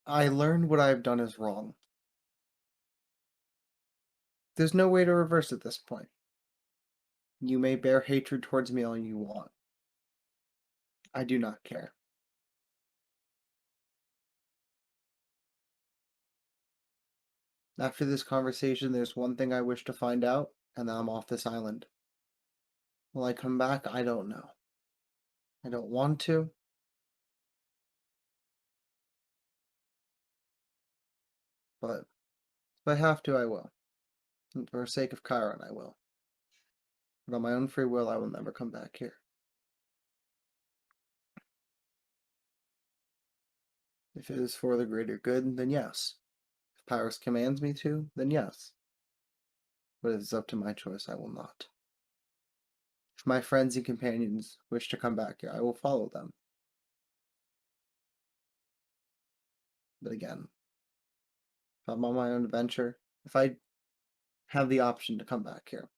I learned what I've done is wrong. There's no way to reverse at this point. You may bear hatred towards me all you want. I do not care. After this conversation, there's one thing I wish to find out, and then I'm off this island. Will I come back? I don't know. I don't want to. But if I have to, I will. And for the sake of Chiron, I will. But on my own free will, I will never come back here. If it is for the greater good, then yes. If Pyrus commands me to, then yes. But if it's up to my choice, I will not. If my friends and companions wish to come back here, I will follow them. But again, if I'm on my own adventure, if I have the option to come back here,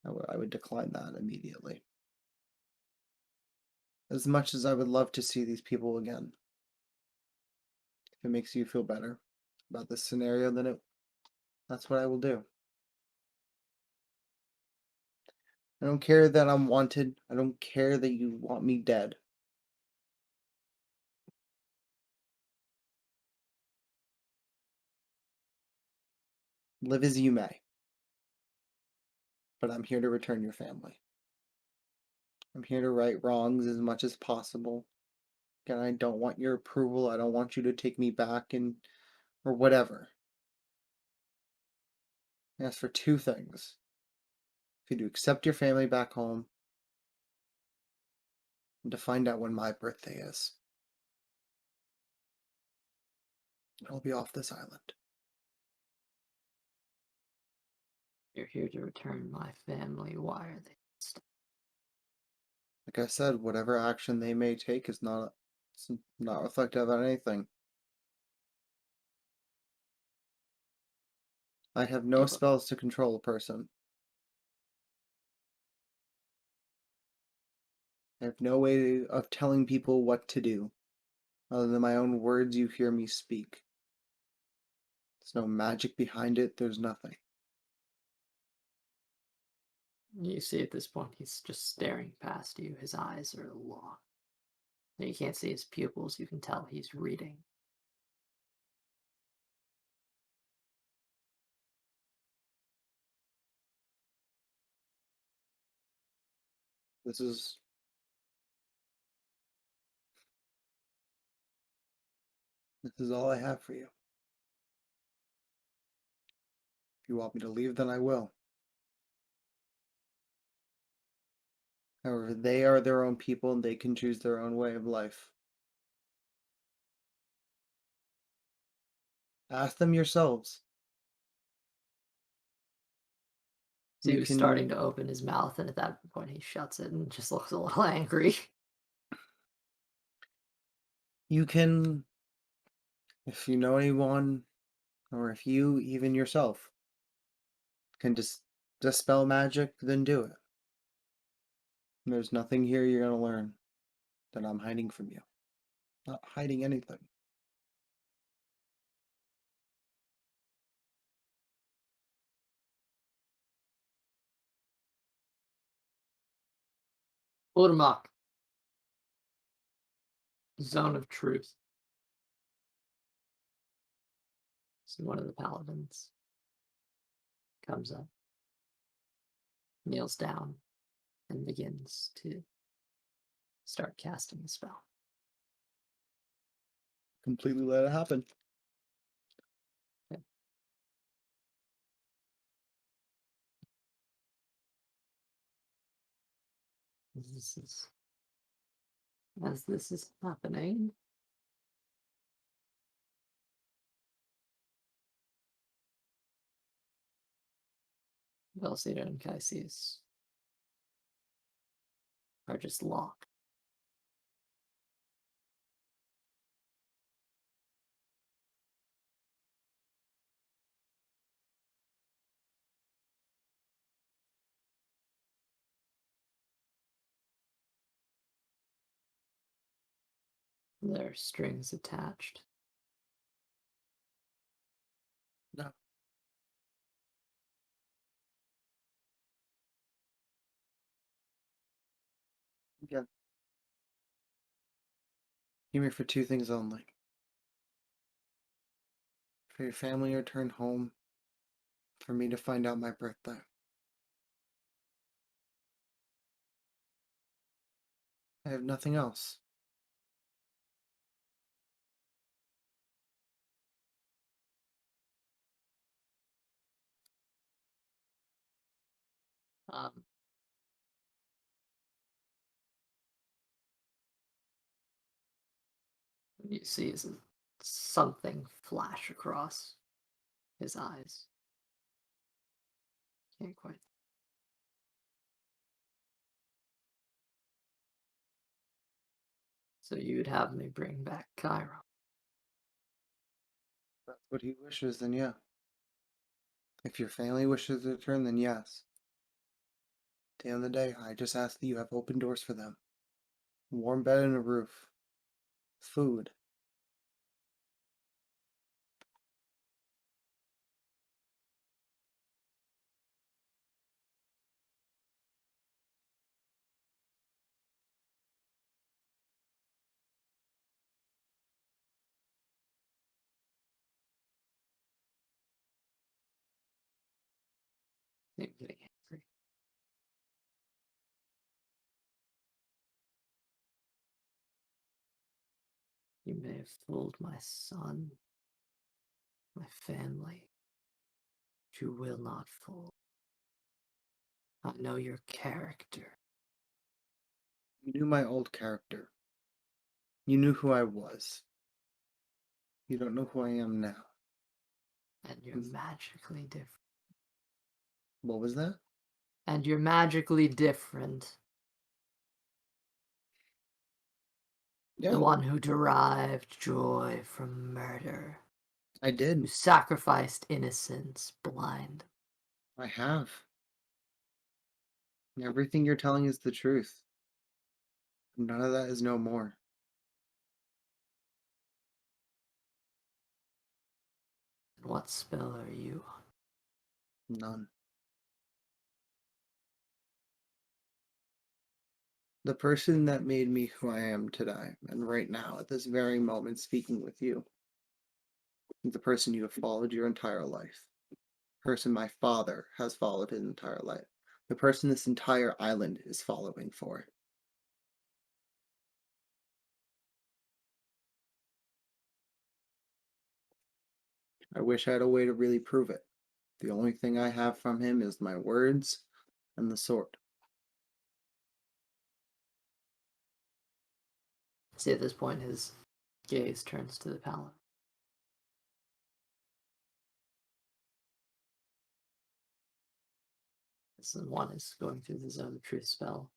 I would decline that immediately. As much as I would love to see these people again. If it makes you feel better about this scenario, then that's what I will do. I don't care that I'm wanted. I don't care that you want me dead. Live as you may. But I'm here to return your family. I'm here to right wrongs as much as possible. Again, I don't want your approval. I don't want you to take me back or whatever. I ask for two things. For you to accept your family back home and to find out when my birthday is. I'll be off this island. You're here to return my family. Why are they? Like I said, whatever action they may take is not reflective on anything. I have no spells to control a person. I have no way of telling people what to do, other than my own words you hear me speak. There's no magic behind it, there's nothing. You see at this point, he's just staring past you. His eyes are locked. You can't see his pupils. You can tell he's reading. This is all I have for you. If you want me to leave, then I will. However, they are their own people and they can choose their own way of life. Ask them yourselves. So he was starting to open his mouth, and at that point he shuts it and just looks a little angry. You can If you know anyone, or if you, even yourself, can dispel magic, then do it. There's nothing here you're going to learn that I'm hiding from you. Not hiding anything. Urmak. Zone of Truth. So one of the paladins comes up, kneels down, and begins to start casting the spell. Completely let it happen. As this is happening, Velcita and Kaxius are just locked. There are strings attached. No. Yeah. Came here for two things only. For your family to return home. For me to find out my birthday. I have nothing else. You see something flash across his eyes. Can't quite. So you'd have me bring back Cairo. If that's what he wishes, then yeah. If your family wishes to return, then yes. At the end of the day, I just ask that you have open doors for them. A warm bed and a roof. Food. I'm getting angry. You may have fooled my son, my family, but you will not fool. I know your character. You knew my old character. You knew who I was. You don't know who I am now. And you're magically different. What was that? And you're magically different. Yeah, The one who derived joy from murder. I Who did. sacrificed innocence blind. I have. Everything you're telling is the truth. None of that is no more. What spell are you on? None. The person that made me who I am today, and right now, at this very moment, speaking with you, is the person you have followed your entire life. The person my father has followed his entire life. The person this entire island is following for. I wish I had a way to really prove it. The only thing I have from him is my words and the sword. See, at this point, his gaze turns to the paladin. This one is going through the Zone of Truth spell.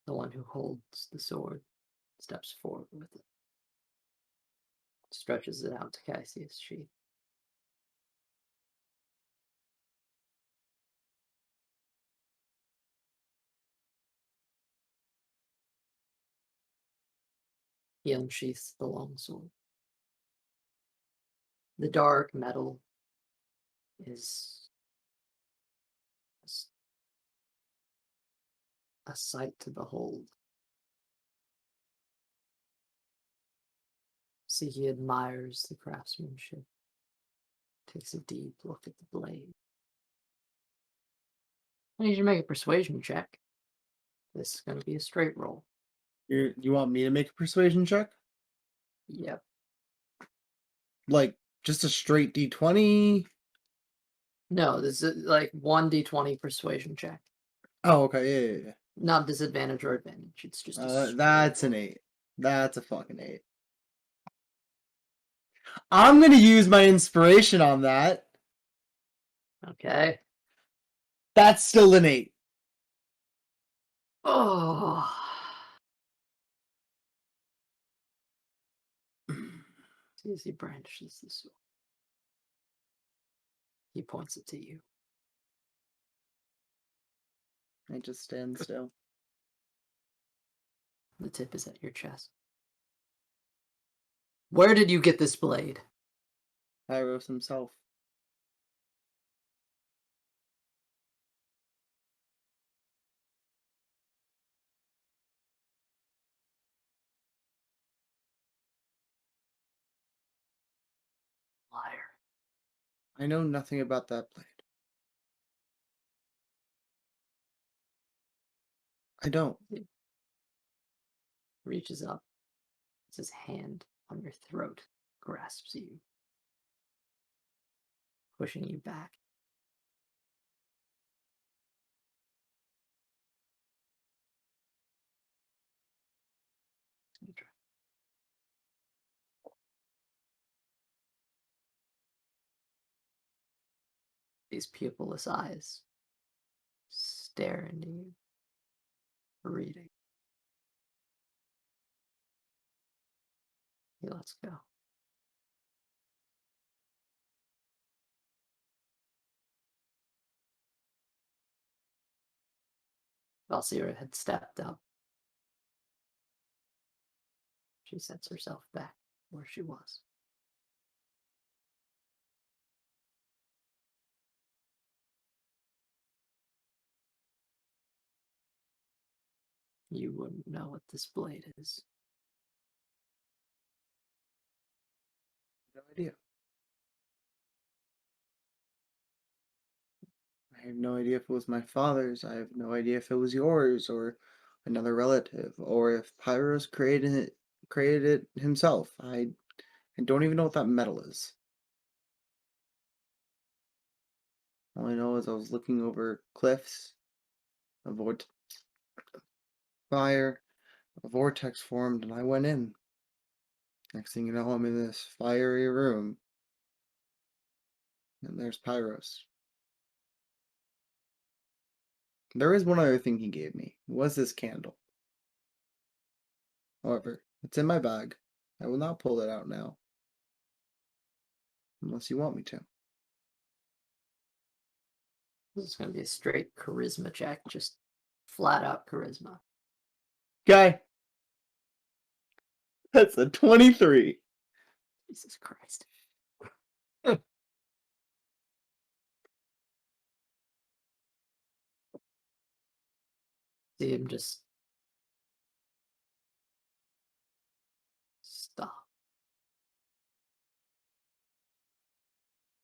The one who holds the sword steps forward with it. Stretches it out to Kaxius' sheath. He unsheaths the longsword. The dark metal is a sight to behold. See, he admires the craftsmanship, takes a deep look at the blade. I need you to make a persuasion check. This is going to be a straight roll. You want me to make a persuasion check? Yep. Like, just a straight D20? No, this is like 1d20 persuasion check. Oh, okay, yeah. Not disadvantage or advantage. It's just a That's an 8. That's a fucking 8. I'm gonna use my inspiration on that. Okay. That's still an 8. Oh. See as he brandishes the sword. He points it to you. I just stand still. The tip is at your chest. Where did you get this blade? Thymeros himself. Liar. I know nothing about that blade. I don't. Reaches up. It's his hand on your throat. Grasps you. Pushing you back. These pupilless eyes stare into you, reading. He lets go. Valsira had stepped up. She sets herself back where she was. You wouldn't know what this blade is. No idea. I have no idea if it was my father's. I have no idea if it was yours or another relative, or if Pyros created it himself. I don't even know what that metal is. All I know is I was looking over cliffs, a fire, a vortex formed, and I went in. Next thing you know, I'm in this fiery room, and there's Pyros. There is one other thing he gave me. It was this candle. However, it's in my bag. I will not pull it out now. Unless you want me to. This is going to be a straight charisma check, just flat out charisma. Okay. That's a 23. Jesus Christ. See him just stop.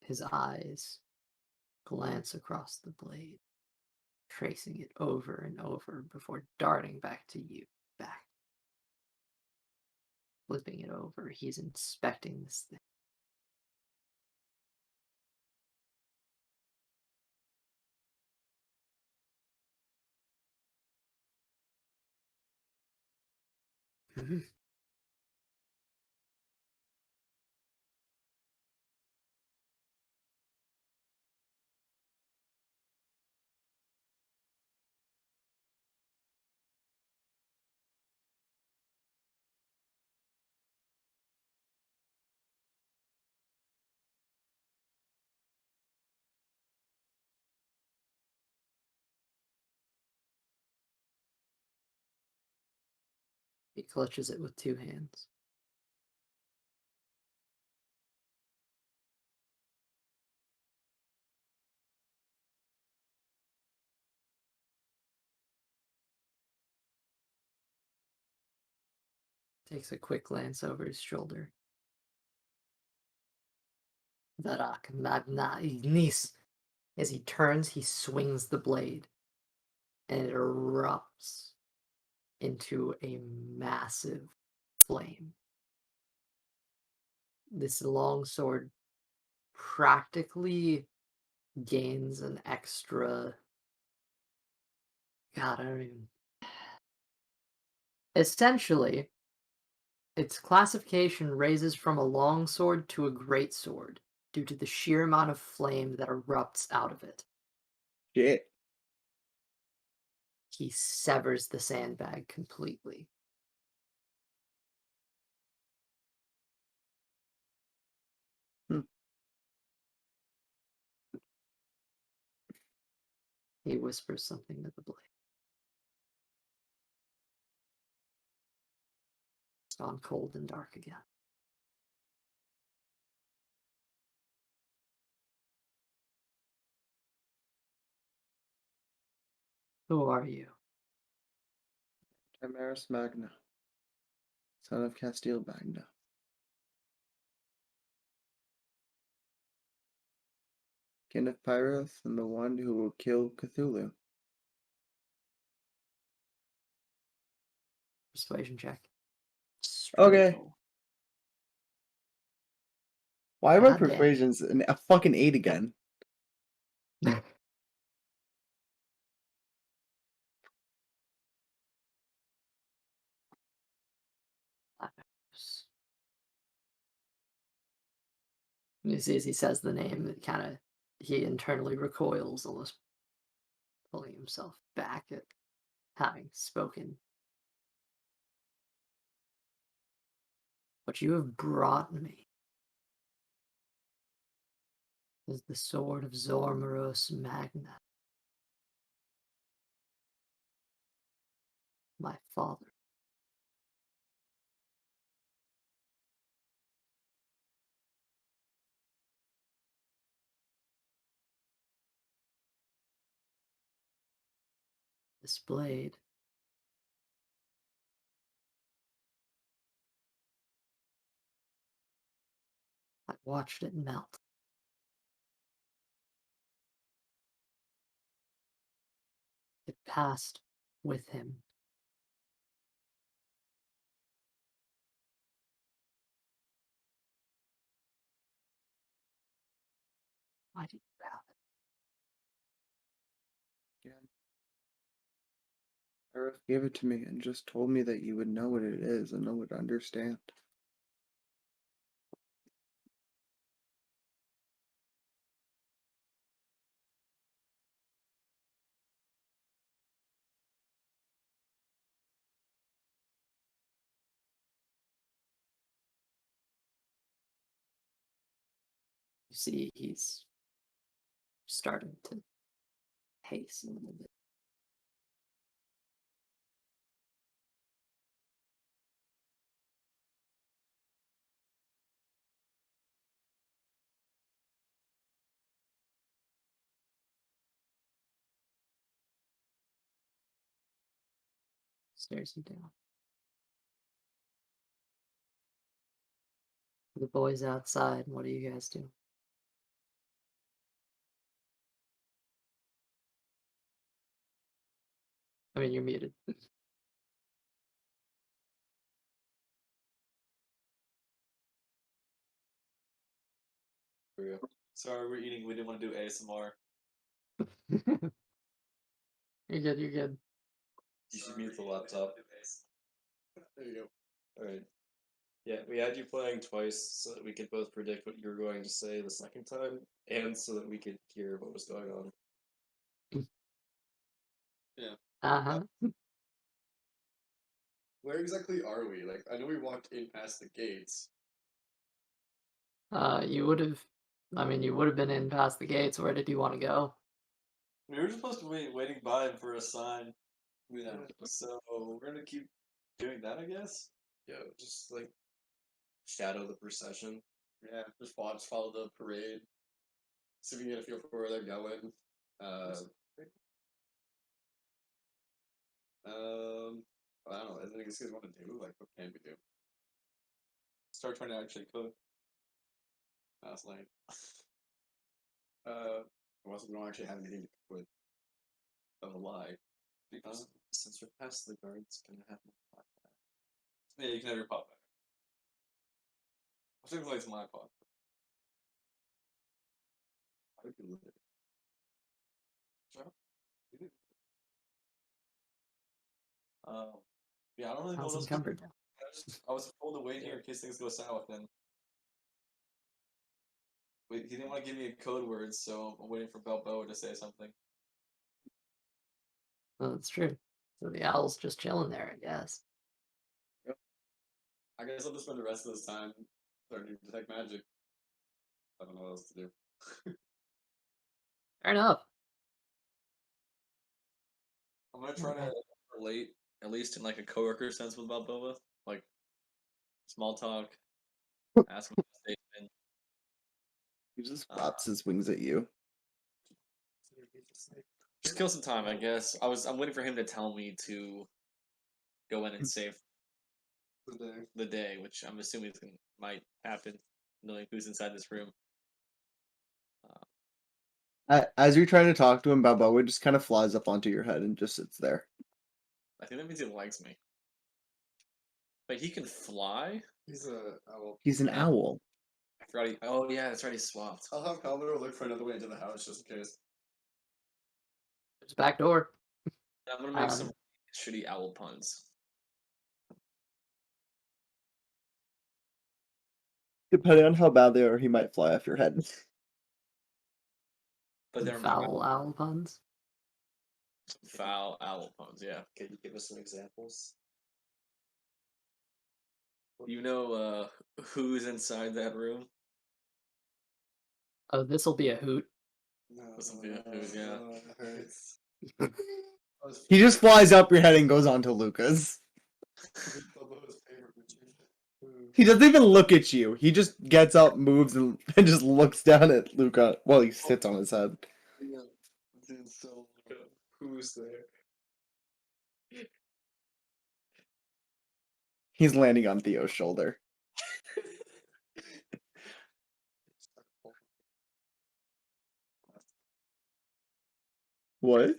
His eyes glance across the blade, tracing it over and over before darting back to you. Back. Flipping it over, he's inspecting this thing. He clutches it with 2 hands. Takes a quick glance over his shoulder. Varak Magnis. As he turns, he swings the blade, and it erupts into a massive flame. This long sword practically gains an extra. God, I don't even. Essentially, its classification raises from a long sword to a great sword due to the sheer amount of flame that erupts out of it. Shit. He severs the sandbag completely. He whispers something to the blade. It's gone cold and dark again. Who are you? Thymeros Magne, son of Kaxius Magne. Kin of Pyros and the one who will kill Cthulhu. Persuasion check. Okay. Struggle. Why are my God damn. persuasions a fucking 8 again? You see, as he says the name, it kind of he internally recoils, almost pulling himself back at having spoken. What you have brought me is the sword of Thymeros Magne, my father. This blade I watched it melt. It passed with him. Why did you have it? Again. Earth gave it to me and just told me that you would know what it is and would understand. You see, he's starting to pace a little bit. Stares you down. The boys outside, what do you guys do? I mean, you're muted. Sorry, we're eating. We didn't want to do ASMR. You're good, you're good. You should mute the laptop. There you go. Alright. Yeah, we had you playing twice so that we could both predict what you were going to say the second time, and so that we could hear what was going on. Uh-huh. Where exactly are we? Like, I know we walked in past the gates. You would have, you would have been in past the gates. Where did you want to go? We were supposed to be waiting by him for a sign. Yeah. So we're gonna keep doing that, I guess. Yeah, just like shadow the procession. Yeah, just follow the parade. See if you get a feel for where they're going. I don't know. Anything you guys want to do? Like, what can we do? Start trying to actually cook. That's lame. Unless we don't actually have anything to cook with. Of a lie. Because since we're past the guards, gonna have my pot back. Yeah, you can have your pot back. I think it's my pot. I would do it. Sure. You do. Yeah, I don't really know what Sounds else. encumbered now. I was told to wait here in case things go south, and he didn't want to give me a code word, so I'm waiting for Balboa to say something. Well, that's true. So the owl's just chilling there, I guess. I guess I'll just spend the rest of this time learning to detect magic. I don't know what else to do. Fair enough. I'm gonna try to relate, at least in like a coworker sense, with Balboa, like small talk, ask him a statement. He just flaps his wings at you. Just kill some time, I guess. I'm waiting for him to tell me to go in and save the day, which I'm assuming might happen, knowing who's inside this room. As you're trying to talk to him, Balboa just kind of flies up onto your head and just sits there. I think that means he likes me. But he can fly? He's a owl. He's an owl. I forgot oh yeah, that's right, he swapped. I'll have Commodore look for another way into the house just in case. There's a back door. I'm gonna make some shitty owl puns. Depending on how bad they are, he might fly off your head. But they're Foul owl puns. foul owl puns, yeah. Can you give us some examples? You know who's inside that room? Oh, this'll be a hoot. No, This will be a hoot, yeah. it hurts. He just flies up your head and goes on to Luca's. Balboa's favorite magician. He doesn't even look at you. He just gets up, moves, and just looks down at Luca while he sits on his head. Yeah, dude, so who's there? He's landing on Theo's shoulder. What?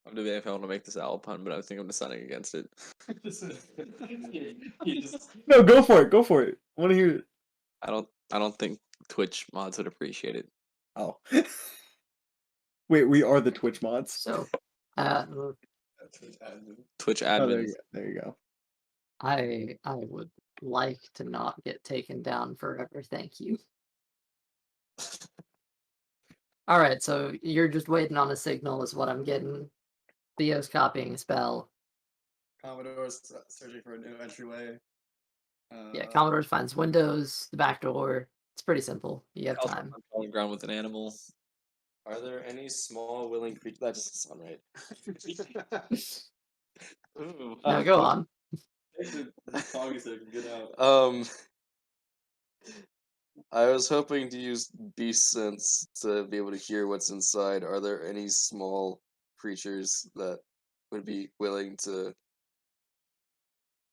I'm debating if I want to make this owl pun, but I think I'm deciding against it. No, go for it. Go for it. I want to hear it. I don't think Twitch mods would appreciate it. Oh. Wait, we are the Twitch mods. So, Twitch Oh, admins. there you go. I would like to not get taken down forever, thank you. Alright, so you're just waiting on a signal is what I'm getting. Theo's copying a spell. Commodore's searching for a new entryway. Yeah, Commodore finds windows, the back door. It's pretty simple. You have Also, time. I'm on the ground with an animal. Are there any small willing creatures? That doesn't sound right. Ooh. Now go on. Foggy so I can get out. I was hoping to use beast sense to be able to hear what's inside. Are there any small creatures that would be willing to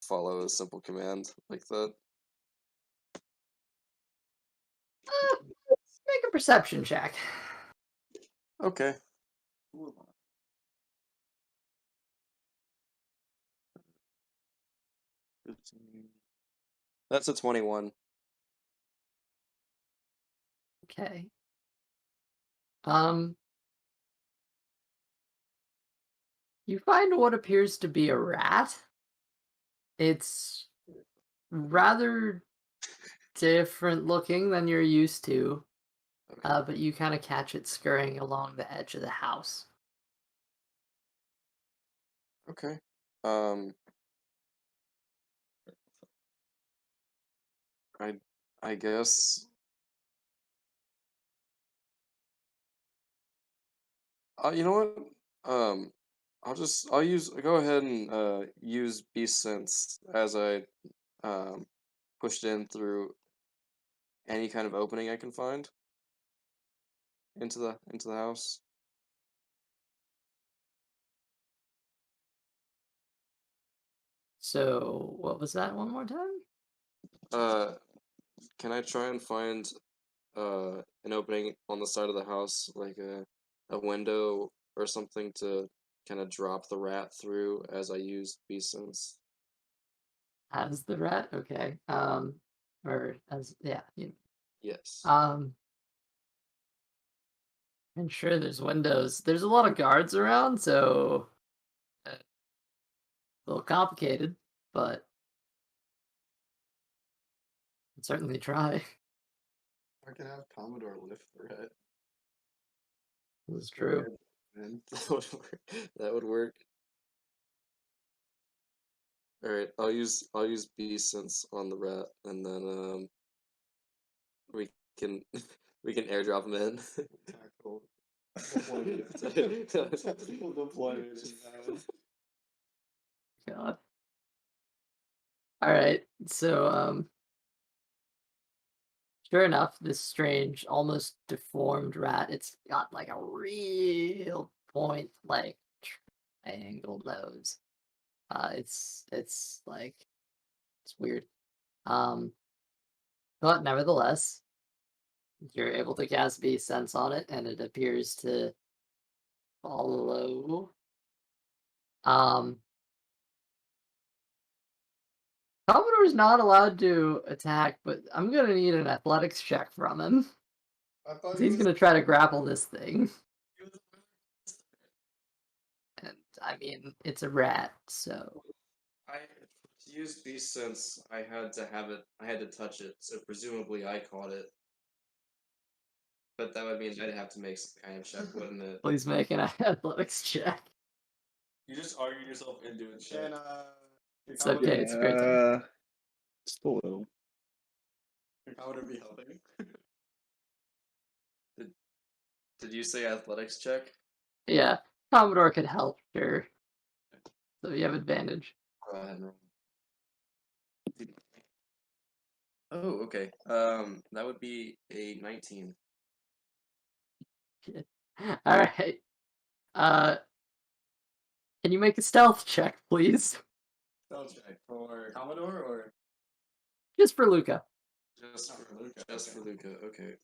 follow a simple command like that? Make a perception check. Okay. That's a 21. Okay. You find what appears to be a rat. It's rather different looking than you're used to, but you kind of catch it scurrying along the edge of the house. Okay. I guess You know what? I'll go ahead and use Beast Sense as I pushed in through any kind of opening I can find into the house. So what was that one more time? Can I try and find an opening on the side of the house, like a window or something to kind of drop the rat through as I use Beast Sense? As the rat? Okay. Or as yeah, Yes. I'm sure there's windows. There's a lot of guards around, so a little complicated, but I'd certainly try. I can have Commodore lift the rat. It's true. And That would work. That would work. All right, I'll use Beast Sense on the rat, and then we can we can airdrop him in. tactical deployment. Tactical deployment. God. All right. So sure enough, this strange, almost deformed rat, it's got like a real point, like triangle nose. It's like it's weird. But nevertheless, you're able to cast Beast Sense on it, and it appears to follow. Commodore's not allowed to attack, but I'm gonna need an athletics check from him. I thought He's gonna try to grapple this thing. And I mean, it's a rat, so To use Beast Sense, I had to touch it, so presumably I caught it. But that would mean I'd have to make some kind of check, wouldn't it? please make an athletics check. You just argued yourself into it. Shit. Can It's okay, it's a great time. Just a little. can Commodore be helping? Did you say athletics check? Yeah, Commodore could help, sure. So you have advantage. Go ahead and roll. Oh, okay. That would be a 19. All right. Can you make a stealth check, please? Stealth check for Commodore or Just for Luca. Just Oh, for for Luca, Just okay. for Luca. Okay.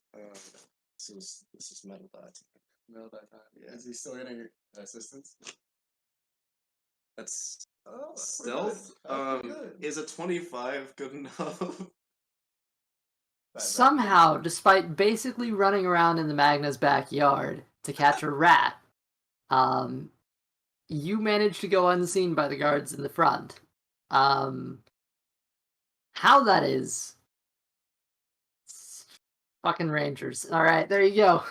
This is metal dot. middle of that time? Yeah. Is he still getting assistance? That's Oh, stealth. Is a 25 good enough? Somehow, despite basically running around in the Magna's backyard to catch a rat, you managed to go unseen by the guards in the front. How that is... Fucking Rangers. Alright, there you go.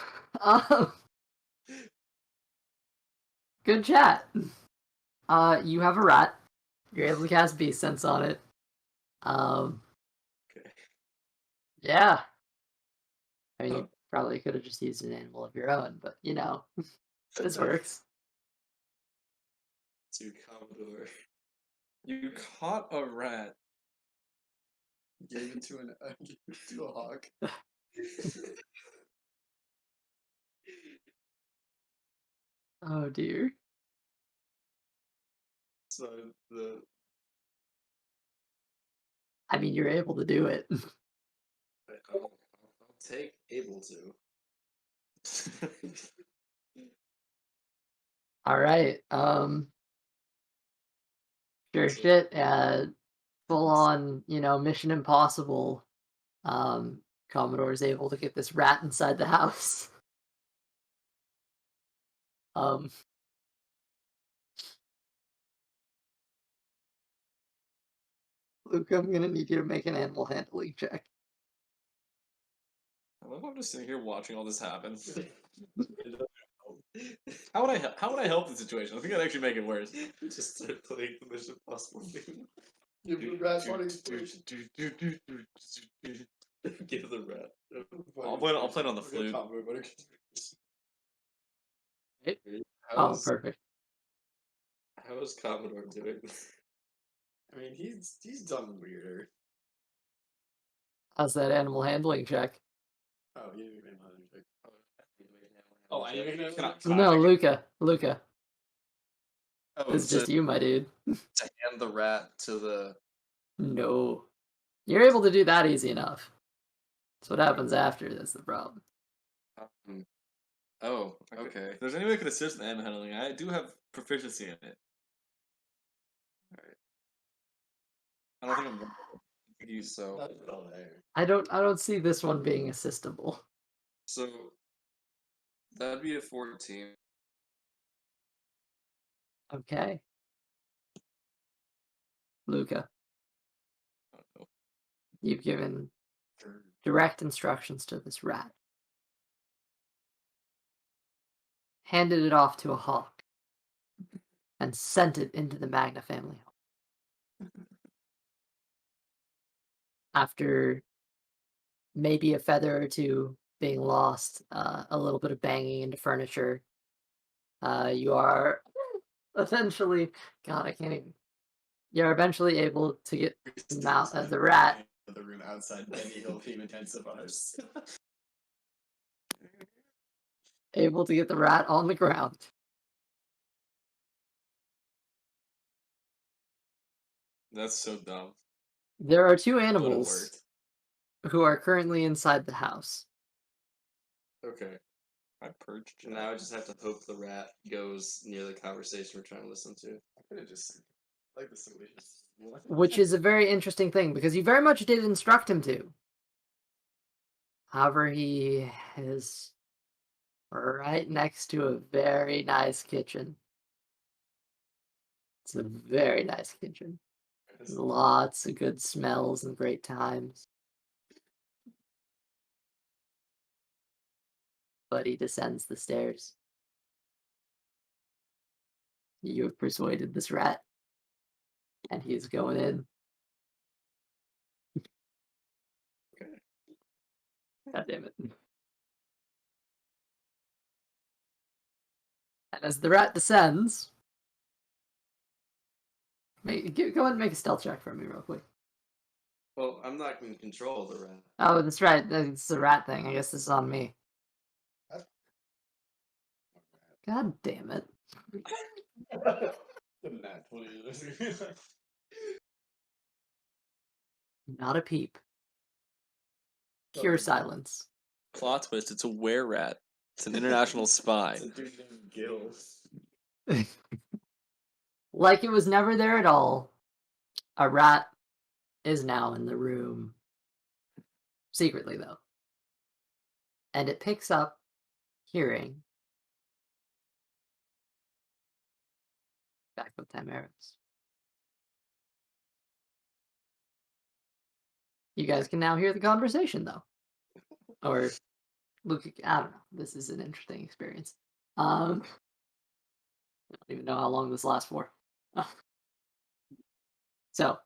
Good chat. You have a rat. You're able to cast Beast Sense on it. Okay. Yeah. I mean, you probably could have just used an animal of your own, but you know, this works. To Commodore. You caught a rat. Gave it to a hawk. Oh dear. So the I mean, you're able to do it. I'll take able to. All right. Sure shit. Full on, Mission Impossible. Commodore is able to get this rat inside the house. Luke, I'm gonna need you to make an animal handling check. I love how I'm just sitting here watching all this happen. How would I help the situation? I think I'd actually make it worse. Just start playing the Mission Impossible theme. Give the rat one inspiration. Give the rat. I'll play it on the flute. Oh, How's perfect. how's Commodore doing? I mean, he's done weirder. How's that animal handling check? Oh, he didn't even know anything. Oh, I didn't even know. No, Luca. Luca. Oh, It's just you, my dude. to hand the rat to the. No. You're able to do that easy enough. That's what happens after, that's the problem. Oh, okay. If there's any way I could assist in animal handling, I do have proficiency in it. Alright. I don't think I'm going to use so. That's all there. I don't see this one being assistable. So that'd be a 14. Okay. Luca, Oh, you've given direct instructions to this rat. Handed it off to a hawk. And sent it into the Magna family home. After maybe a feather or two being lost, a little bit of banging into furniture, you are essentially, God, I can't even. You're eventually able to get the rat. The room outside Benny Hill Team intensifiers. Able to get the rat on the ground. that's so dumb. There are two Would've animals worked. who are currently inside the house. Okay. I purged. Now I just have to hope the rat goes near the conversation we're trying to listen to. I could have just like the solution. Which is a very interesting thing, because you very much did instruct him to. However, he is right next to a very nice kitchen. It's a very nice kitchen. Lots of good smells and great times. But he descends the stairs. You have persuaded this rat. And he's going in. God damn it. And as the rat descends, go ahead and make a stealth check for me real quick. Well, I'm not in control of the rat. Oh, that's right. It's the rat thing. I guess this is on me. God damn it. Not a peep. Pure silence. Plot twist, it's a were-rat. It's an international spy. It's a dude named Gil. Like it was never there at all. A rat is now in the room. Secretly, though. And it picks up hearing back with Thymeros. You guys can now hear the conversation, though. Or, look, I don't know. This is an interesting experience. I don't even know how long this lasts for. So,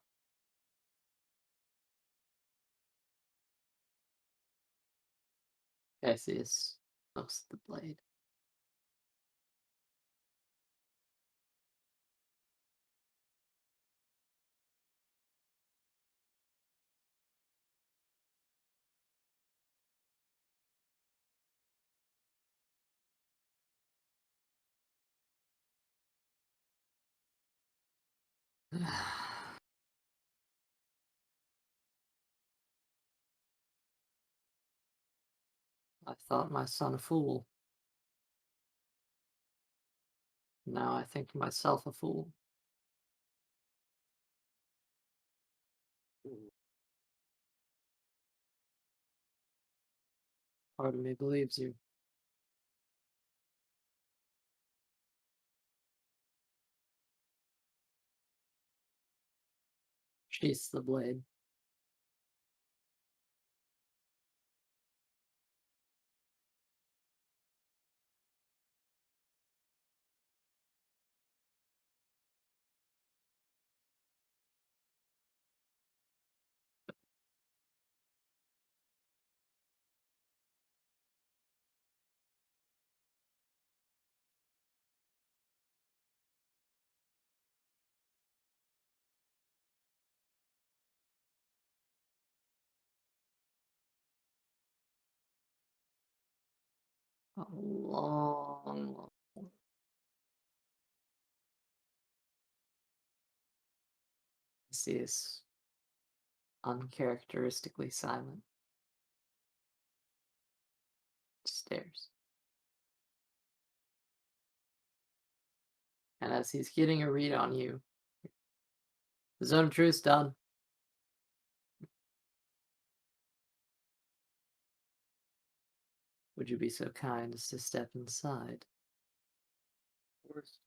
Kaxius looks at the blade. I thought my son a fool. Now I think myself a fool. Part of me believes you. Sheaths the blade. A long. This is uncharacteristically silent. Stares. And as he's getting a read on you, the zone of truth's done. Would you be so kind as to step inside? Of course.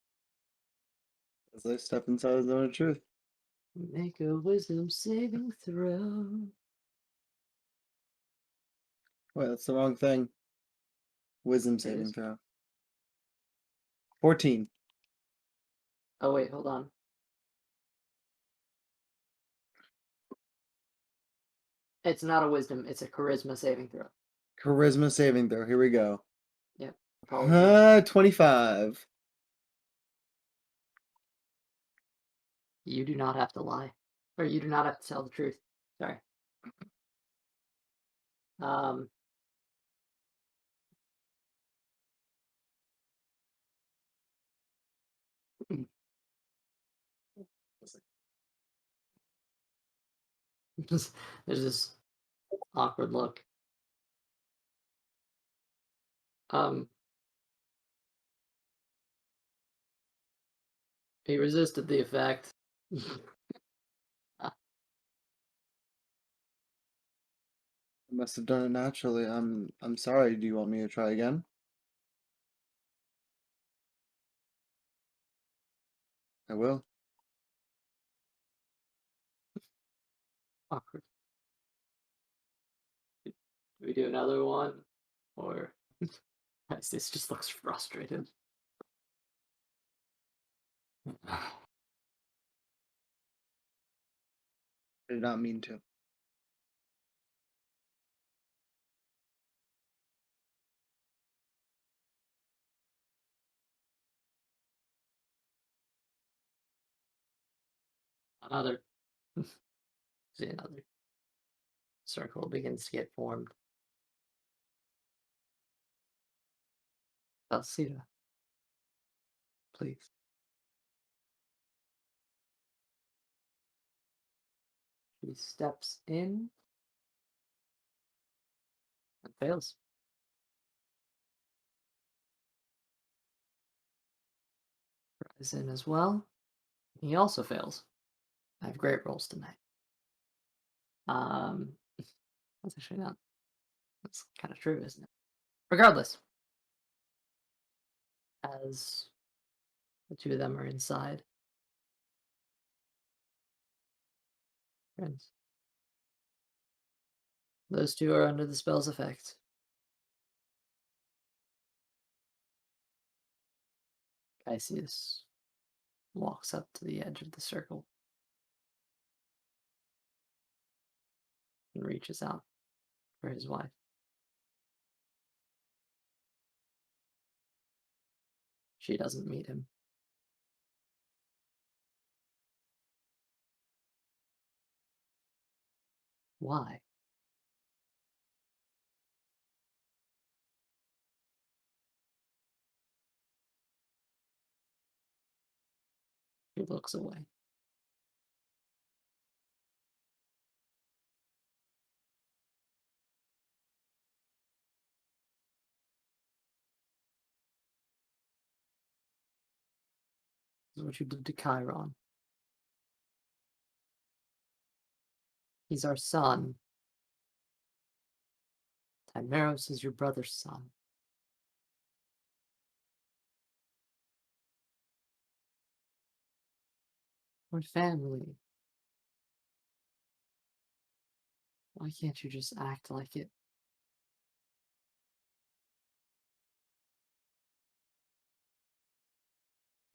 As I step inside the zone of truth. Make a wisdom saving throw. Wait, that's the wrong thing. Wisdom saving throw. 14. Oh wait, hold on. It's not a wisdom, it's a charisma saving throw. Charisma saving throw. Here we go. Yep. Apologies. 25. You do not have to lie. Or you do not have to tell the truth. Sorry. Um there's this awkward look. He resisted the effect. I must have done it naturally. I'm sorry. Do you want me to try again? I will. Awkward. Do we do another one? Or this just looks frustrated. I did not mean to. Another. See, another circle begins to get formed. Alcida, please. She steps in and fails. Is in as well. He also fails. I have great rolls tonight. That's actually not. That's kind of true, isn't it? Regardless, as the two of them are inside, friends. Those two are under the spell's effect. Kaxius walks up to the edge of the circle and reaches out for his wife. She doesn't meet him. Why? He looks away. This is what you did to Chiron. He's our son. Thymeros is your brother's son. We're family. Why can't you just act like it?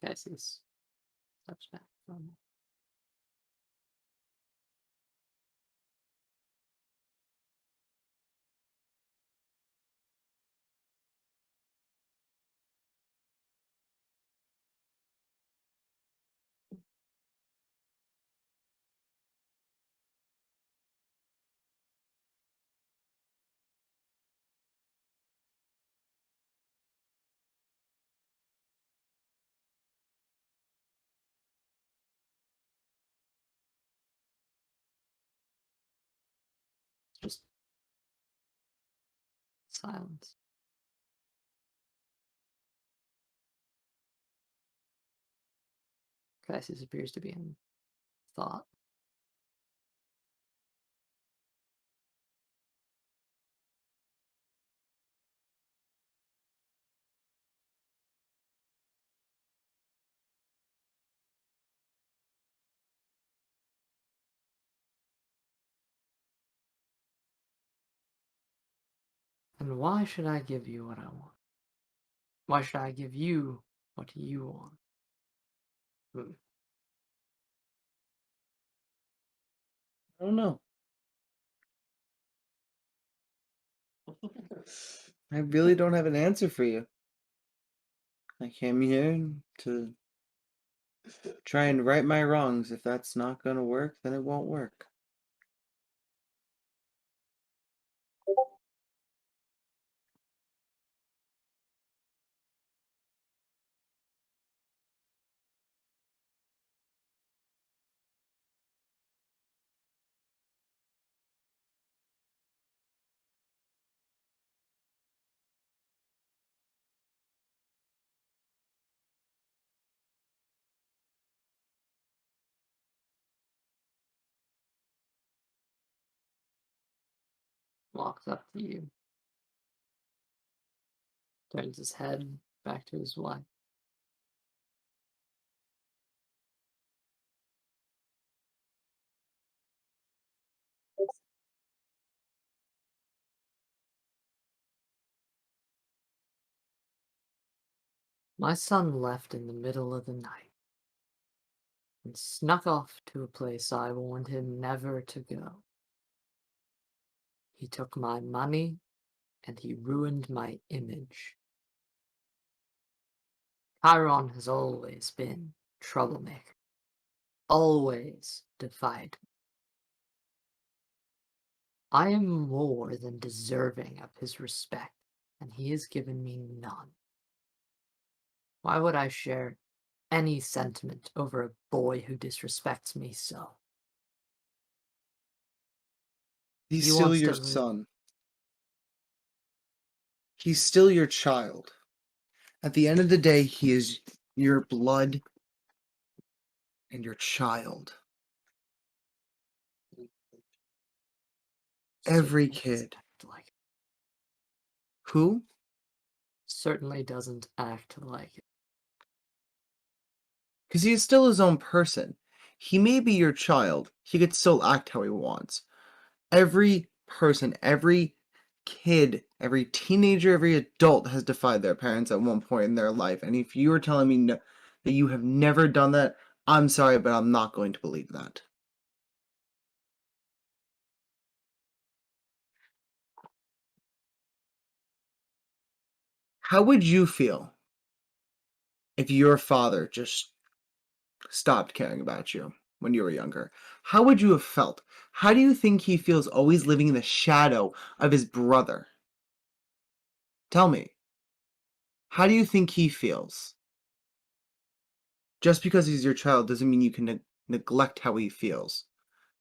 Cassius steps back from him. silence. Kaxius appears to be in thought. And why should I give you what I want? Why should I give you what you want? I don't know. I really don't have an answer for you. I came here to try and right my wrongs. If that's not going to work, then it won't work. Walks up to you. Turns his head back to his wife. My son left in the middle of the night and snuck off to a place I warned him never to go. He took my money and he ruined my image. Chiron has always been a troublemaker, always defied me. I am more than deserving of his respect, and he has given me none. Why would I share any sentiment over a boy who disrespects me so? He's He still wants your to- son. He's still your child. At the end of the day, he is your blood and your child. Every Certainly kid. doesn't act like it. Who? Certainly doesn't act like it. Because he is still his own person. He may be your child. He could still act how he wants. Every person, every kid, every teenager, every adult has defied their parents at one point in their life. And if you are telling me that you have never done that, I'm sorry, but I'm not going to believe that. How would you feel if your father just stopped caring about you when you were younger? How would you have felt? How do you think he feels always living in the shadow of his brother? Tell me. How do you think he feels? Just because he's your child doesn't mean you can neglect how he feels.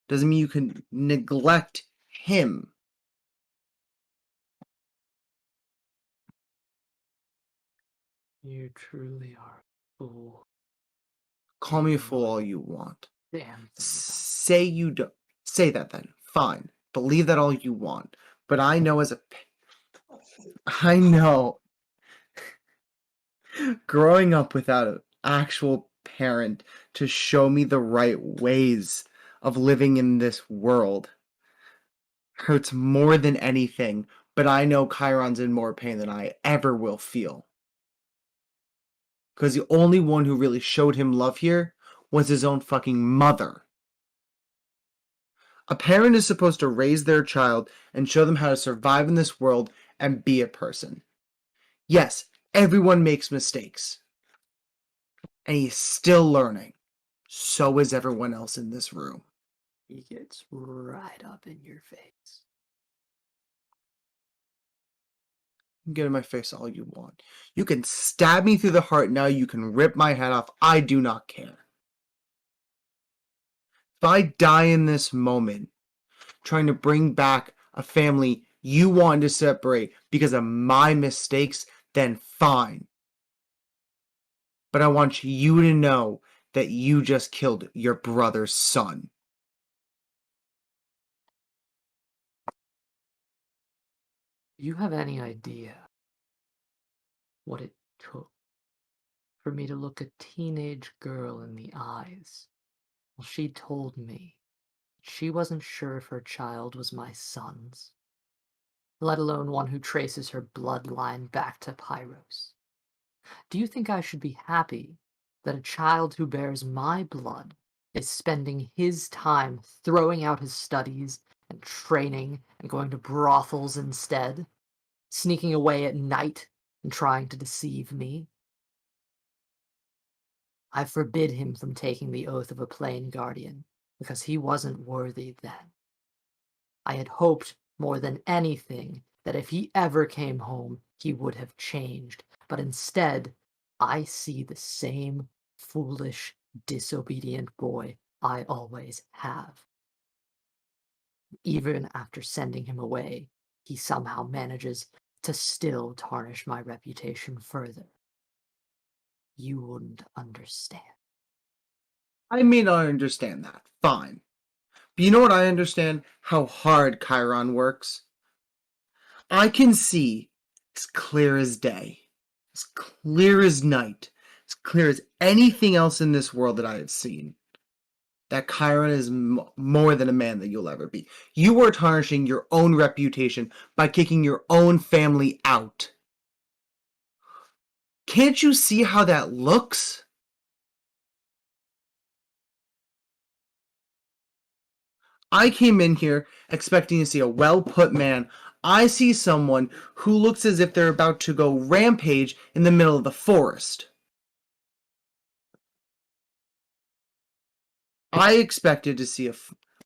Doesn't mean you can neglect him. You truly are a fool. Call me a fool all you want. Damn. Say you don't. Say that then. Fine. Believe that all you want. But I know I know. Growing up without an actual parent to show me the right ways of living in this world hurts more than anything, but I know Chiron's in more pain than I ever will feel. Because the only one who really showed him love here was his own fucking mother. A parent is supposed to raise their child and show them how to survive in this world and be a person. Yes, everyone makes mistakes. And he's still learning. So is everyone else in this room. He gets right up in your face. You can get in my face all you want. You can stab me through the heart now. You can rip my head off. I do not care. If I die in this moment, trying to bring back a family you wanted to separate because of my mistakes, then fine. But I want you to know that you just killed your brother's son. Do you have any idea what it took for me to look a teenage girl in the eyes? Well, she told me she wasn't sure if her child was my son's, let alone one who traces her bloodline back to Pyros. Do you think I should be happy that a child who bears my blood is spending his time throwing out his studies and training and going to brothels instead, sneaking away at night and trying to deceive me? I forbid him from taking the oath of a plain guardian, because he wasn't worthy then. I had hoped more than anything that if he ever came home, he would have changed, but instead, I see the same foolish, disobedient boy I always have. Even after sending him away, he somehow manages to still tarnish my reputation further. You wouldn't understand. I may not understand that. Fine. But you know what I understand? How hard Chiron works. I can see as clear as day, as clear as night, as clear as anything else in this world that I have seen, that Chiron is more than a man that you'll ever be. You are tarnishing your own reputation by kicking your own family out. Can't you see how that looks? I came in here expecting to see a well-put man. I see someone who looks as if they're about to go rampage in the middle of the forest. I expected to see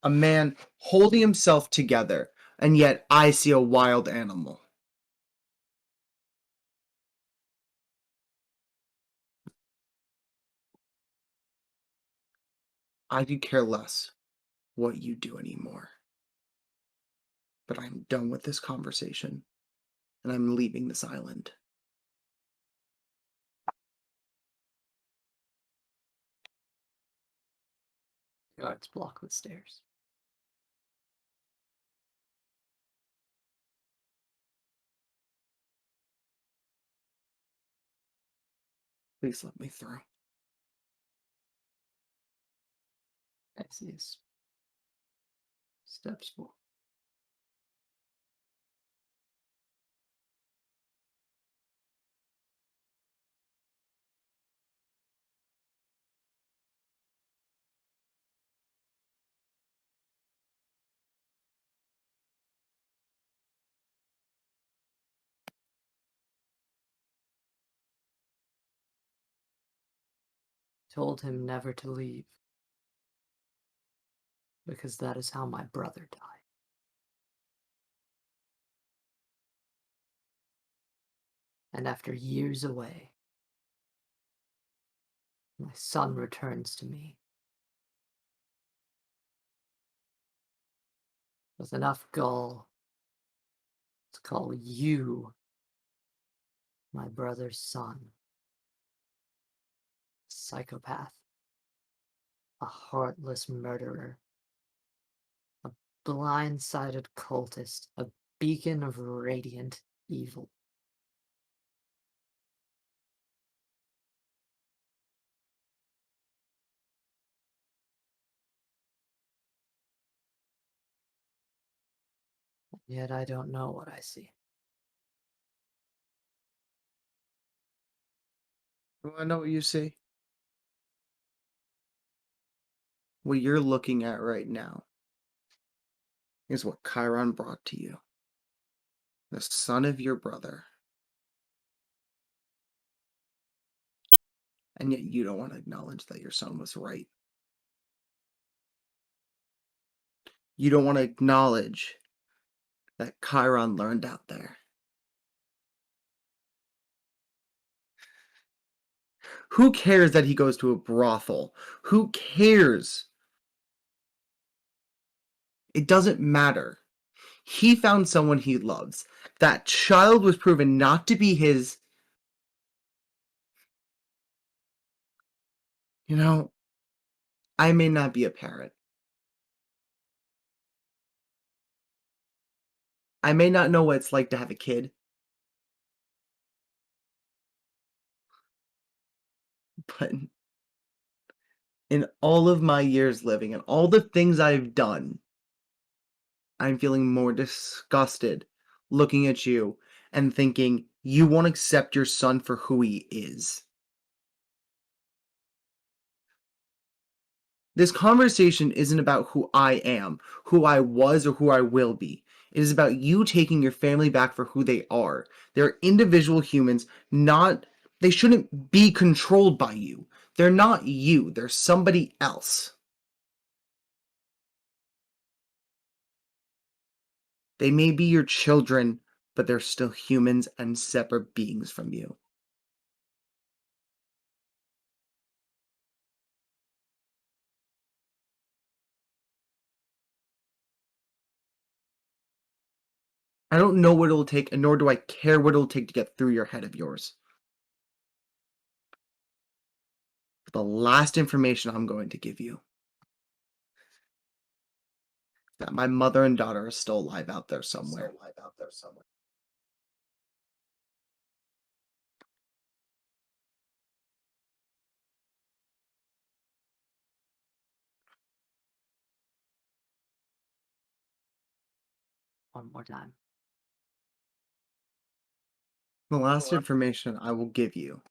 a man holding himself together, and yet I see a wild animal. I could care less what you do anymore. But I'm done with this conversation, and I'm leaving this island. Guards block the stairs. Please let me through. Kaxius steps forward. Told him never to leave, because that is how my brother died. And after years away, my son returns to me with enough gall to call you my brother's son. Psychopath, a heartless murderer, a blind-sided cultist, a beacon of radiant evil. Yet I don't know what I see. You want to know what you see? What you're looking at right now is what Chiron brought to you. The son of your brother. And yet you don't want to acknowledge that your son was right. You don't want to acknowledge that Chiron learned out there. Who cares that he goes to a brothel? Who cares? It doesn't matter. He found someone he loves. That child was proven not to be his. You know, I may not be a parent. I may not know what it's like to have a kid. But in all of my years living and all the things I've done, I'm feeling more disgusted looking at you and thinking you won't accept your son for who he is. This conversation isn't about who I am, who I was, or who I will be. It is about you taking your family back for who they are. They're individual humans, they shouldn't be controlled by you. They're not you, they're somebody else. They may be your children, but they're still humans and separate beings from you. I don't know what it'll take, and nor do I care what it'll take to get through your head of yours. But the last information I'm going to give you is that my mother and daughter are still alive out there somewhere. One more time. The last information I will give you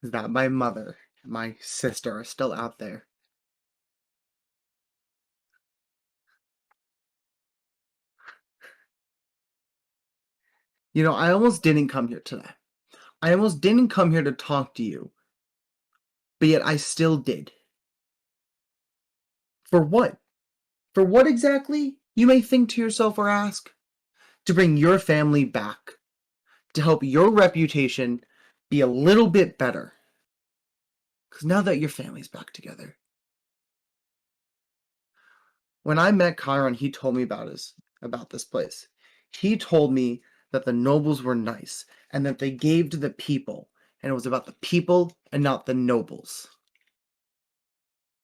is that my mother and my sister are still out there. You know, I almost didn't come here today. I almost didn't come here to talk to you. But yet I still did. For what? For what exactly? You may think to yourself or ask. To bring your family back. To help your reputation be a little bit better. Because now that your family's back together. When I met Chiron, he told me about this place. He told me that the nobles were nice and that they gave to the people, and it was about the people and not the nobles.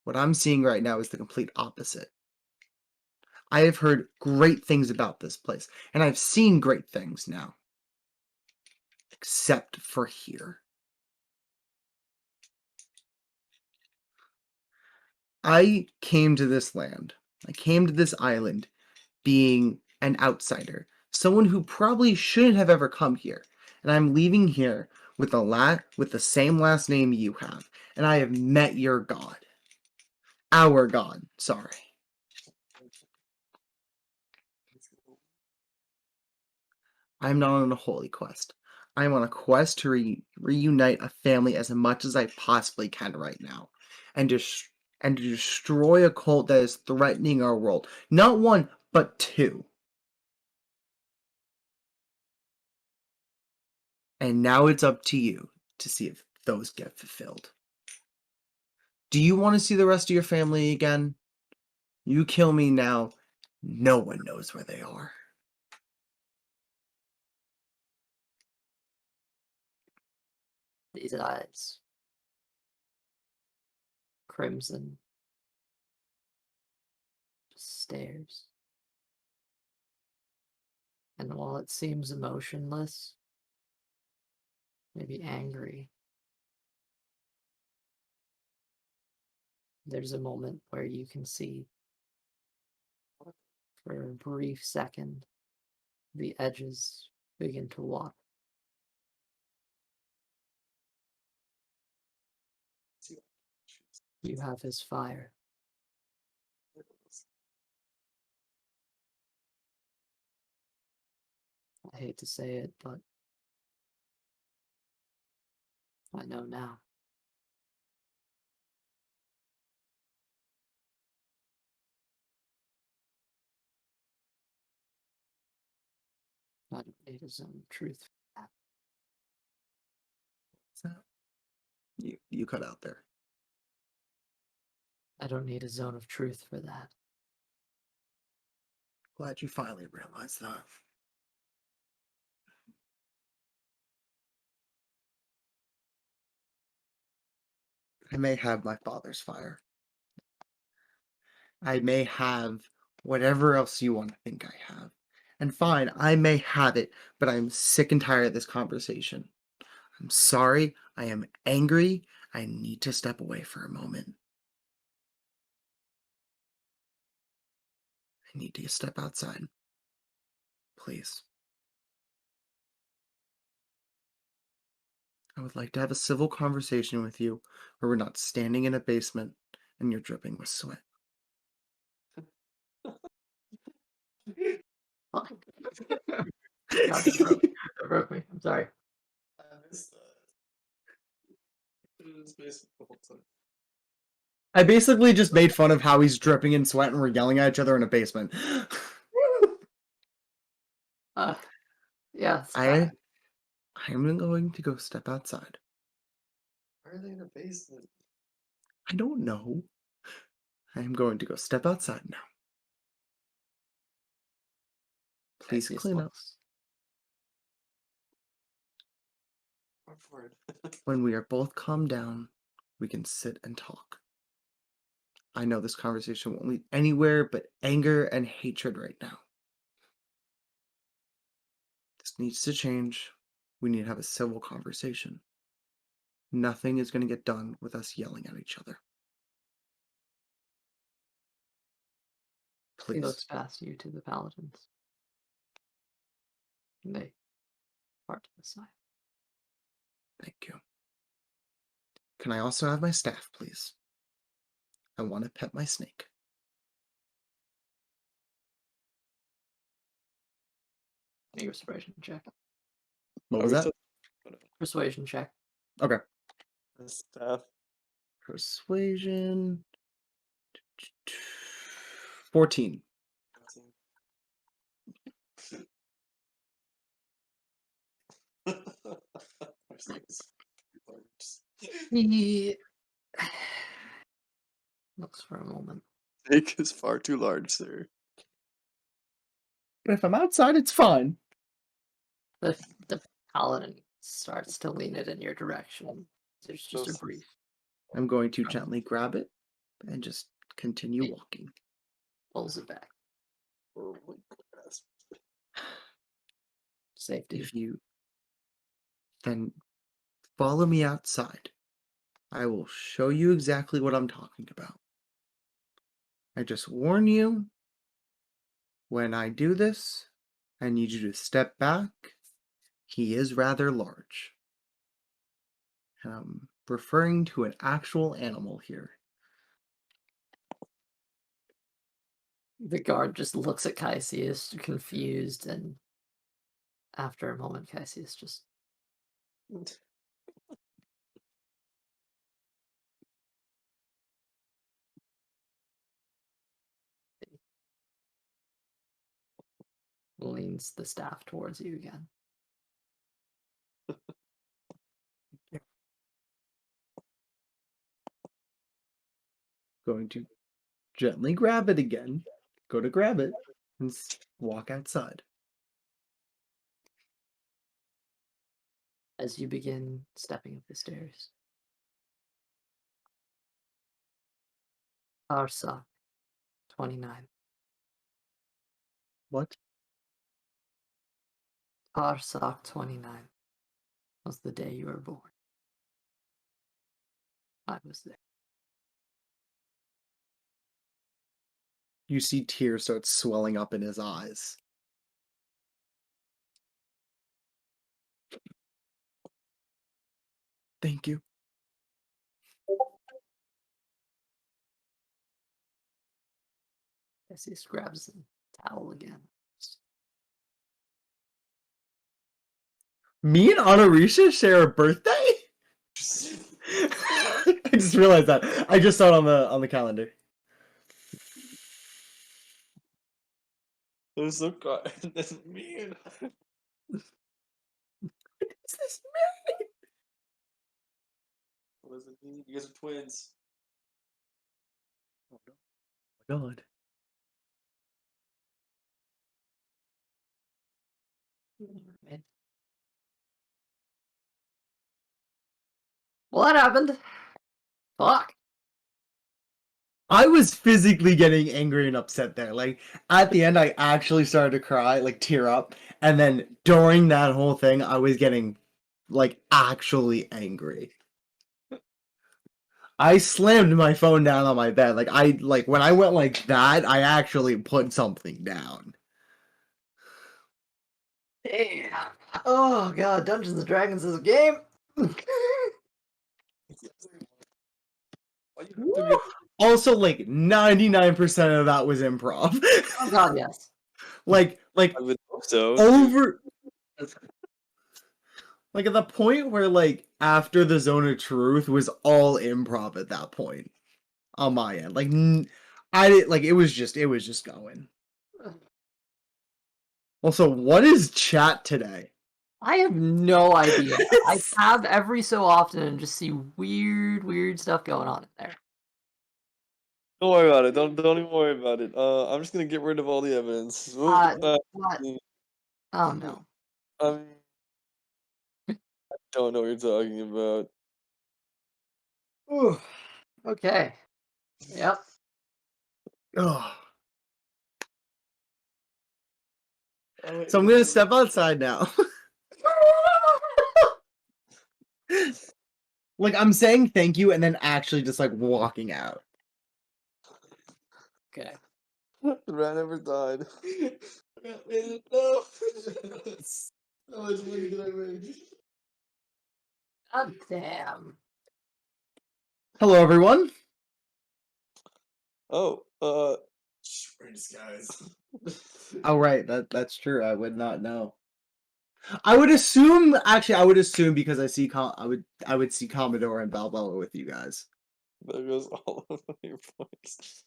What I'm seeing right now is the complete opposite. I have heard great things about this place, and I've seen great things now. Except for here. I came to this land. I came to this island being an outsider. Someone who probably shouldn't have ever come here. And I'm leaving here with the same last name you have. And I have met your god. Our god, sorry. I'm not on a holy quest. I'm on a quest to reunite a family as much as I possibly can right now. And to destroy a cult that is threatening our world. Not one, but two. And now it's up to you to see if those get fulfilled. Do you want to see the rest of your family again? You kill me now, no one knows where they are. These eyes. Crimson. Just stares. And while it seems emotionless, maybe angry, there's a moment where you can see, for a brief second, the edges begin to walk. You have his fire. I hate to say it, but I know now. I don't need a zone of truth for that. You cut out there. I don't need a zone of truth for that. Glad you finally realized that. I may have my father's fire. I may have whatever else you want to think I have. And fine, I may have it, but I'm sick and tired of this conversation. I'm sorry. I am angry. I need to step away for a moment. I need to step outside. Please. I would like to have a civil conversation with you where we're not standing in a basement and you're dripping with sweat. God, that broke me. I'm sorry. I missed that. It was basically the whole time. I basically just made fun of how he's dripping in sweat and we're yelling at each other in a basement. Yeah. I'm going to go step outside. Why are they in a basement? I don't know. I am going to go step outside now. Please Kaxius clean up. looks- Go for it. When we are both calmed down, we can sit and talk. I know this conversation won't lead anywhere but anger and hatred right now. This needs to change. We need to have a civil conversation. Nothing is going to get done with us yelling at each other. He Please. looks past you to the paladins. And they part to the side. Thank you. Can I also have my staff, please? I want to pet my snake. Make a persuasion check. What Are was we that? still- Persuasion check. Okay. The staff. Persuasion. 14. He looks for a moment. Snake is far too large, sir. But if I'm outside, it's fine. The paladin starts to lean it in your direction. There's just a Those- brief. I'm going to gently grab it and just continue walking. Pulls it back. Oh my goodness. Safety. If you then follow me outside, I will show you exactly what I'm talking about. I just warn you, when I do this, I need you to step back. He is rather large. And I'm referring to an actual animal here. The guard just looks at Kaxius, confused, and after a moment, Kaxius just leans the staff towards you again. Going to gently grab it again. Go to grab it and walk outside. As you begin stepping up the stairs. Arsa, 29. What? Arsak 29 was the day you were born. I was there. You see tears start swelling up in his eyes. Thank you. Kaxius grabs the towel again. Me and Honorisha share a birthday? I just realized that. I just saw it on the calendar. It was so quiet. That's mean. Is this What does it mean? You guys are twins. God. Well, that happened. Fuck. I was physically getting angry and upset there. Like, at the end, I actually started to cry, like, tear up. And then during that whole thing, I was getting, like, actually angry. I slammed my phone down on my bed. Like, when I went like that, I actually put something down. Damn. Oh god, Dungeons and Dragons is a game. Also, like, 99% of that was improv. Oh god, yes. like, I would hope so. over... Like, at the point where, like, after the Zone of Truth was all improv at that point. On my end. Like, I didn't, like, it was just going. Also, what is chat today? I have no idea. I tab every so often and just see weird stuff going on in there. Don't worry about it. Don't even worry about it. I'm just gonna get rid of all the evidence. What? Oh no. I mean, I don't know what you're talking about. Ooh. Okay. Yep. Ugh. So I'm gonna step outside now. Like, I'm saying thank you and then actually just, like, walking out. Okay. Rat never died. No. How much money did I make? God damn. Hello, everyone. Oh, We're in disguise. Oh, right. That's true. I would not know. I would assume because I would see Commodore and Balboa with you guys. there goes all of your points.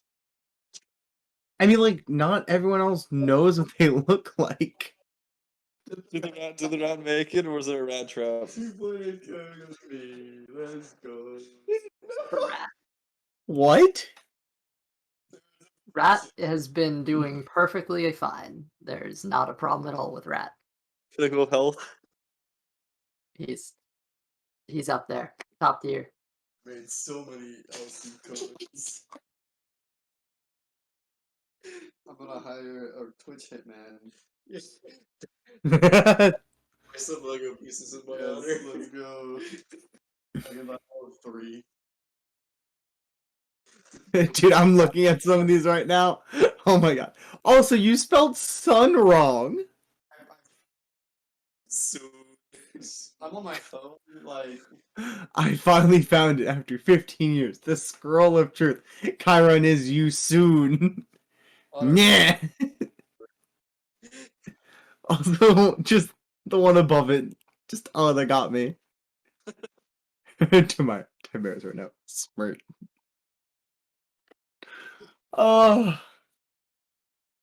I mean, like, not everyone else knows what they look like. Did the rat make it, or was there a rat trap? 2 points coming with me. Let's go. Rat. What? Rat has been doing perfectly fine. There's not a problem at all with Rat. Physical health. He's up there, top tier. Made so many LC codes. I'm gonna hire a Twitch hitman. I some Lego pieces in my honor. Yes, let's go. I get my whole 3. Dude, I'm looking at some of these right now. Oh my god. Also, you spelled sun wrong. Soon. I'm on my phone, like. I finally found it after 15 years. The scroll of truth. Chiron is you soon. Yeah. Also, just the one above it. Just, oh, that got me. To my Thymeros right now. Smirk. Oh.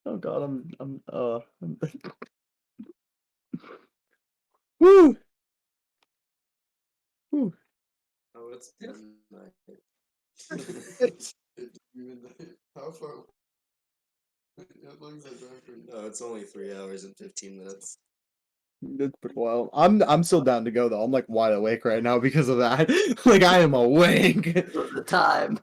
Oh god, I'm Woo! Woo. Oh, it's midnight. How far? How long is that drive for you? No, it's only 3 hours and 15 minutes. That's pretty wild. I'm still down to go though. I'm like wide awake right now because of that. Like I am awake. The time.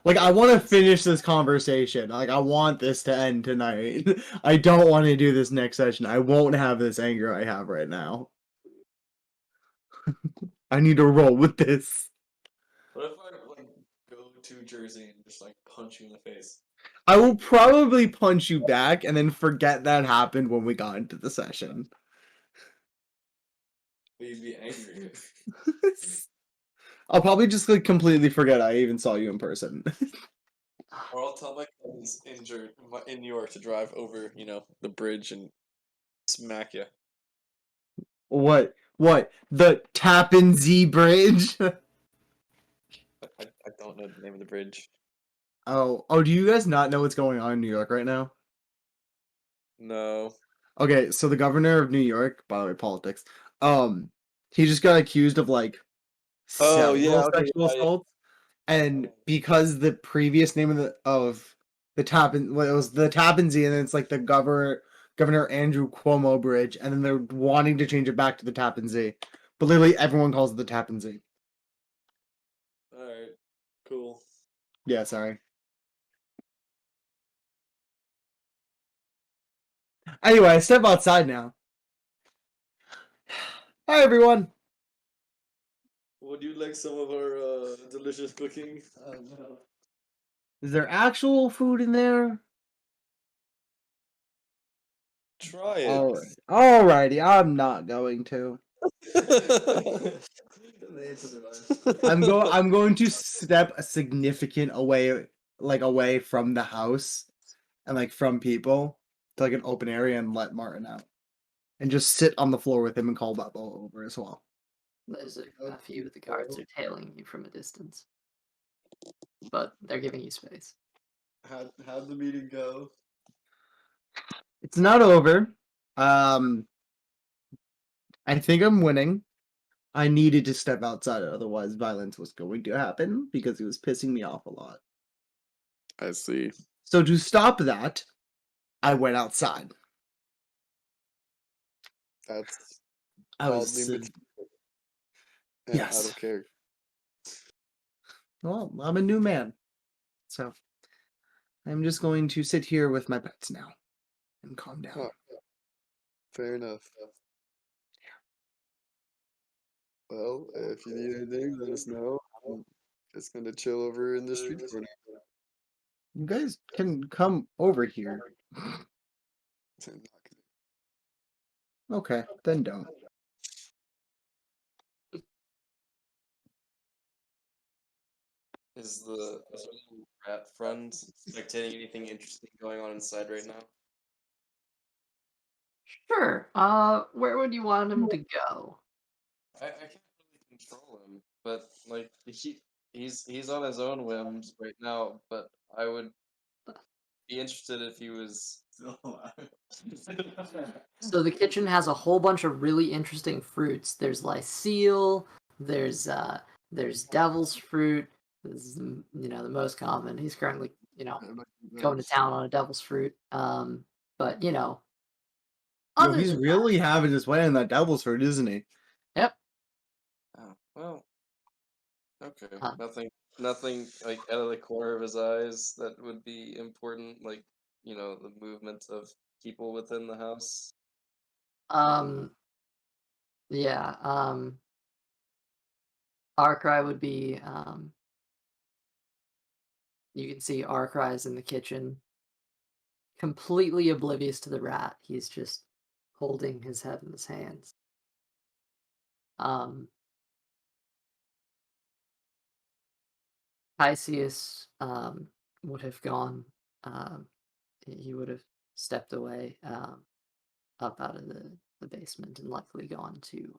Like I want to finish this conversation. Like I want this to end tonight. I don't want to do this next session. I won't have this anger I have right now. I need to roll with this. What if I like go to Jersey and just like punch you in the face? I will probably punch you back and then forget that happened when we got into the session. But you'd be angry. I'll probably just like completely forget I even saw you in person. Or I'll tell my cousins in New York to drive over, the bridge and smack you. What? The Tappan Zee Bridge? I don't know the name of the bridge. Oh, do you guys not know what's going on in New York right now? No. Okay, so the governor of New York, by the way, politics, he just got accused of like Oh, yeah, several okay, sexual yeah. assaults, and because the previous name of the Tappan, well, it was the Tappan Zee, and then it's like the Governor Andrew Cuomo Bridge, and then they're wanting to change it back to the Tappan Zee, but literally everyone calls it the Tappan Zee. Yeah, sorry. Anyway, I step outside now. Hi, everyone. Would you like some of our delicious cooking? No. Is there actual food in there? Try it. All right. Alrighty, I'm not going to. The answer to that. I'm going to step a significant away from the house and like from people to like an open area and let Martin out. And just sit on the floor with him and call Bubbo over as well. There's a few of the guards are tailing you from a distance, but they're giving you space. How'd the meeting go? It's not over. I think I'm winning. I needed to step outside, otherwise violence was going to happen because it was pissing me off a lot. I see. So to stop that, I went outside. That's I was oddly mature and out yes. of character. Well, I'm a new man. So I'm just going to sit here with my pets now and calm down. Oh, fair enough. Well, if you need anything, let us know. I'm just gonna chill over in the street for now. You guys can come over here. I'm not gonna- Okay, then don't. Is the rat friend spectating anything interesting going on inside right now? Sure. Where would you want him to go? I can't really control him, but like he's on his own whims right now. But I would be interested if he was. Still alive. So the kitchen has a whole bunch of really interesting fruits. There's lyceel. There's devil's fruit. This is the most common. He's currently going to town on a devil's fruit. But Yo, other he's than really having his way in that devil's fruit, isn't he? Yep. Oh well. Okay. Huh. Nothing like out of the corner of his eyes that would be important, like the movement of people within the house. Yeah. Arcry would be you can see Arcry is in the kitchen, completely oblivious to the rat. He's just holding his head in his hands. Kaxius would have gone. He would have stepped away up out of the basement and likely gone to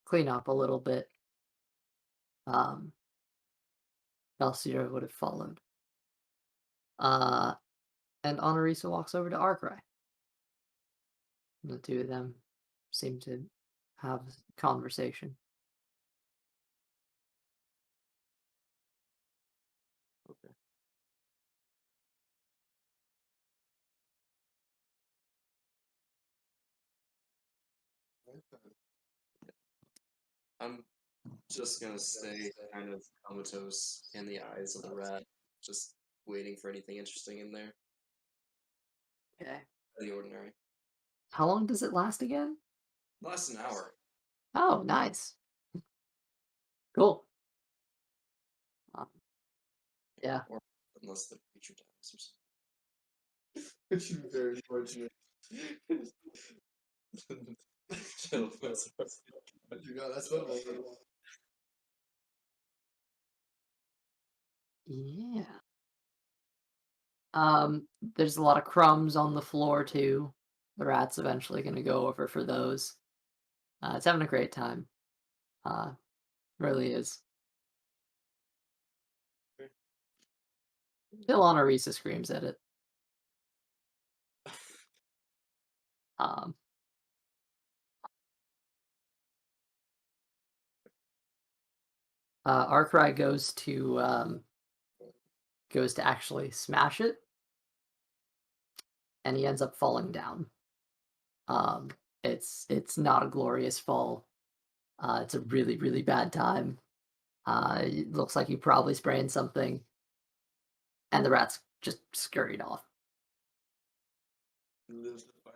clean up a little bit. Belsier would have followed. And Honorisa walks over to Arcry. The two of them seem to have a conversation. I'm just gonna stay kind of comatose in the eyes of the rat, just waiting for anything interesting in there. Okay. Out of the ordinary. How long does it last again? Last an hour. Oh, nice. Cool. Yeah. Or unless the creature dies or something. Which is very fortunate. Chill, that's You got that's what Yeah. There's a lot of crumbs on the floor too. The rat's eventually gonna go over for those. It's having a great time. Really is. Till Honorisa screams at it. Um, Arcry goes to actually smash it, and he ends up falling down. It's not a glorious fall. It's a really, really bad time. It looks like you probably spraying something, and the rats just scurried off. Lives the fight.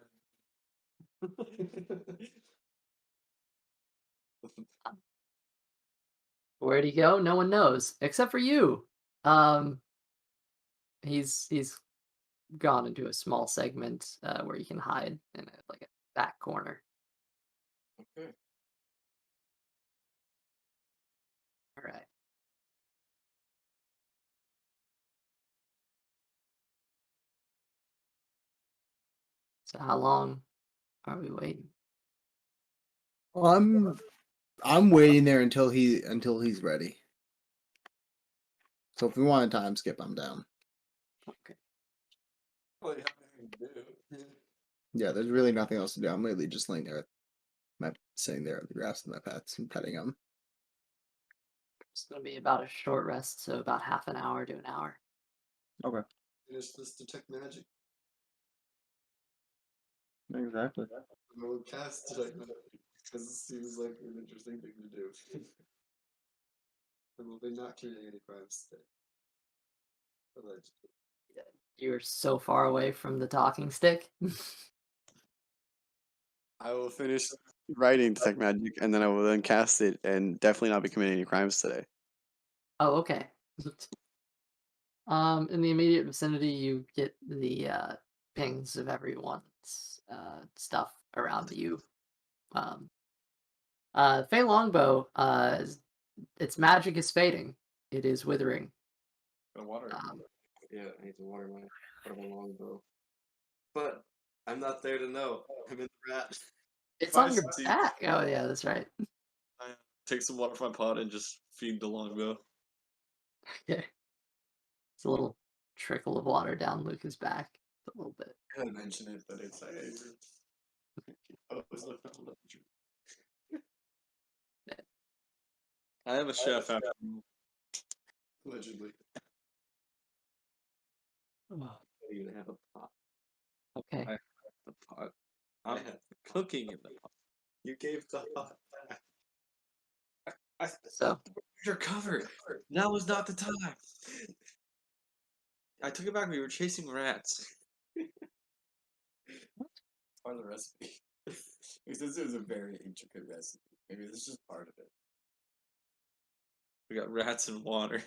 Where'd he go? No one knows, except for you. He's gone into a small segment where you can hide in like a back corner. Okay. All right. So how long are we waiting? I'm waiting there until he's ready. So if we want a time skip, I'm down. Okay. Well, you have nothing to do. Yeah, there's really nothing else to do. I'm literally just laying there, sitting there at the grass with my pets and petting them. It's gonna be about a short rest, so about half an hour to an hour. Okay. Finish this detect magic. Exactly. We'll cast detect magic because it seems like an interesting thing to do. And we'll be not committing any crimes today. Allegedly. You're so far away from the talking stick. I will finish writing detect magic, and then I will then cast it, and definitely not be committing any crimes today. Oh, okay. In the immediate vicinity, you get the pings of everyone's stuff around you. Fei Longbow, its magic is fading. It is withering. The water. Yeah, I need to water my longbow. But I'm not there to know. I'm in the rat. It's Find on your some tea. back. Oh yeah, that's right. I take some water from my pot and just feed the longbow. Okay. It's a little trickle of water down Luca's back. A little bit. I gotta mention it, but it's oh, it's not I am a chef after all. Allegedly. Oh, I don't even have a pot. okay. I have the pot. I have the cooking in the pot. You gave the pot. So You're covered. Now is not the time. I took it back. We were chasing rats. Part of the recipe. Because this is a very intricate recipe. Maybe this is just part of it. We got rats and water.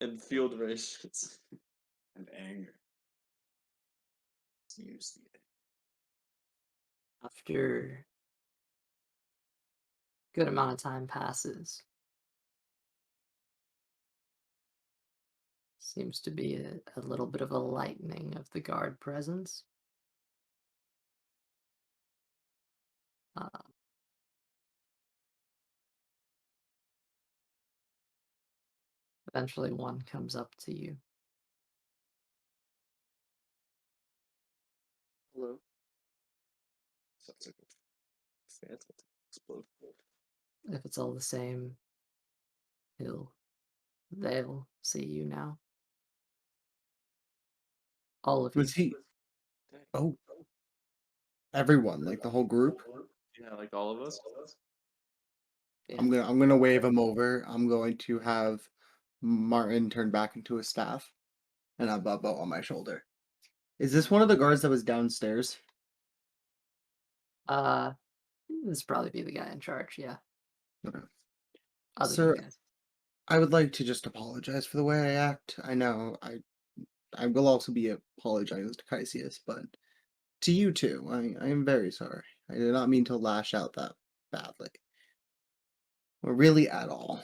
And field rations. And anger. Use the after a good amount of time passes, seems to be a little bit of a lightening of the guard presence. Eventually, one comes up to you. Hello. Sounds like a phantom explode. If it's all the same, they'll see you now. All of you. Was he? Oh, everyone, like the whole group. Yeah, like all of us. Yeah. I'm gonna wave him over. I'm going to have Martin turn back into a staff, and have a bow on my shoulder. Is this one of the guards that was downstairs? This probably be the guy in charge. Yeah. Okay. Other Sir, than guys. I would like to just apologize for the way I act. I know I will also be apologizing to Kaxius, but to you too. I am very sorry. I did not mean to lash out that badly. Or really at all.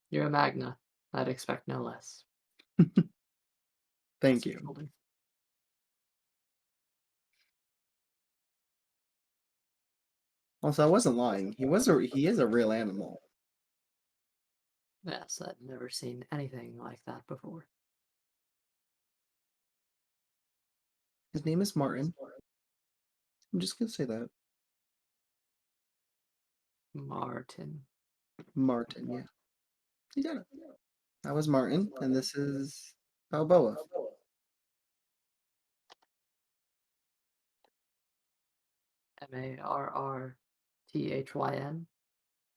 You're a Magna. I'd expect no less. Thank you. Shoulder. Also, I wasn't lying. He is a real animal. Yes, I've never seen anything like that before. His name is Martin. I'm just gonna say that. Martin. Martin, yeah. You got it. That was Martin, and this is Balboa. Marrthyn.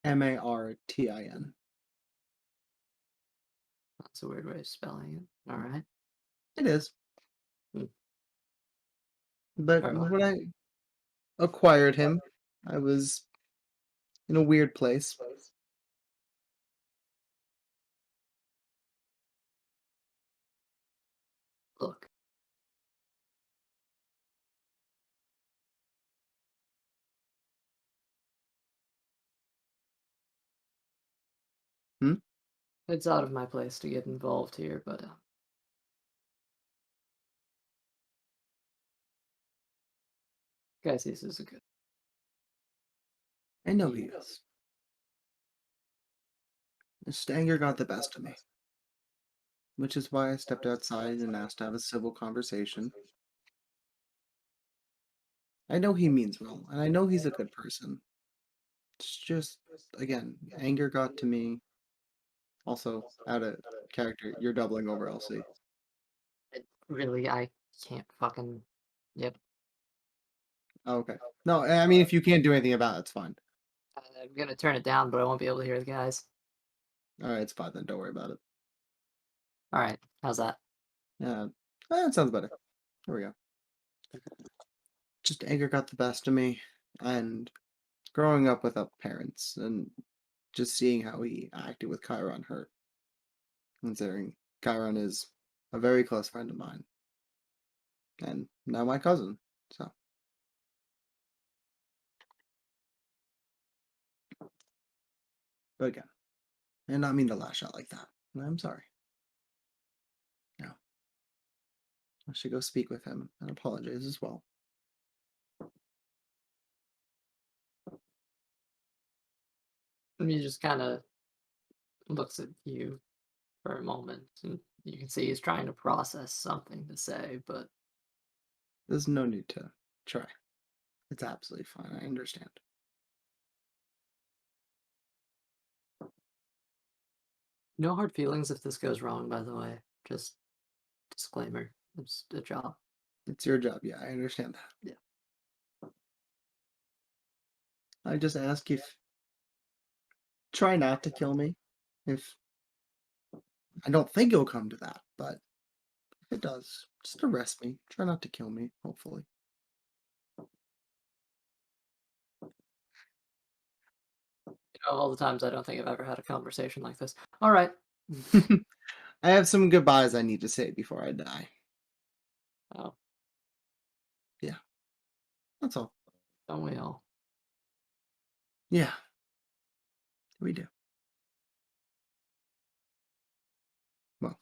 Martin. That's a weird way of spelling it. All right. It is. Hmm. But Very well. when I acquired him, I was in a weird place. Look. Hmm? It's out of my place to get involved here, but Kaxius is a good. I know he is. His anger got the best of me, which is why I stepped outside and asked to have a civil conversation. I know he means well, and I know he's a good person. It's just, again, anger got to me. Also, out of character, you're doubling over Elsie. Really, I can't fucking. Yep. Oh, okay. No, I mean, if you can't do anything about it, it's fine. I'm gonna turn it down, but I won't be able to hear the guys. Alright, it's fine then, don't worry about it. All right. How's that? Yeah, that sounds better. There we go. Just anger got the best of me, and growing up without parents, and just seeing how he acted with Chiron hurt. Considering Chiron is a very close friend of mine, and now my cousin, so. But again, I did not mean to lash out like that. I'm sorry. No. I should go speak with him and apologize as well. And he just kind of looks at you for a moment, and you can see he's trying to process something to say, but There's no need to try. It's absolutely fine. I understand. no hard feelings if this goes wrong, by the way. Just disclaimer. It's a job. It's your job. Yeah, I understand that. Yeah. I just ask if try not to kill me. If I don't think it'll come to that, but if it does, just arrest me. Try not to kill me, hopefully. All the times I don't think I've ever had a conversation like this. All right. I have some goodbyes I need to say before I die. Oh, Yeah. That's all. don't we all? Yeah. We do. Well,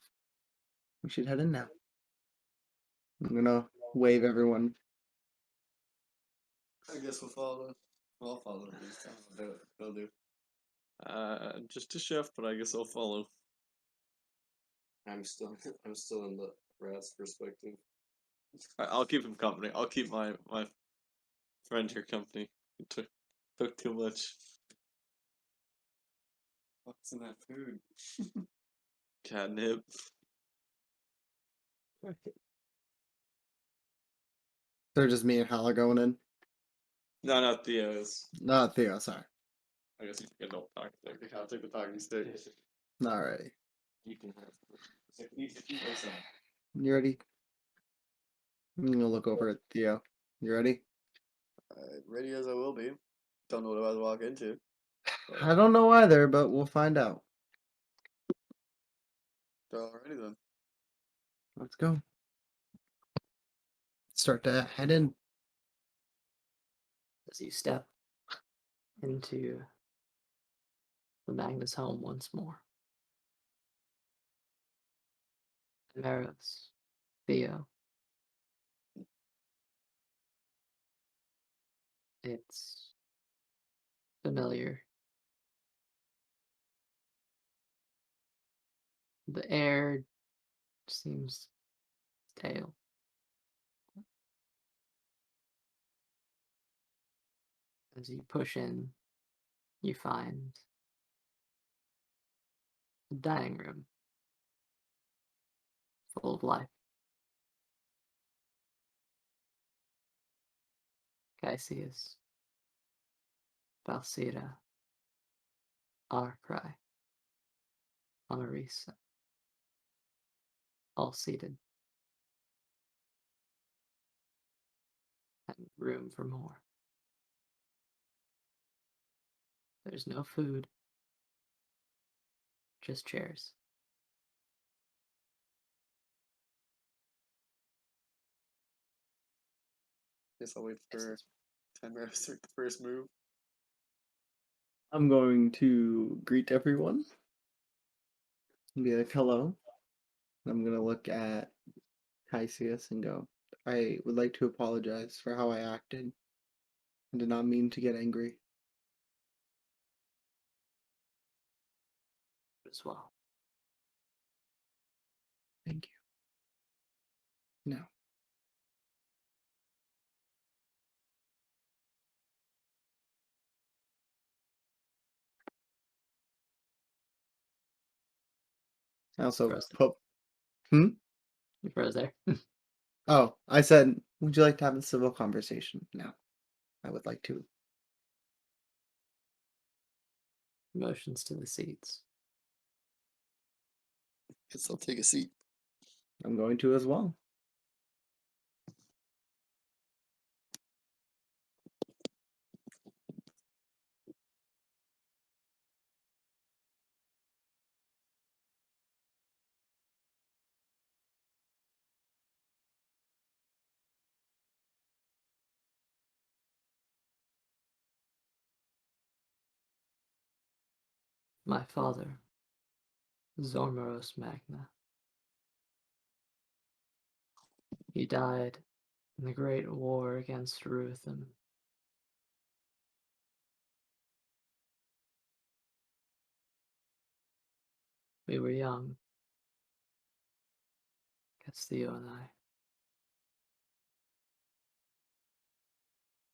we should head in now. I'm gonna wave everyone. I guess we'll follow. We'll follow this time. We'll do it. We'll do. Just a chef, but I guess I'll follow. I'm still in the rat's perspective. I'll keep him company. I'll keep my friend here company. He took too much What's in that food? catnip. They're just me and Hala going in. No, not Theo's. No, Theo, sorry. I guess you can don't talk there. I'll take the talking stick. Alrighty. You can have You ready? I'm gonna look over at Theo. You ready? Ready as I will be. Don't know what I'm about to walk into. I don't know either, but we'll find out. Alrighty then. Let's go. Start to head in. As you step into the Magnus home once more. Thymeros, Theo. It's familiar. The air seems stale. As you push in, you find the dining room full of life. Kaxius, Balsira, Arcry, Honorisa, all seated. And room for more. There's no food, just chairs. Guess I'll wait for Thymeros to make the first move. I'm going to greet everyone. Be like, hello. I'm going to look at Kaxius and go, I would like to apologize for how I acted. I did not mean to get angry. As well. Thank you. No. I also Frozen. put. You froze there. Oh, I said, would you like to have a civil conversation? No. I would like to. Motions to the seats. Guess I'll take a seat. I'm going to as well. My father, Thymeros Magne. He died in the Great War against Wrathful. We were young, Castillo and I.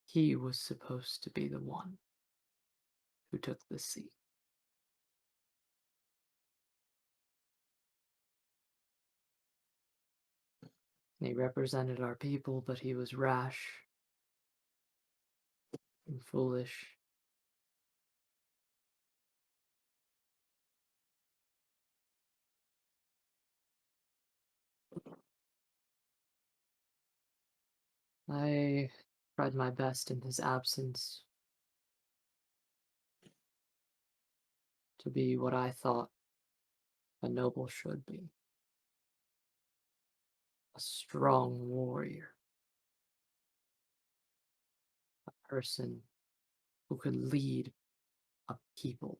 He was supposed to be the one who took the seat. He represented our people, but he was rash and foolish. I tried my best in his absence to be what I thought a noble should be. A strong warrior. A person who could lead a people.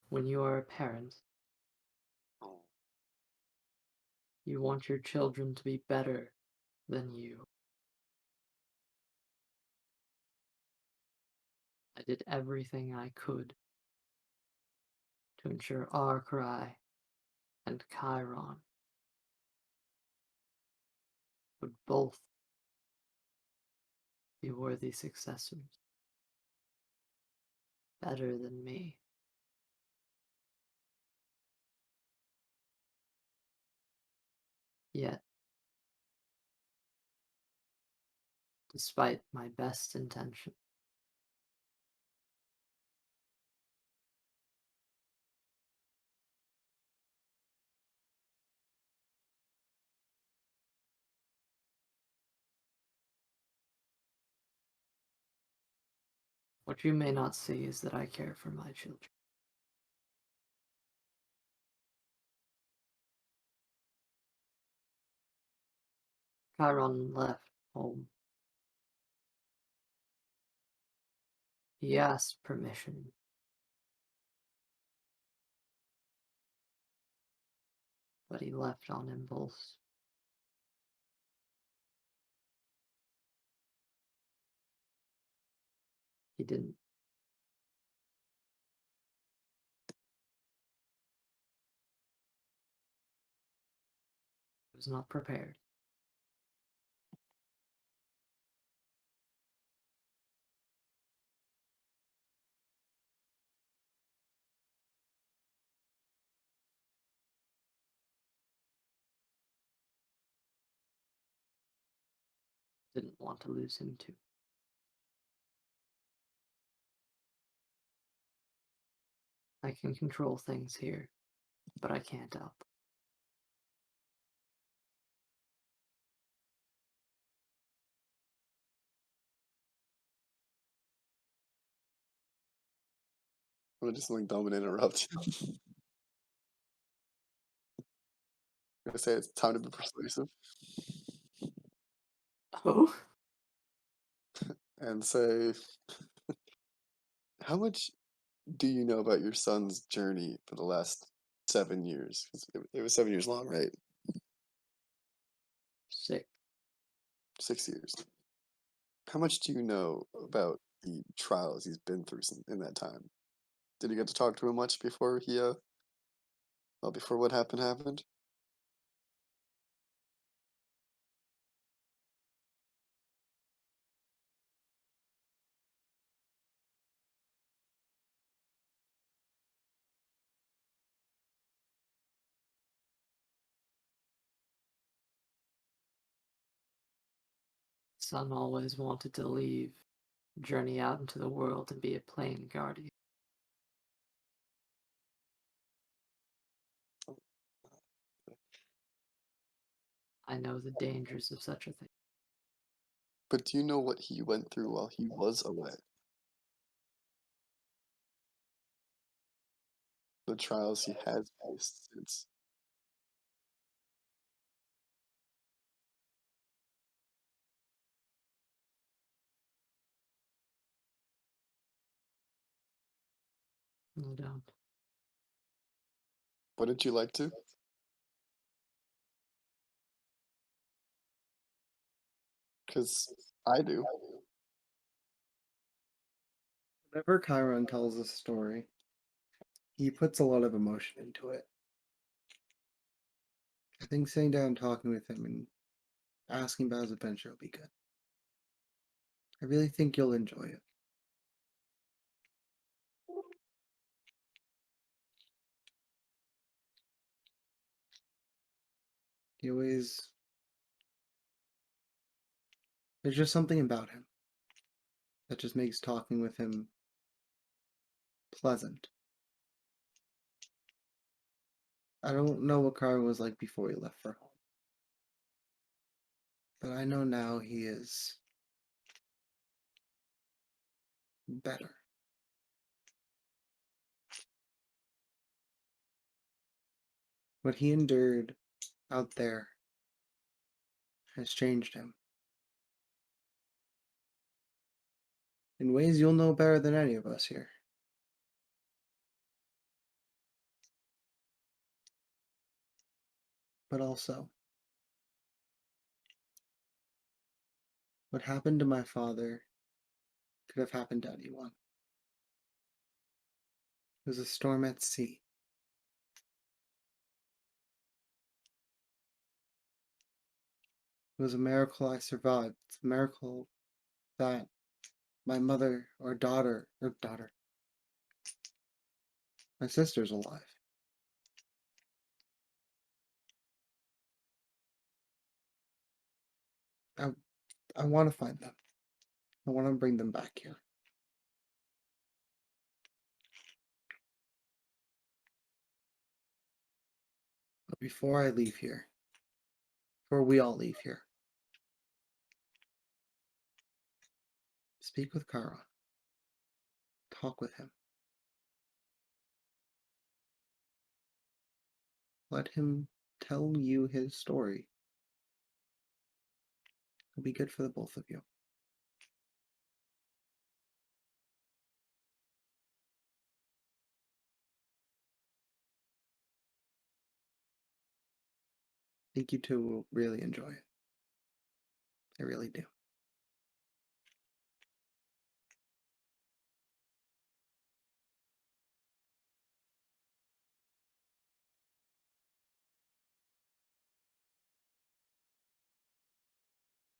When you are a parent, you want your children to be better than you. I did everything I could to ensure Arcry and Chiron would both be worthy successors. Better than me. Yet, despite my best intention, what you may not see is that I care for my children. Chiron left home. He asked permission. But he left on impulse. He didn't. was not prepared. Didn't want to lose him too. I can control things here, but I can't up. I'm gonna just like dumb and interrupt. I'm gonna say it's time to be persuasive Oh? and say, how much do you know about your son's journey for the last 7 years? 'Cause it was 7 years long, right? Sick. 6 years. How much do you know about the trials he's been through in that time? Did you get to talk to him much before before what happened? Son always wanted to leave, journey out into the world and be a plain guardian. I know the dangers of such a thing. But do you know what he went through while he was away? The trials he has faced since. No doubt. Wouldn't you like to? Because I do. Whenever Chiron tells a story, he puts a lot of emotion into it. I think sitting down and talking with him and asking about his adventure will be good. I really think you'll enjoy it. He always... There's just something about him that just makes talking with him pleasant. I don't know what Chiron was like before he left for home. But I know now he is better. What he endured out there has changed him. In ways you'll know better than any of us here. But also, what happened to my father could have happened to anyone. It was a storm at sea. It was a miracle I survived. It's a miracle that my mother or daughter, my sister's alive. I want to find them. I want to bring them back here. But before I leave here, before we all leave here, speak with Chiron. Talk with him. Let him tell you his story. It'll be good for the both of you. I think you two will really enjoy it. I really do.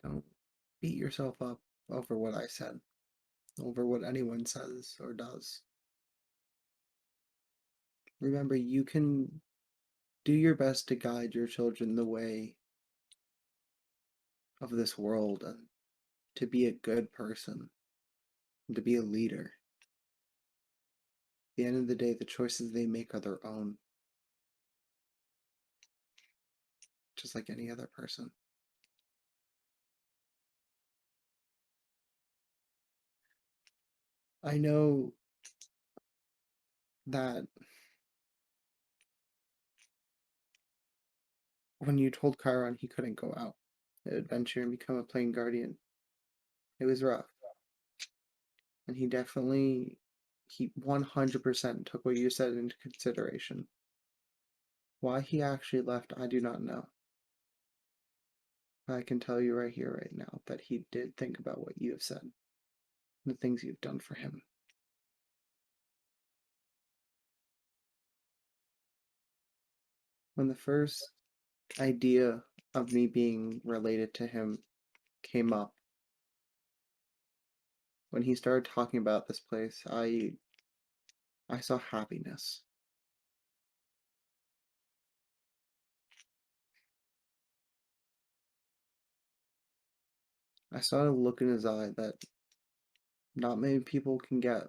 Don't beat yourself up over what I said, over what anyone says or does. Remember, you can do your best to guide your children the way of this world and to be a good person, and to be a leader. At the end of the day, the choices they make are their own, just like any other person. I know that when you told Chiron he couldn't go out to adventure and become a plain guardian, it was rough. And he 100% took what you said into consideration. Why he actually left, I do not know. But I can tell you right here, right now, that he did think about what you have said, the things you've done for him. When the first idea of me being related to him came up, when he started talking about this place, I saw happiness. I saw a look in his eye that not many people can get,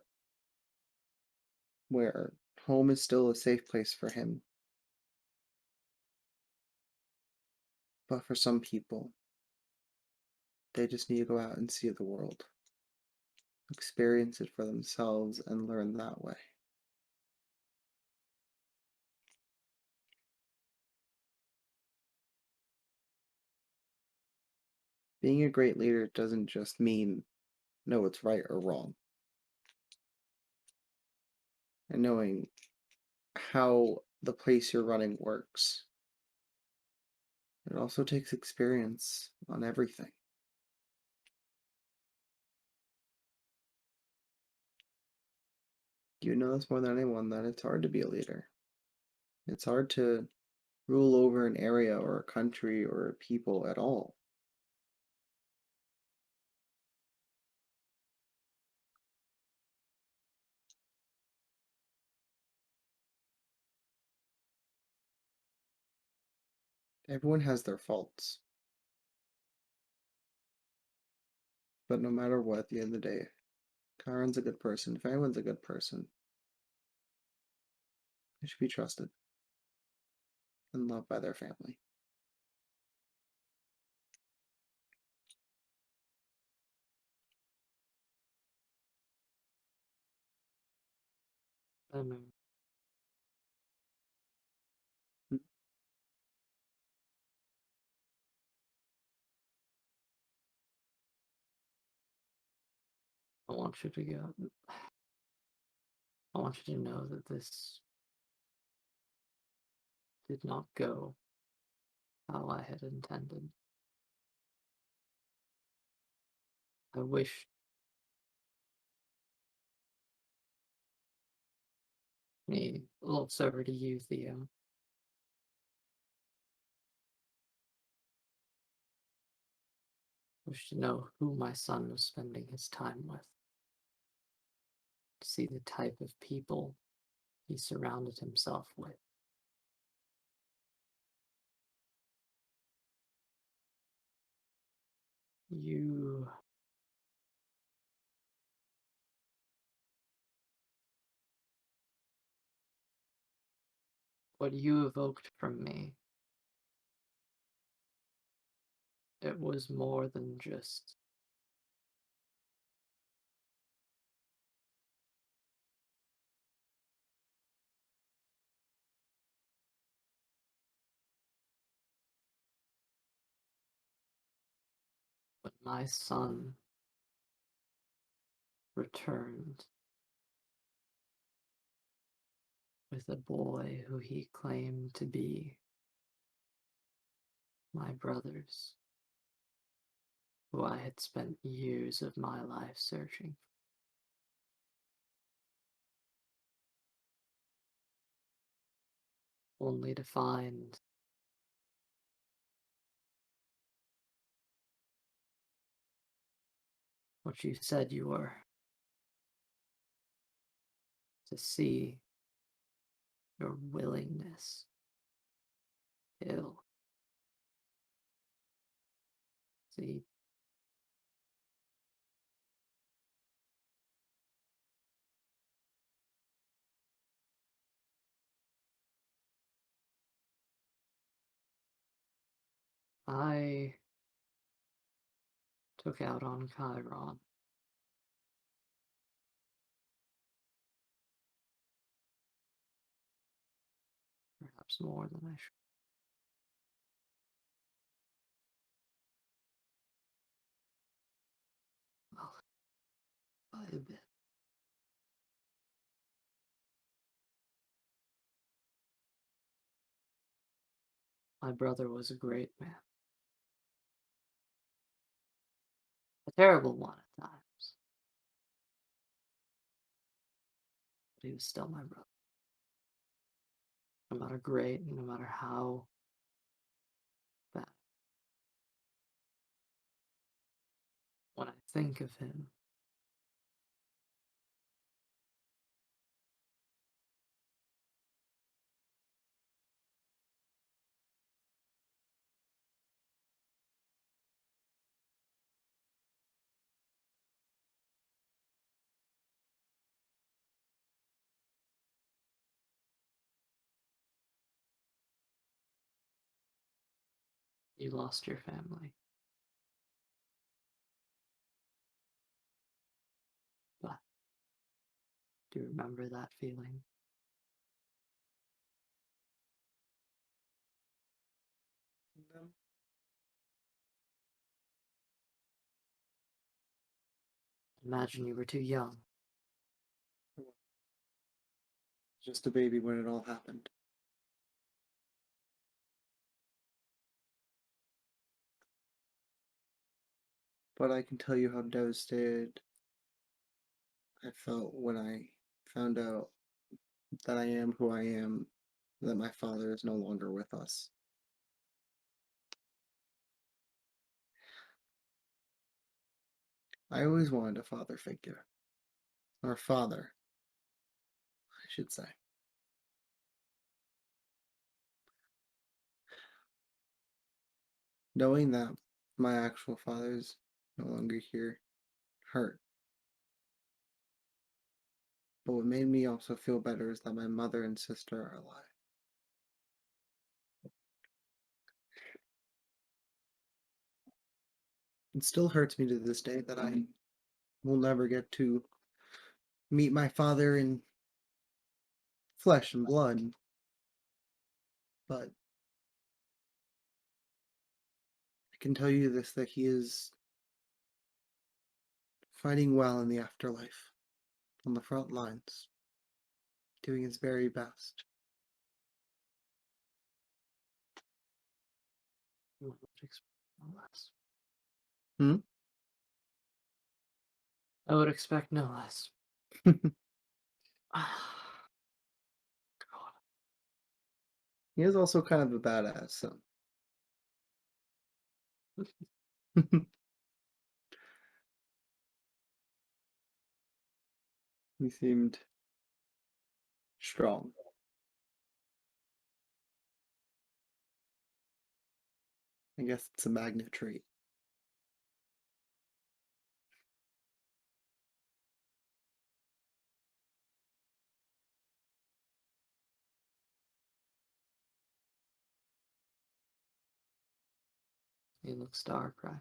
where home is still a safe place for him. But for some people, they just need to go out and see the world, experience it for themselves, and learn that way. Being a great leader doesn't just mean know what's right or wrong, and knowing how the place you're running works. It also takes experience on everything. You know this more than anyone, that it's hard to be a leader. It's hard to rule over an area or a country or a people at all. Everyone has their faults. But no matter what, at the end of the day, Chiron's a good person. If anyone's a good person, they should be trusted and loved by their family. I want you to go. I want you to know that this did not go how I had intended. I wish me looks over to you, Theo. Wish to know who my son was spending his time with. To see the type of people he surrounded himself with. What you evoked from me, it was more than just when my son returned with a boy who he claimed to be my brother's, who I had spent years of my life searching for, only to find what you said you were. To see your willingness kill. See. I took out on Chiron. Perhaps more than I should. Well, by a bit. My brother was a great man. A terrible one at times. But he was still my brother. No matter great, no matter how bad. When I think of him, you lost your family. But do you remember that feeling? Imagine you were too young. Just a baby when it all happened. But I can tell you how devastated I felt when I found out that I am who I am, that my father is no longer with us. I always wanted a father figure. Or father, I should say. Knowing that my actual father is no longer here hurt. But what made me also feel better is that my mother and sister are alive. It still hurts me to this day that I will never get to meet my father in flesh and blood. But I can tell you this, that he is fighting well in the afterlife, on the front lines, doing his very best. I would expect no less. Hmm? I would expect no less. God. He is also kind of a badass, so. He seemed strong. I guess it's a Magne trait. He looks dark, right?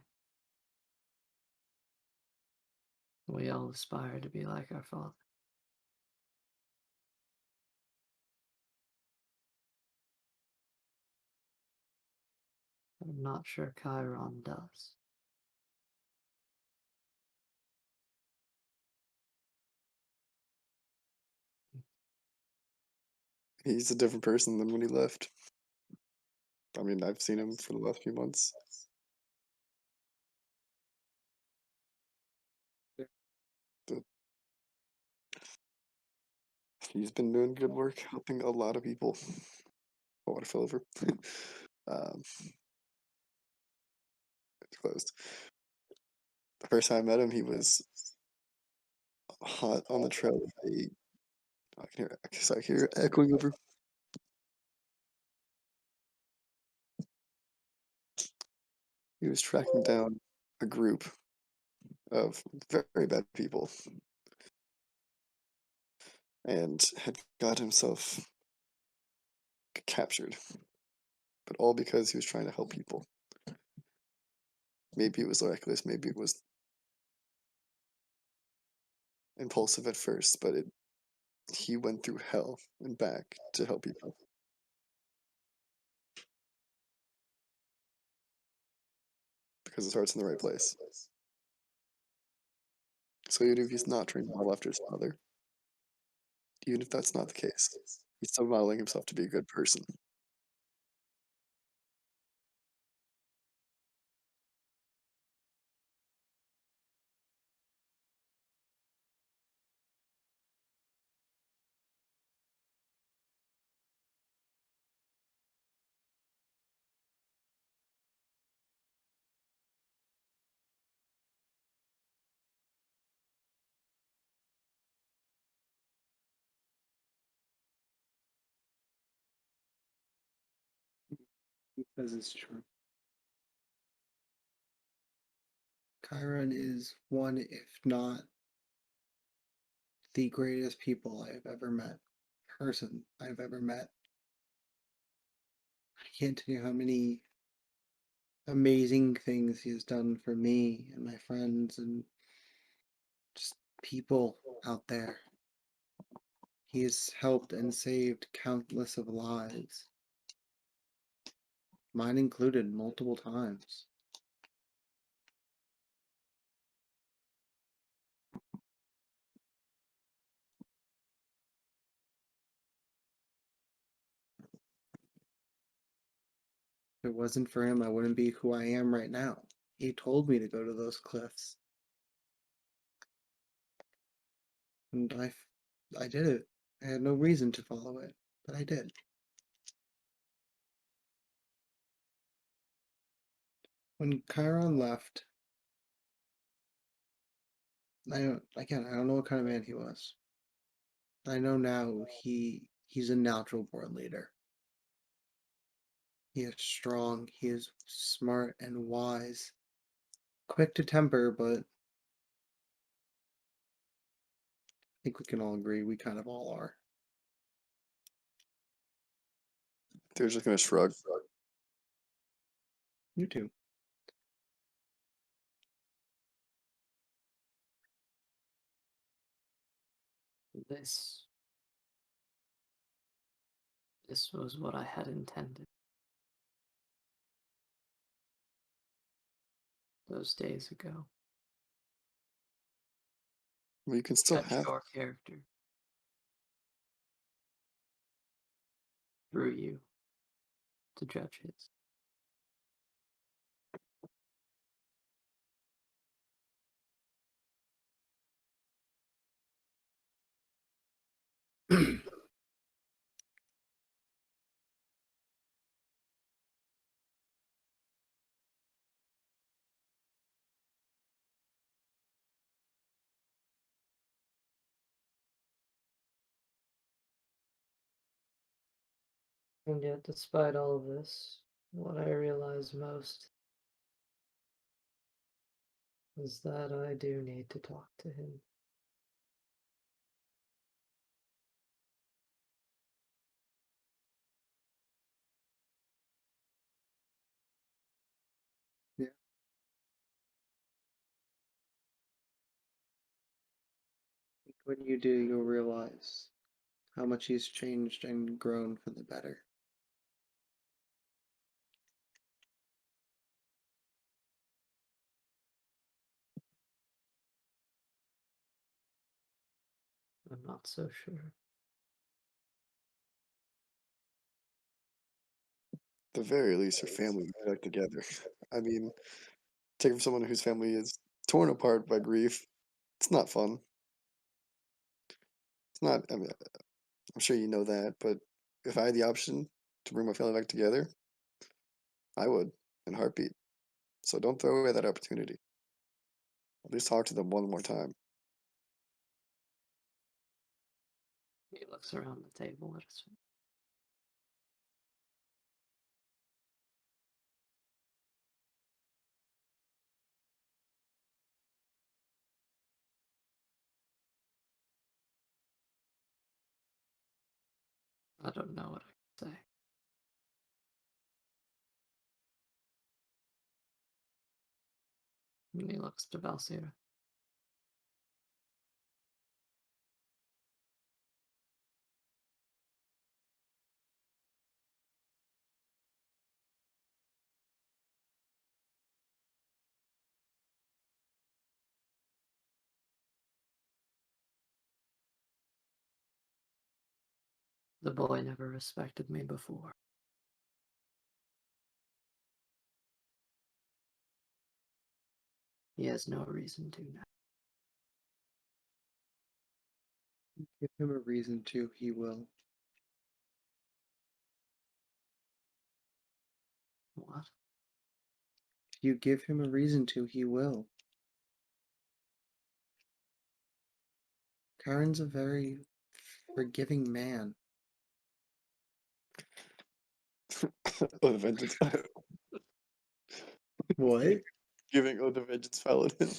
We all aspire to be like our father. I'm not sure Chiron does. He's a different person than when he left. I mean, I've seen him for the last few months. The- He's been doing good work, helping a lot of people. Oh, water fell over. It's closed. The first time I met him, he was hot on the trail. I can hear it echoing over. He was tracking down a group of very bad people and had got himself captured, but all because he was trying to help people. Maybe it was reckless, maybe it was impulsive at first, but he went through hell and back to help people. Because his heart's in the right place. So even if he's not trying to follow after his father, even if that's not the case, he's still modeling himself to be a good person. Because it's true. Chiron is one, if not the greatest people I've ever met. Person I've ever met. I can't tell you how many amazing things he has done for me and my friends and just people out there. He has helped and saved countless of lives. Mine included multiple times. If it wasn't for him, I wouldn't be who I am right now. He told me to go to those cliffs. And I did it. I had no reason to follow it, but I did. When Chiron left, I don't know what kind of man he was. I know now he's a natural born leader. He is strong, he is smart and wise. Quick to temper, but I think we can all agree we kind of all are. They're just gonna shrug. You too. This was what I had intended. Those days ago. Well, you can still Judge have. your character. Through you. To judge his. And yet, despite all of this, what I realize most is that I do need to talk to him. Yeah. When you do, you'll realize how much he's changed and grown for the better. I'm not so sure. At the very least, your family get back together. I mean, take from someone whose family is torn apart by grief. It's not fun. It's not. I mean, I'm sure you know that, but if I had the option to bring my family back together, I would in a heartbeat. So don't throw away that opportunity. At least talk to them one more time. He looks around the table at his. I don't know what I can say. And he looks to Valsira. The boy never respected me before. He has no reason to now. Give him a reason to, he will. What? If you give him a reason to, he will. Karen's a very forgiving man. Oh, the vengeance. What? Giving oh the vengeance paladin.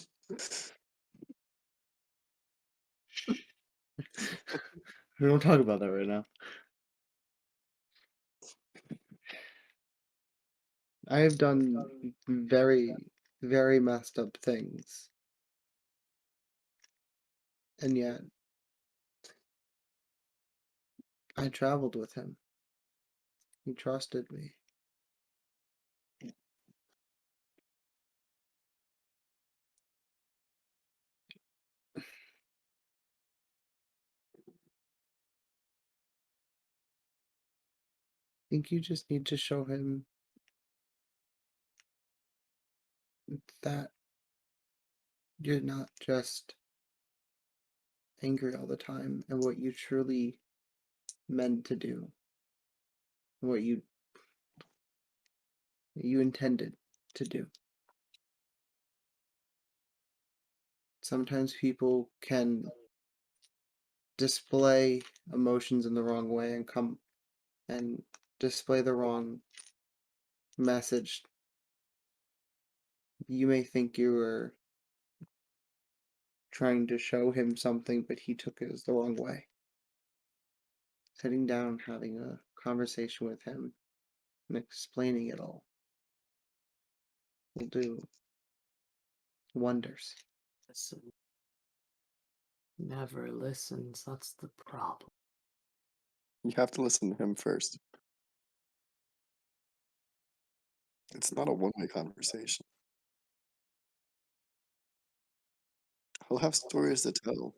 We don't talk about that right now. I have done very, very messed up things. And yet, I traveled with him. He trusted me. I think you just need to show him that you're not just angry all the time and what you truly meant to do, what you intended to do. Sometimes people can display emotions in the wrong way and come and display the wrong message. You may think you were trying to show him something, but he took it as the wrong way. Sitting down, having a conversation with him, and explaining it all will do wonders. Listen. Never listens, that's the problem. You have to listen to him first. It's not a one-way conversation. He'll have stories to tell.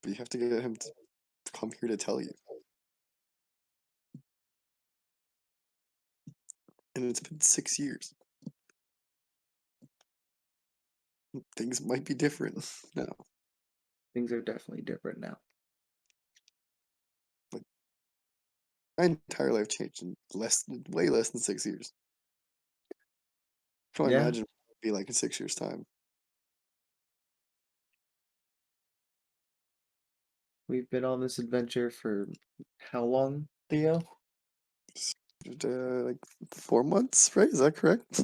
But you have to get him to come here to tell you. And it's been 6 years. Things might be different now. Things are definitely different now. My entire life changed in way less than 6 years. I can Yeah. imagine what it would be like in 6 years' time. We've been on this adventure for how long, Theo? Like 4 months, right? Is that correct?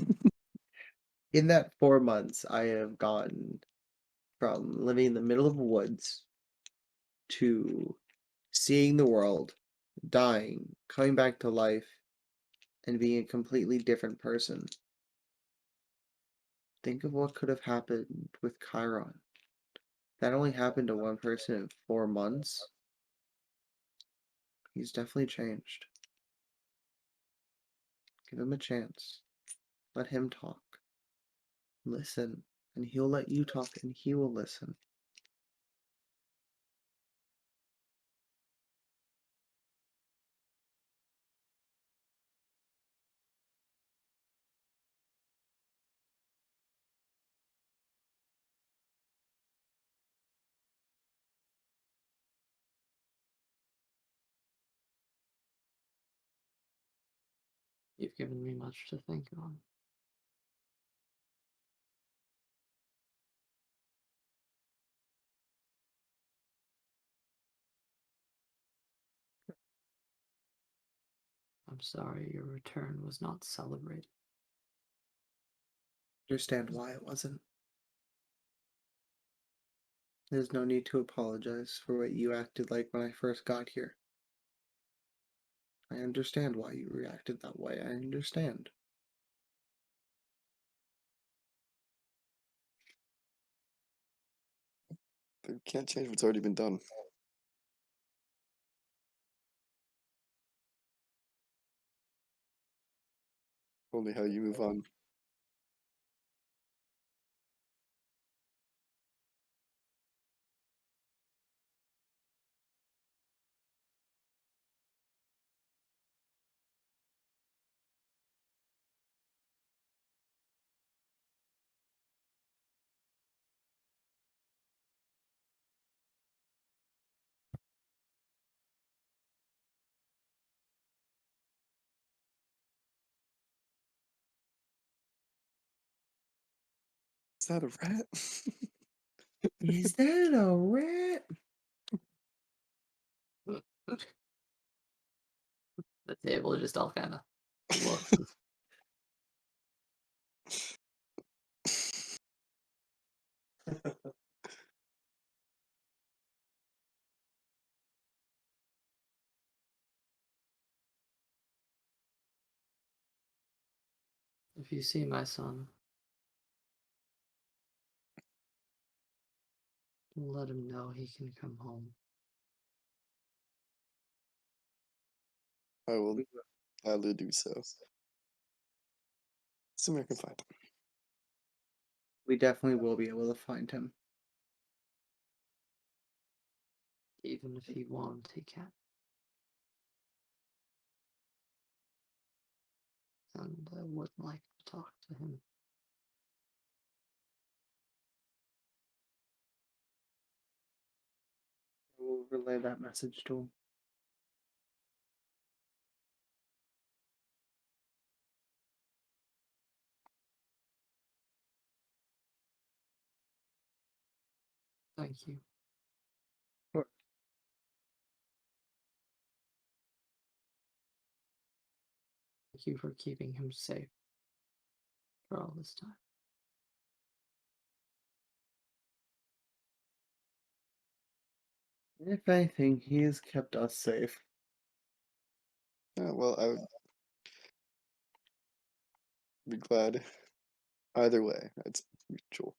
In that 4 months, I have gotten from living in the middle of the woods to seeing the world, dying, coming back to life, and being a completely different person. Think of what could have happened with Chiron. That only happened to one person in 4 months. He's definitely changed. Give him a chance. Let him talk. Listen, and he'll let you talk, and he will listen. You've given me much to think on. I'm sorry your return was not celebrated. Understand why it wasn't. There's no need to apologize for what you acted like when I first got here. I understand why you reacted that way. I understand. But we can't change what's already been done. Only how you move on. Is that a rat? Is that a rat? The table just all kind of look. If you see my son, let him know he can come home. I will gladly do so. Assuming I can find him. We definitely will be able to find him. Even if he won't, he can. And I would like to talk to him. We'll relay that message to him. Thank you. Sure. Thank you for keeping him safe for all this time. If anything, he has kept us safe. Yeah, well, I would be glad either way. It's mutual.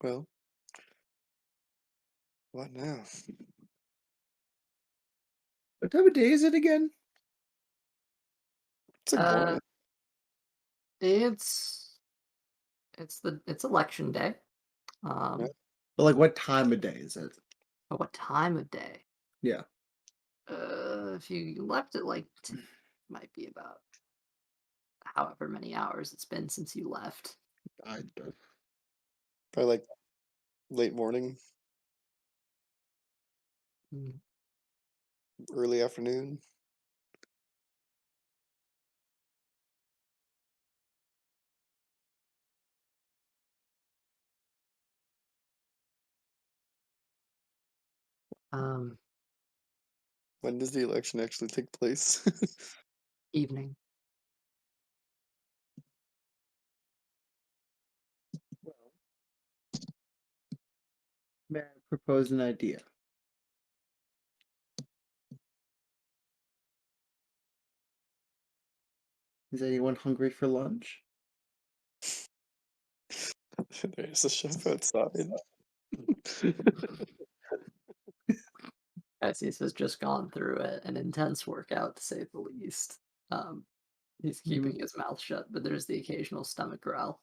Well, what now? What time of day is it again? It's like morning. It's election day. Yeah. But like, what time of day is it? But what time of day? Yeah. If you left it like might be about however many hours it's been since you left. Probably like late morning, Mm. early afternoon. Um, When does the election actually take place? evening. May I propose an idea? Is anyone hungry for lunch? There's a chef outside. Kaxius has just gone through an intense workout, to say the least. He's keeping his mouth shut, but there's the occasional stomach growl.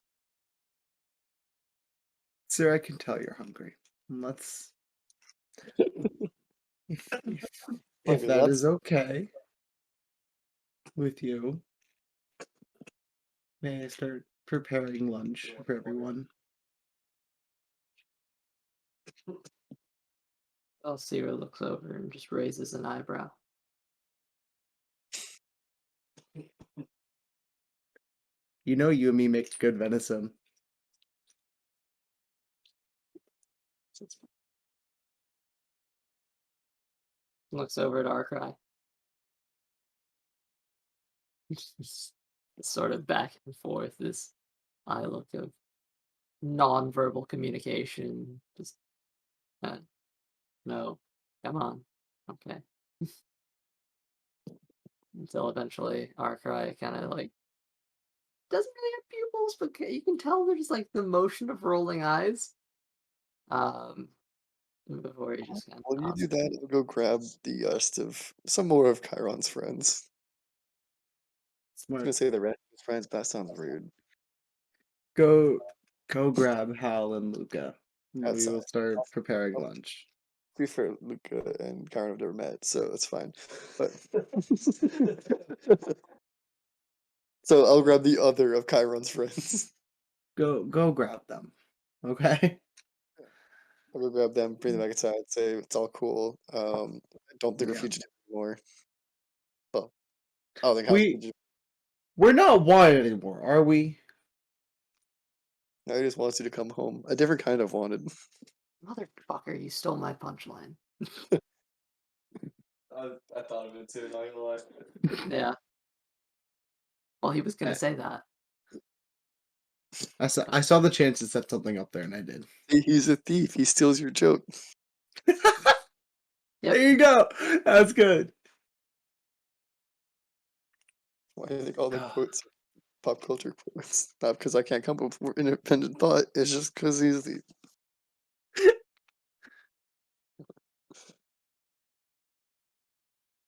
Sir, I can tell you're hungry. Let's. If Okay, that that's- is okay with you, May I start preparing lunch for everyone? Alcira looks over and just raises an eyebrow. You know you and me make good venison. Looks over at Arcry. It's sort of back and forth, this eye look of non-verbal communication. Just, no, come on, okay. Until eventually Arcry kind of like doesn't really have pupils, but you can tell there's like the motion of rolling eyes. Before he just kind of When you nods. do that, I'll go grab the rest of some more of Chiron's friends. I was gonna say the rest of his friends, but that sounds rude. Go grab Hal and Luca. That's We will fine. start preparing lunch. To be fair, Luca and Chiron have never met, so it's fine. But so I'll grab the other of Chiron's friends. Go grab them. Okay? I'll go grab them, bring them back inside, say it's all cool. I don't think we're Yeah. fugitives anymore. Well, I don't think Hal's We- fugitive. We're not wanted anymore, are we? I just wants you to come home. A different kind of wanted. Motherfucker, you stole my punchline. I thought of it too, not gonna lie. Yeah. Well, he was gonna say that. I saw the chance to set something up there, and I did. He's a thief. He steals your joke. There you go. That's good. Why do you think all the quotes are pop culture quotes? Not because I can't come up with independent thought. It's just because he's the.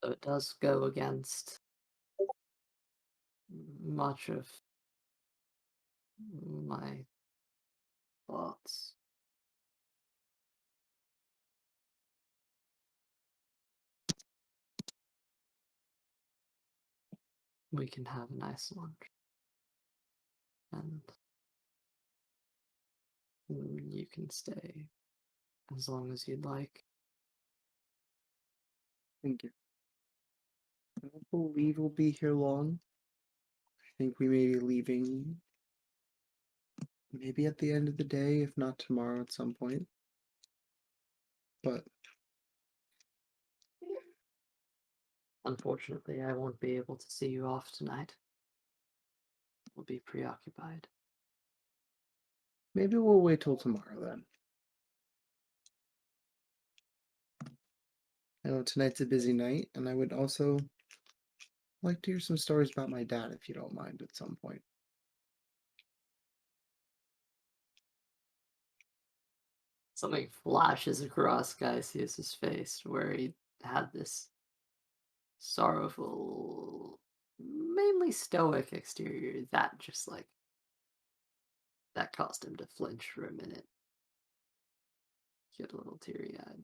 So it does go against much of my thoughts. We can have a nice lunch. And you can stay as long as you'd like. Thank you. I don't believe we'll be here long. I think we may be leaving maybe at the end of the day, if not tomorrow at some point. But Unfortunately, I won't be able to see you off tonight. We'll be preoccupied. maybe we'll wait till tomorrow then. I know tonight's a busy night, and I would also like to hear some stories about my dad, if you don't mind, at some point. Something flashes across Kaxius' face where he had this sorrowful, mainly stoic exterior that just like that caused him to flinch for a minute. Get a little teary-eyed.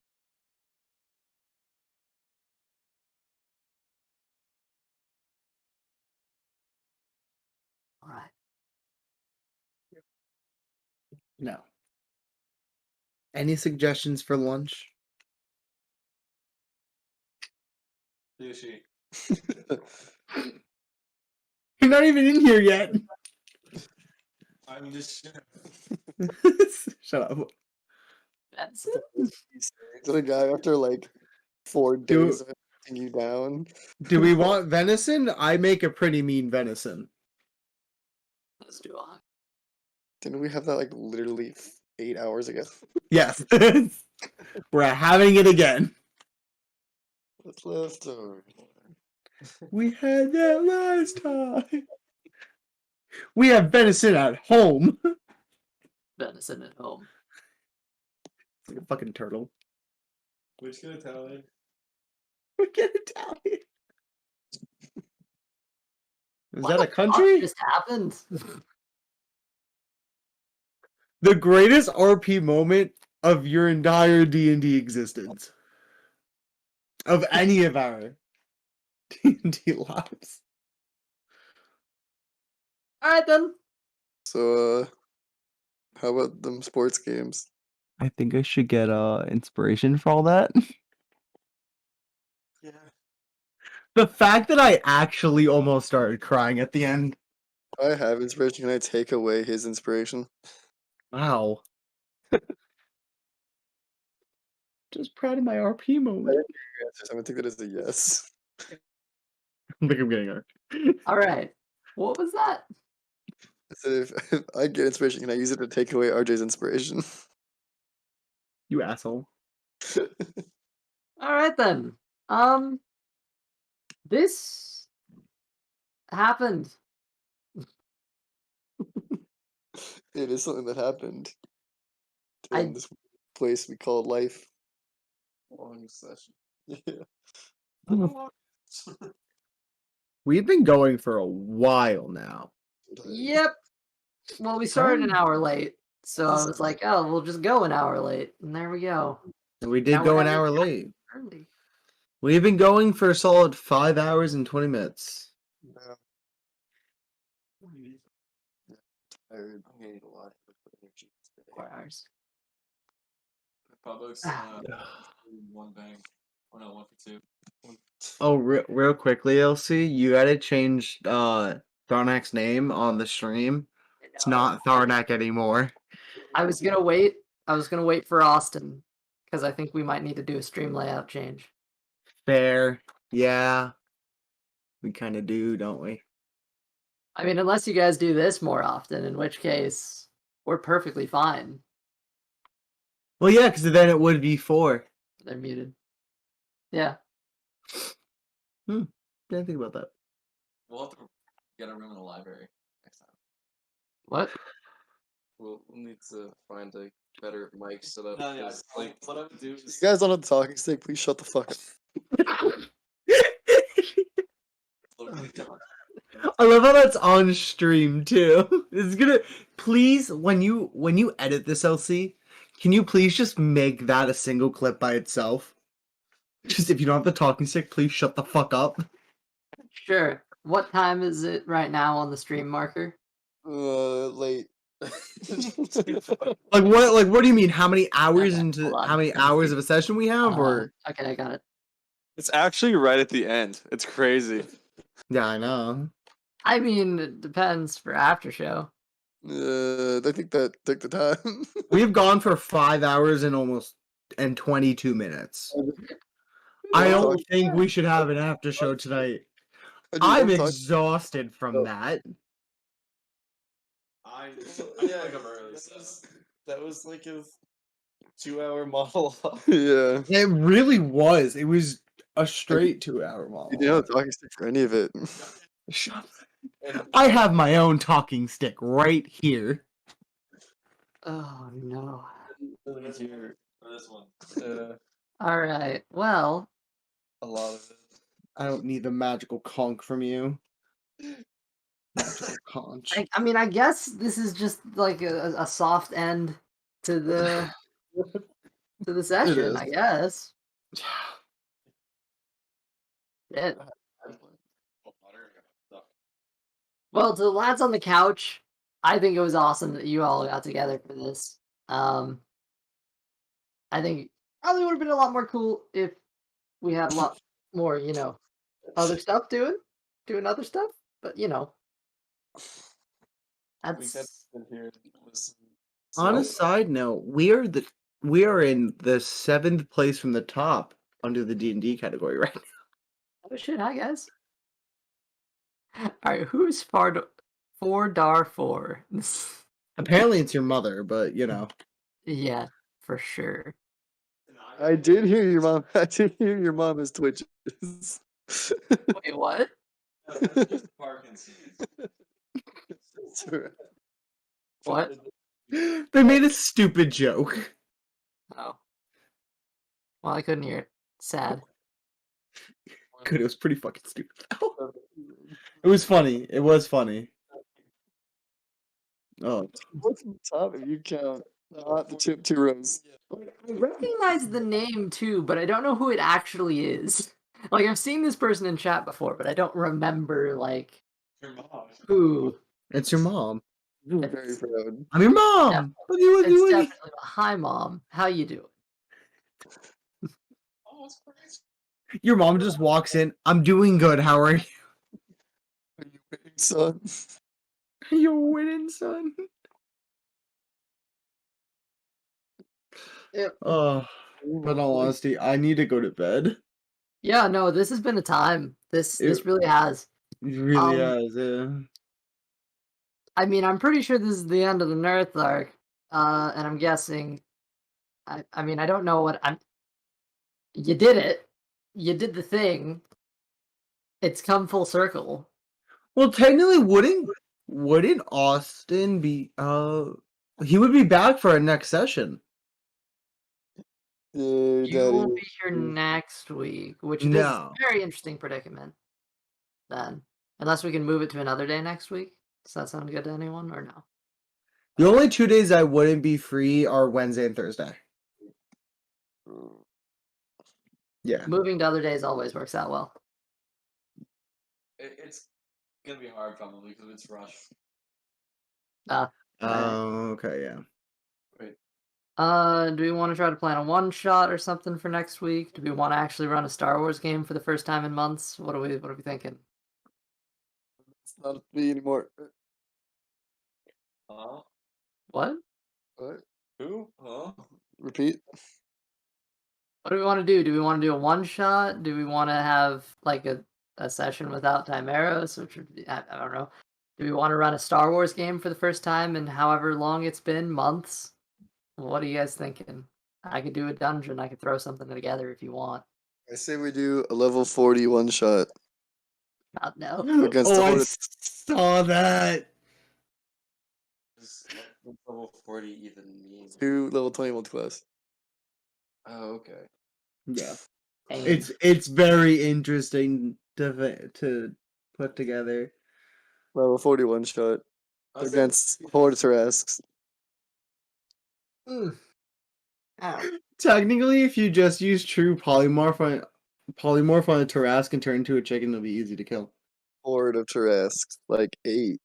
All right. No. Any suggestions for lunch? Sushi. You're not even in here yet. I'm just Shut up. That's it. To the guy after like 4 days of hunting you down. Do we want venison? I make a pretty mean venison. Let's do a Didn't we have that like literally 8 hours ago? Yes. We're having it again. What's left over? We had that last time. We have venison at home. venison at home. Like a fucking turtle. Which get Italian? We get Italian. Is What that a the fuck country? just happened? The greatest RP moment of your entire D&D existence. Of any of our D&D lives. All right then. So, how about them sports games? I think I should get inspiration for all that. Yeah. The fact that I actually almost started crying at the end. I have inspiration. Can I take away his inspiration? Wow. Just proud of my RP moment. Yes, I'm gonna take that as a yes. I think I'm getting RP. All right. What was that? I said if I get inspiration, can I use it to take away RJ's inspiration? You asshole. All right then. This happened. It is something that happened I- in this place we call life. Long session. Yeah. We've been going for a while now. Yep. Well, we started an hour late, so I was like, "Oh, we'll just go an hour late," and there we go. And we did Now go we're an having hour a late. Early. We've been going for a solid 5 hours and 20 minutes. Yeah. I'm gonna need a lot of energy today. 4 hours. Pablo's Ah. one bang. Oh no, 1 for 2. Oh, real quickly, LC, you gotta change Tharnak's name on the stream. It's not Tharnak anymore. I was gonna wait. I was gonna wait for Austin because I think we might need to do a stream layout change. Fair. Yeah. We kind of do, don't we? I mean, unless you guys do this more often, in which case we're perfectly fine. Well, yeah, because then it would be 4. They're muted. Yeah. Didn't think about that. We'll have to get a room in the library next time. What? We'll need to find a better mic setup. No, yeah. 'cause, Like, what I would do You is guys on a talking stick, please shut the fuck up. I love how that's on stream too. It's gonna please when you edit this, LC, can you please just make that a single clip by itself? Just if you don't have the talking stick, please shut the fuck up. Sure. What time is it right now on the stream marker? Late. Like what do you mean? How many hours Okay, into hold on. how many hours of a session we have or Okay, I got it. It's actually right at the end. It's crazy. yeah, I know. I mean, it depends for after show. I think that took the time. We've gone for 5 hours and 22 minutes. I don't think we should have an after show tonight. I'm exhausted from that. I feel like I'm early. So. that was like a 2-hour monologue. Yeah. It really was. It was a straight 2-hour You monologue. didn't have a talking stick for any of it. Shut up. I have my own talking stick right here. Oh no. Here, for this one. All right. Well, A lot of it. I don't need the magical conch from you. Magical conch. I mean, I guess this is just like a soft end to the session. is. I guess. Shit. Well, to the lads on the couch, I think it was awesome that you all got together for this. I think probably would have been a lot more cool if we had a lot more, other stuff doing other stuff. But that's Been here and listen. On a side note, we are in the 7th place from the top under the D&D category right now. oh shit. Hi guys. All right, who's Fordar 4? Apparently it's your mother, but Yeah, for sure. I did hear your mom. I did hear your mom is twitches. Wait, what? That's just Parkinson's. It's alright. What? They made a stupid joke. Oh. Well, I couldn't hear it. Sad. Good, it was pretty fucking stupid. It was funny. It was funny. Oh, What's the top if you count? Not the two rows. I recognize the name too, but I don't know who it actually is. Like, I've seen this person in chat before, but I don't remember, like, Your mom. who. It's your mom. Very It's- proud. I'm your mom. What do you It's do? definitely hi, mom. How you doing? Oh, it's crazy. Your mom just walks in. I'm doing good. How are you? Are you waiting, son? You're winning, son. Yep. Oh, but in all honesty, I need to go to bed. Yeah, no, this has been a time. This really has. It really Um, has, yeah. I mean, I'm pretty sure this is the end of the Nerth arc. And I'm guessing. I mean, I don't know what I'm. You did it. You did the thing. It's come full circle. Well, technically, wouldn't Austin be? He would be back for our next session. Yeah, You won't Daddy. be here next week, which is No. a very interesting predicament. Then, unless we can move it to another day next week. Does that sound good to anyone or no? The only 2 days I wouldn't be free are Wednesday and Thursday. Yeah. Moving to other days always works out well. It's gonna be hard probably because it's rush. Okay, yeah. Do we want to try to plan a one shot or something for next week? Do we want to actually run a Star Wars game for the first time in months? What are we thinking? It's not me anymore. Huh? What? What? Who? Huh? Repeat. What do we want to do? Do we want to do a one shot? Do we want to have like a session without Thymeros, which would be, I don't know. Do we want to run a Star Wars game for the first time in however long it's been, months? What are you guys thinking? I could do a dungeon. I could throw something together if you want. I say we do a level 40 one shot Not no. against Oh, the I Horde. saw that. Does level 40 even mean? 2 level 21 class. Oh, okay. Yeah. Pain. It's very interesting to put together. Level 40 one shot I said- against Horde Tarasks. Mm. Ow. Technically, if you just use true polymorph on a Tarrasque and turn into a chicken, it'll be easy to kill. Horde of Tarasks. Like 8.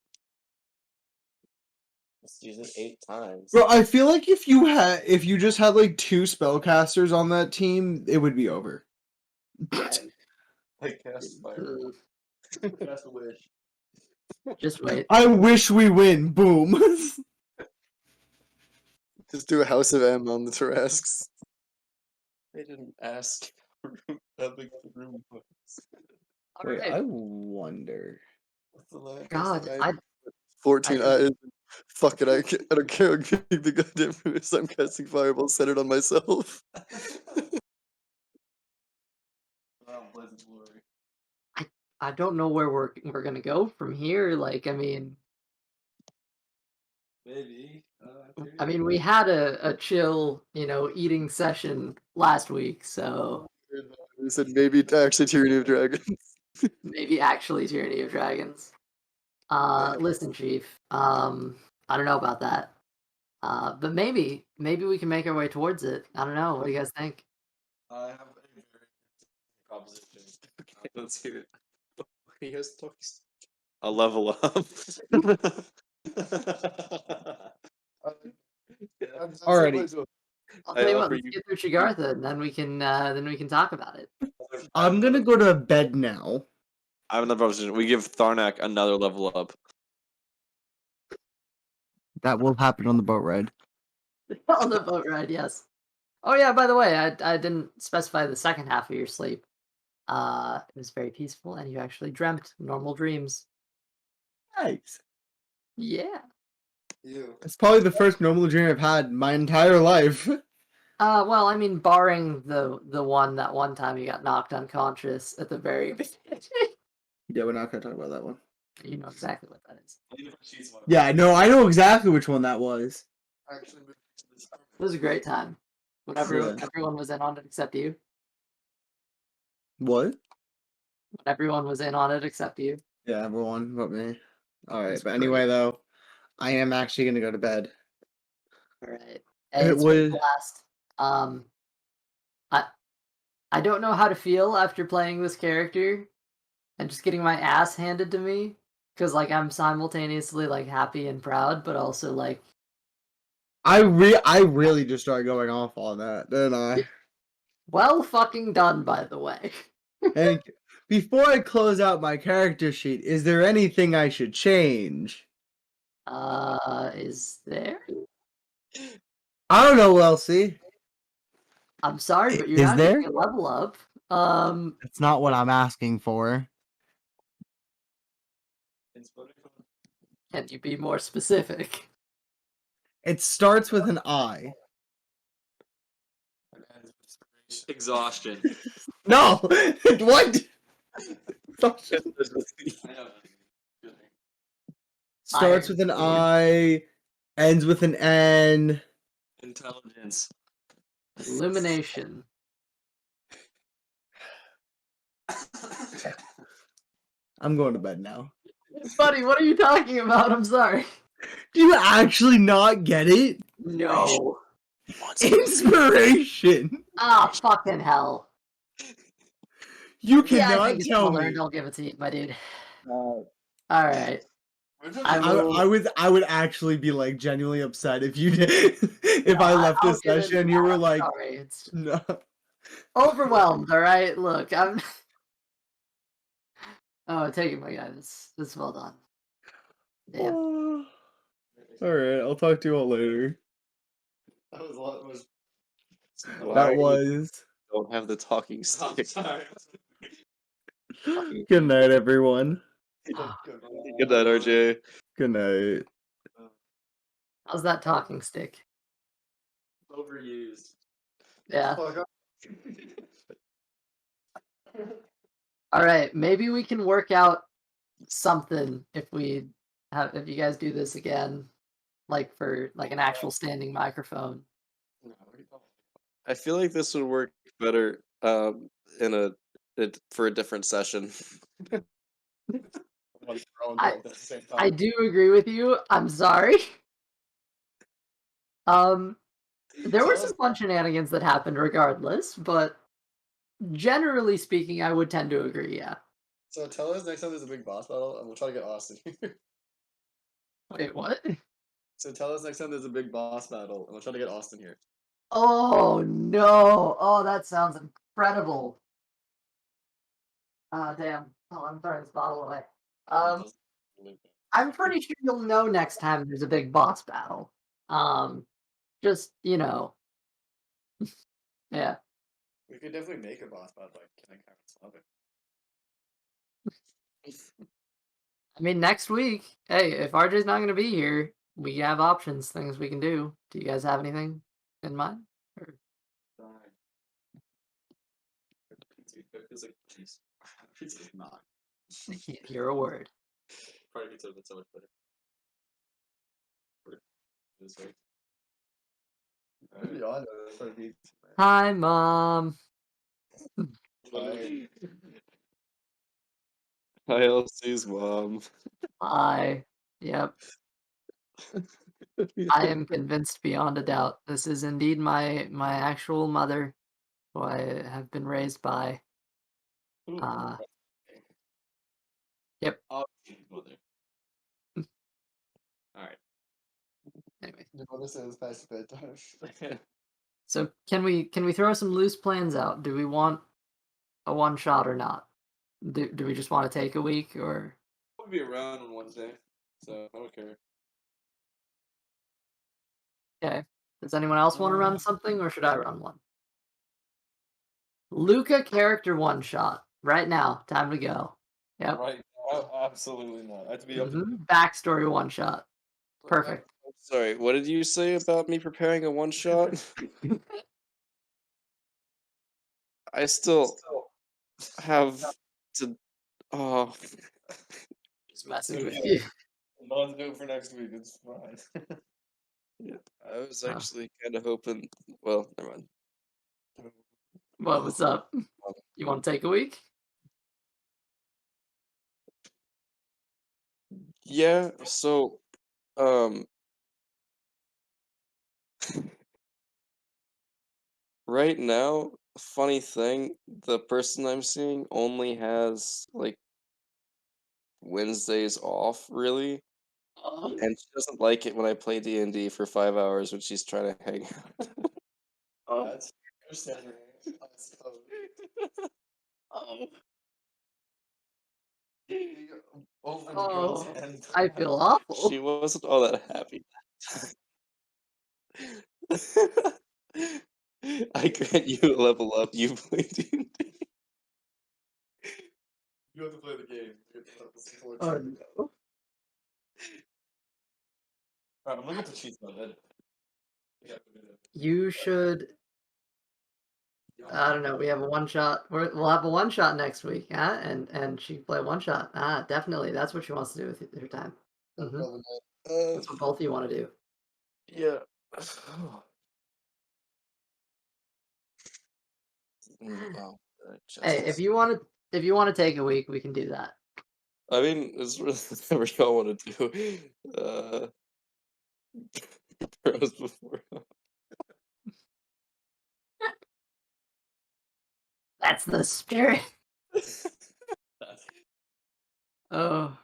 Let's use it 8 times. Bro, I feel like if you just had like 2 spellcasters on that team, it would be over. Like cast fire. Cast a wish. Just wait. I wish we win. Boom. Just do a House of M on the Tarasks. They didn't ask how big the room was. Wait, Alright. I wonder. What's the last? God, I- 14 I- eyes. Fuck it, I don't care what big the goddamn room is. I'm casting Fireball centered on myself. Oh, Blazing Glory. I don't know where we're gonna go from here. Like, I mean, Maybe. we had a chill, eating session last week, so They said maybe actually Tyranny of Dragons. maybe actually Tyranny of Dragons. Listen, Chief. I don't know about that. But maybe we can make our way towards it. I don't know. What do you guys think? I have a very proposition. Let's hear it. He has talks. I'll level up. Alrighty. I'll I tell you what. offer Let's you- get through Shigartha, and then we can talk about it. I'm gonna go to bed now. I have another proposition. We give Tharnak another level up. That will happen on the boat ride. On the boat ride, yes. Oh yeah. By the way, I didn't specify the second half of your sleep. It was very peaceful, and you actually dreamt normal dreams. Nice. Yeah. You. It's probably the first normal dream I've had in my entire life. Well, I mean, barring the one time you got knocked unconscious at the very beginning. Yeah, we're not gonna talk about that one. You know exactly what that is. Yeah, I know exactly which one that was. Actually, moved to this It was a great time. When everyone was in on it except you. What? When everyone was in on it except you. Yeah, everyone but me. Alright, That's but great. anyway though, I am actually gonna go to bed. All right. It It's been a was- blast. I don't know how to feel after playing this character and just getting my ass handed to me because like I'm simultaneously like happy and proud, but also like I really just started going off on that, didn't I? well fucking done, by the way. And before I close out my character sheet, is there anything I should change? Is there? I don't know, Elsie. I'm sorry, but you're Is not there? getting a level up. That's not what I'm asking for. Can you be more specific? It starts with an I. Exhaustion. No! What? Starts with an I, ends with an N. Intelligence. Illumination. I'm going to bed now. Buddy, what are you talking about? I'm sorry. Do you actually not get it? No. Inspiration! Ah, fucking hell. You Yeah, I cannot think it's tell well me. earned. I'll give it to you, my dude. Alright. I would actually be like genuinely upset if you did if I left I'll this give it session and to you were I'm like sorry. It's no. overwhelmed, alright? Look, I'm Oh, take it, my guy. That's well done. Damn. Alright, I'll talk to you all later. That was a lot. That was Don't have the talking stick. Sorry. good night, everyone. Good night, RJ. Good night. How's that talking stick? Overused. Yeah. Fuck up. Alright, maybe we can work out something if you guys do this again. Like for like an actual standing microphone. I feel like this would work better for a different session. I do agree with you. I'm sorry. There were some fun shenanigans that happened regardless, but generally speaking, I would tend to agree, yeah. So tell us next time there's a big boss battle, and we'll try to get Austin here. Wait, what? So tell us next time there's a big boss battle, and we'll try to get Austin here. Oh no! Oh, that sounds incredible. Damn. Oh, I'm throwing this bottle away. I'm pretty sure you'll know next time there's a big boss battle. Just, yeah. We could definitely make a boss battle, like, can I love it? I mean, next week, hey, if RJ's not going to be here, we have options, things we can do. Do you guys have anything in mind? Or... Pizza's not. I can't hear a word. Party pizza, but so much better. Beyond that's what it means. Hi, Mom. Hi, Elsie's mom. Hi. Yep. I am convinced beyond a doubt. This is indeed my actual mother, who I have been raised by. Yep. Mother. Alright. Anyway. Your mother says past bedtime. So can we throw some loose plans out? Do we want a one shot or not? Do we just want to take a week or? I'll be around on Wednesday, so I don't care. Okay. Does anyone else want to run something, or should I run one? Luca character one shot right now. Time to go. Yep. Right? Absolutely not. I have to be up. Backstory one shot. Perfect. Sorry, what did you say about me preparing a one shot? I still have to. Oh, Just messing with you. Let's do it for next week. It's fine. yeah. I was actually kind of hoping. Well, never mind. What's up? You want to take a week? Yeah. So, right now, funny thing, the person I'm seeing only has like Wednesdays off, really. And she doesn't like it when I play D&D for 5 hours when she's trying to hang out. That's understandable. I suppose. Over the girl's Oh, head. I feel awful. She wasn't all that happy. I grant you a level up. You play D&D. You have to play the game. You have to have the support. Oh no. Alright, I'm looking for cheats on that. Yeah, You should. I don't know. We have a one shot. We'll have a one shot next week, huh? And she can play one shot. Ah, definitely. That's what she wants to do with her time. Mhm. That's what both of you want to do. Yeah. Wow. Hey, if you want to take a week, we can do that. I mean, it's really whatever y'all want to do. Bros before. That's the spirit. Oh,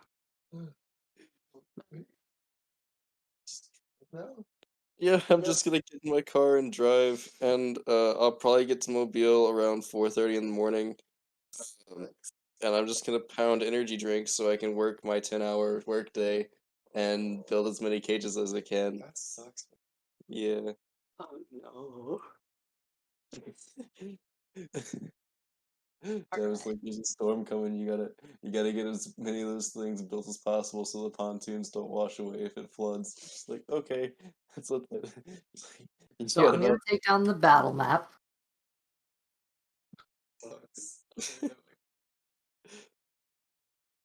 Yeah, I'm just gonna get in my car and drive, and I'll probably get to Mobile around 4:30 in the morning. And I'm just gonna pound energy drinks so I can work my 10-hour workday and build as many cages as I can. That sucks. Yeah. oh no. There's like there's a storm coming. You gotta get as many of those things built as possible so the pontoons don't wash away if it floods. It's like okay, that's what that. It's like, you So I'm gotta gonna take down the battle map. Sucks.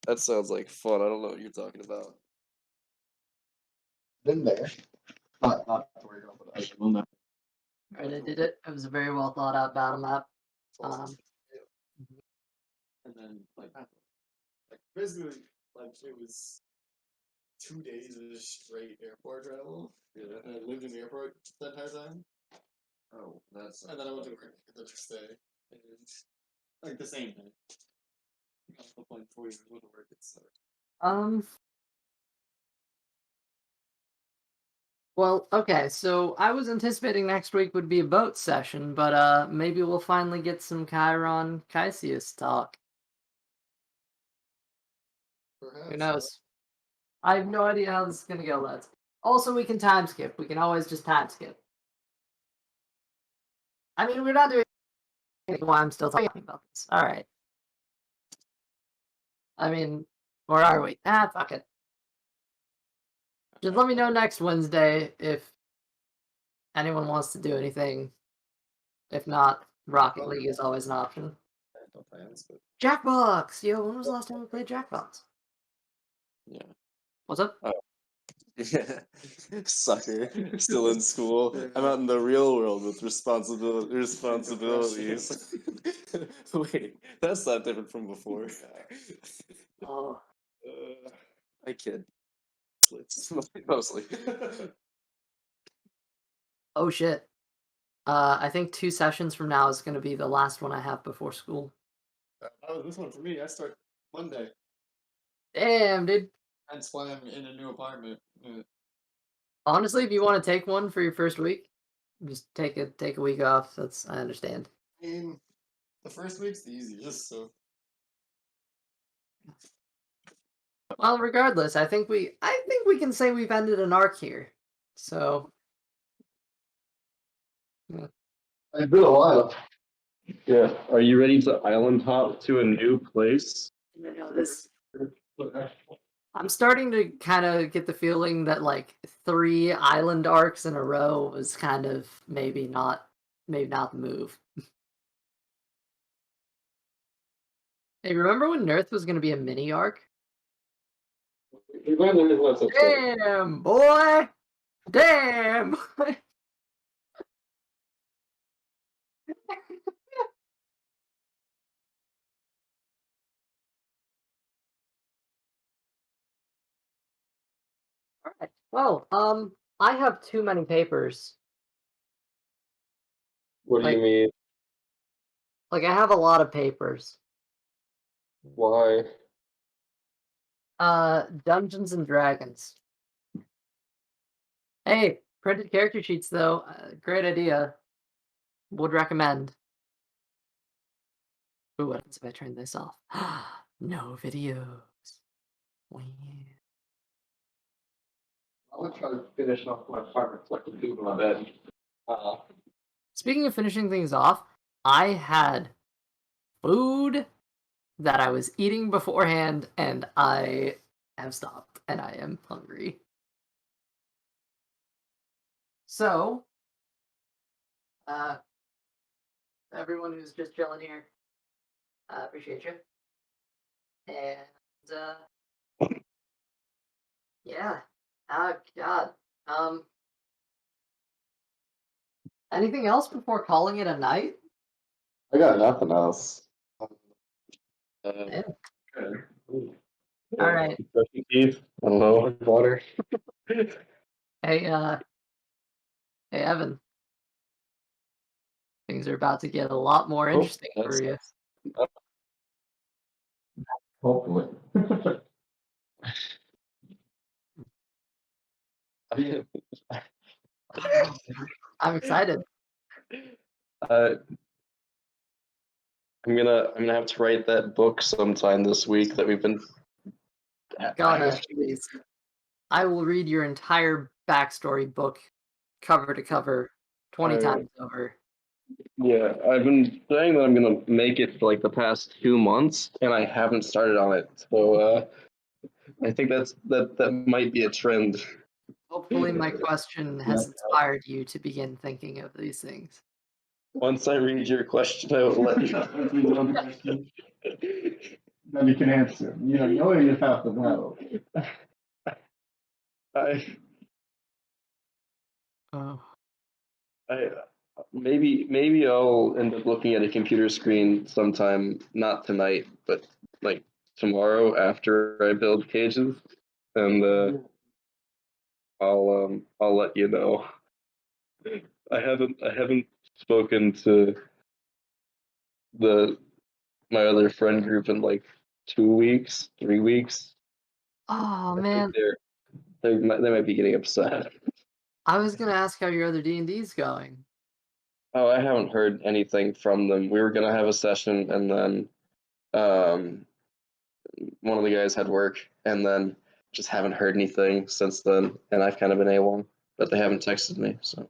That sounds like fun. I don't know what you're talking about. Been there. Not to worry about, but I've been there. Right, I did it. It was a very well thought out battle map. And then like basically like it was 2 days of straight airport travel. Yeah. And I lived in the airport that entire time. Oh, that's. And then I went to work the next day. And like the same day. I was playing 4 years worth of work. It sucked. Well, okay, so I was anticipating next week would be a boat session, but maybe we'll finally get some Chiron Kaxius talk. Perhaps. Who knows? I have no idea how this is gonna go, lads. Also, we can time skip. We can always just time skip. I mean, we're not doing anything while I'm still talking about this. All right. I mean, where are we? Ah, fuck it. Just let me know next Wednesday if anyone wants to do anything. If not, Rocket League is always an option. No plans, but Jackbox! Yo, when was the last time we played Jackbox? Yeah. What's up? Yeah. Sucker. Still in school. I'm out in the real world with responsibilities. Wait, that's not different from before. Oh, I kid. Mostly. oh shit. I think 2 sessions from now is going to be the last one I have before school. oh, this one for me. I start Monday. Damn, dude. That's why I'm in a new apartment. Honestly, if you want to take one for your first week, just take a week off. I understand. I mean, the first week's the easiest, so Well, regardless, I think we can say we've ended an arc here. So, it's been a while. Yeah. Are you ready to island hop to a new place? you know, I'm starting to kind of get the feeling that like 3 island arcs in a row was kind of maybe not the move. Hey, remember when Nerth was going to be a mini arc? Damn, boy! Damn! Alright. Well, I have too many papers. What do you Like- mean? Like, I have a lot of papers. Why? Dungeons and Dragons. Hey, printed character sheets though. Great idea. Would recommend. Ooh, what happens if I turn this off? No videos. Weird. I'm gonna try to finish off my apartment so I can do my bed. Speaking of finishing things off, I had food that I was eating beforehand, and I have stopped, and I am hungry. So, everyone who's just chilling here, appreciate you. And, yeah. God. Anything else before calling it a night? I got nothing else. Yeah. Okay. All right. Brushing teeth. Hello. Water. Hey, Evan. Things are about to get a lot more interesting for you. Hopefully. I'm excited. I'm gonna have to write that book sometime this week that we've been. God, yes, please. I will read your entire backstory book, cover to cover, 20 times over. Yeah, I've been saying that I'm gonna make it for like the past 2 months, and I haven't started on it. So I think that might be a trend. Hopefully, my question has inspired you to begin thinking of these things. Once I read your question, I will let you know. Then you can answer. You know you have to know. Oh. Maybe I'll end up looking at a computer screen sometime, not tonight, but like tomorrow after I build cages, and I'll let you know. I haven't spoken to my other friend group in like 2 weeks, 3 weeks. Oh, I think man. they might be getting upset. I was going to ask how your other D&D's going. Oh, I haven't heard anything from them. We were gonna have a session, and then one of the guys had work, and then just haven't heard anything since then. And I've kind of been A1, but they haven't texted me. So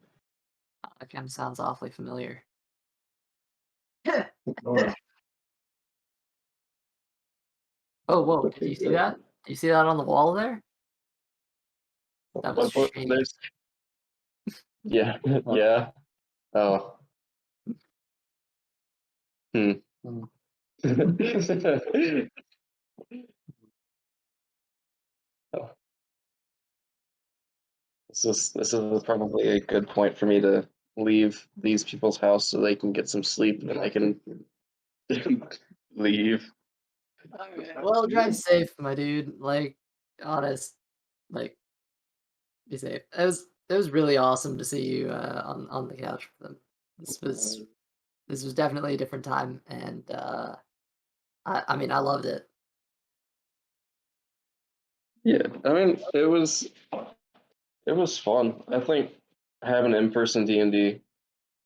That kind of sounds awfully familiar. Oh, whoa! Did you see that? Did you see that on the wall there? That was shady. Yeah, yeah. Oh. Oh. This is probably a good point for me to leave these people's house so they can get some sleep, and I can leave. Well, drive safe, my dude. Like, honest, like, be safe. It was really awesome to see you on the couch with them. This was definitely a different time, and I mean I loved it. Yeah, I mean it was fun. I think having in-person D&D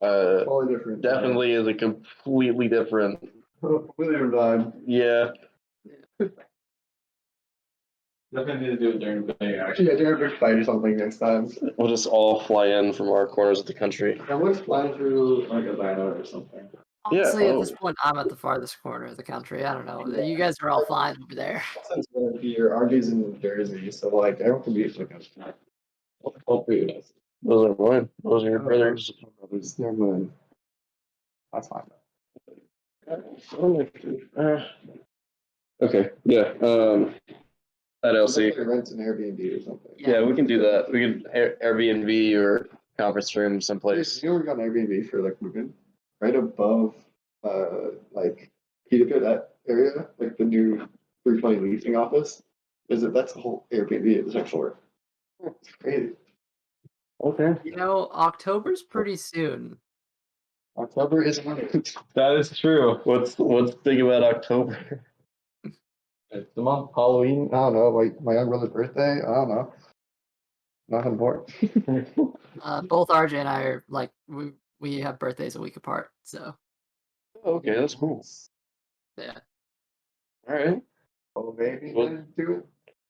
Totally different. definitely is a completely different. Completely different vibe. Yeah. Definitely need to do it during the day, actually. Yeah, during a big fight or something next time. We'll just all fly in from our corners of the country. And let's fly through like Atlanta or something. Honestly, Yeah, at this point, I'm at the farthest corner of the country. I don't know. You guys are all fine over there. Since we're here, RJ's in New Jersey, so like everyone can be like a hopefully those are mine. Those are your brothers. Never mind. That's fine. Okay. Yeah. At LC. Rent an Airbnb or something. Yeah, we can do that. We can Airbnb or conference room someplace. You know we got an Airbnb for like moving right above like Peter Pit, that area, like the new 320 leasing office. That's the whole Airbnb it's actual work. It's crazy. Okay. You know, October's pretty soon. October is money. That is true. What's big about October? It's the month Halloween. I don't know, like my young brother's birthday. I don't know. Nothing important. Both RJ and I are like we have birthdays a week apart, so Okay, that's cool. yeah. All right, Oh baby, Well- let's do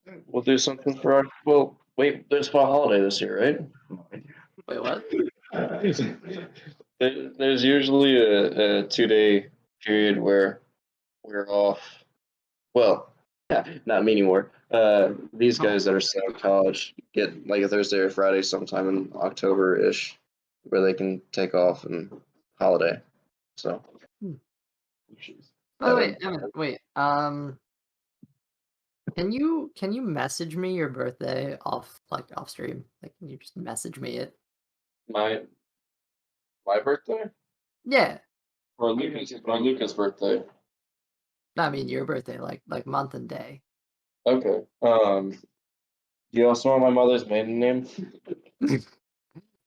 it. we'll do something for our. Well, wait, there's fall holiday this year, right? Wait, what? There's usually a 2 day period where we're off. Well, not me anymore. These guys that are still in college get like a Thursday or Friday sometime in October-ish where they can take off and holiday. So. Oh wait, Evan, wait. Can you message me your birthday off stream? Like, can you just message me it? My birthday? Yeah. Or Luca's birthday. I mean your birthday, like month and day. Okay. Do you also want my mother's maiden name?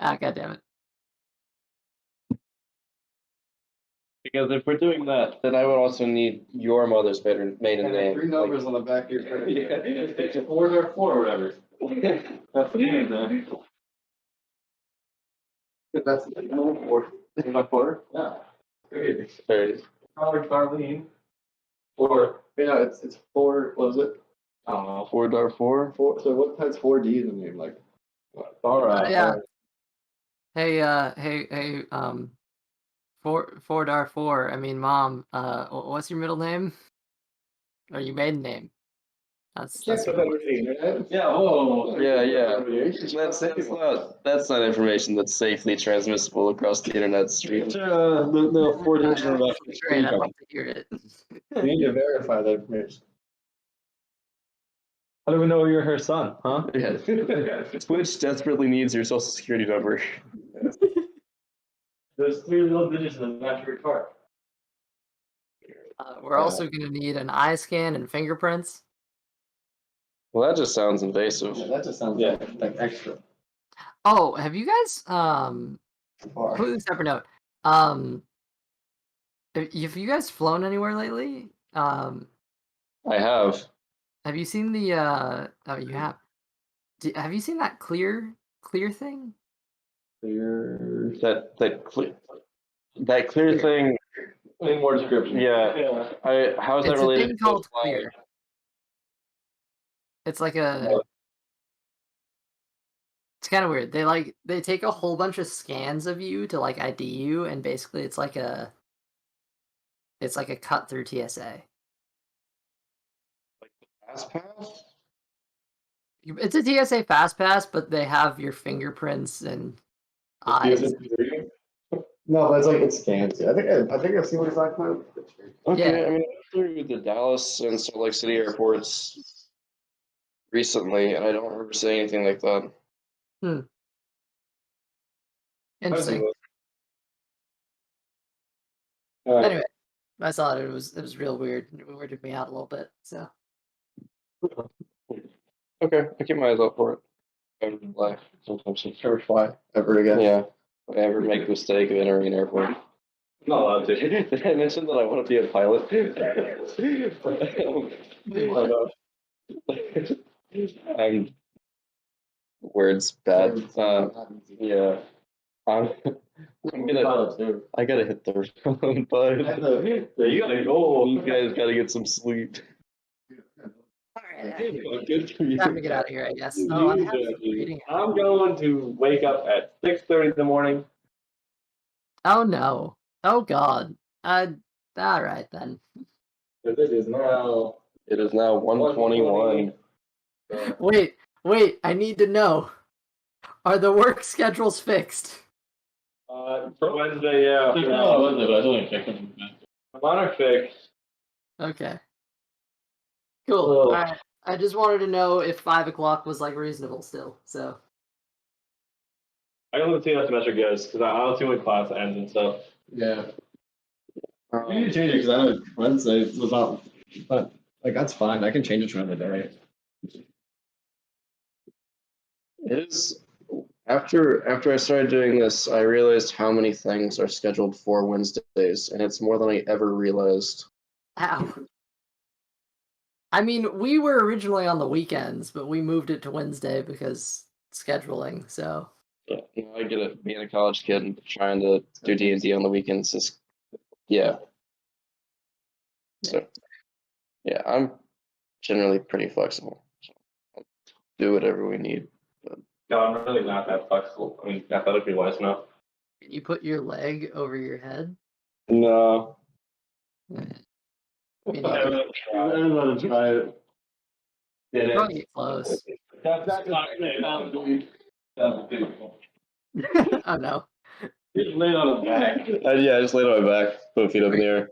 Ah, god damn it. Because if we're doing that, then I would also need your mother's maiden name. 3 numbers on the back of your card. It's 4 or 4 or whatever. That's the name there. That's number 4. Not 4? Yeah. Sorry. Probably Carlene. Or, Yeah, it's 4. What was it? I don't know. 4 4. So what has 4 D's in the name? Like, Alright. Yeah. Hey, 4 I mean, Mom, what's your middle name? Or your maiden name? That's Yeah, whoa. Yeah. That's not information that's safely transmissible across the internet stream. The 4 digits on the back. great. I'd love to hear it. you need to verify that information. How do we know you're her son, huh? Yeah. Twitch desperately needs your social security number. There's 3 little digits in the back of your card. We're also gonna need an eye scan and fingerprints. Well, that just sounds invasive. Yeah, that just sounds like extra. Oh, have you guys Far. completely separate note. Have you guys flown anywhere lately? I have. Have you seen the oh, you have. Have you seen that clear thing? That clear thing. Any more description? Yeah. How is that It's a related thing to called flying? clear. It's like a. It's kind of weird. They take a whole bunch of scans of you to like ID you, and basically it's like a cut through TSA. Fast pass? It's a TSA fast pass, but they have your fingerprints and eyes. No, that's like it scans. I think I've seen what it's like now. Okay, Yeah. I mean, I flew the Dallas and Salt Lake City airports recently, and I don't remember seeing anything like that. Interesting. Anyway, I saw it. It was real weird. It weirded me out a little bit. So Okay, I keep my eyes out for it. I would lie sometimes. Never fly ever again. Yeah, if I ever make the mistake of entering an airport. I'm not allowed to. Did I mention that I want to be a pilot? I'm words bad. Yeah. I gotta hit the road, bud. You gotta go. You guys gotta get some sleep. all right, Good for you. time to get out of here, I guess. Oh, I have some reading. I'm going to wake up at 6:30 in the morning. Oh no. Oh god. All right then. Because it is now. It is now 1:21. Wait. I need to know. Are the work schedules fixed? For Wednesday, yeah. No, Wednesday, but I was only checking. Mine are fixed. Okay. Cool. Well- All right. I just wanted to know if 5 o'clock was like reasonable still. So I gotta see how the semester goes because I don't see when class ends and stuff. Yeah. You need to change it because I know Wednesday was not, but like that's fine. I can change it to another day. It is. After I started doing this, I realized how many things are scheduled for Wednesdays, and it's more than I ever realized. ow. I mean, we were originally on the weekends, but we moved it to Wednesday because scheduling. So Yeah, I get it. Being a college kid and trying to do D&D on the weekends is, yeah. So, yeah, I'm generally pretty flexible. So I'll do whatever we need. No, I'm really not that flexible. I mean, athletically wise, no. can you put your leg over your head? No. Me I neither. don't want to try it. Did Probably get close. That's not Oh no! Just lay on his back. Yeah, I just laid on my back, put feet up in the air.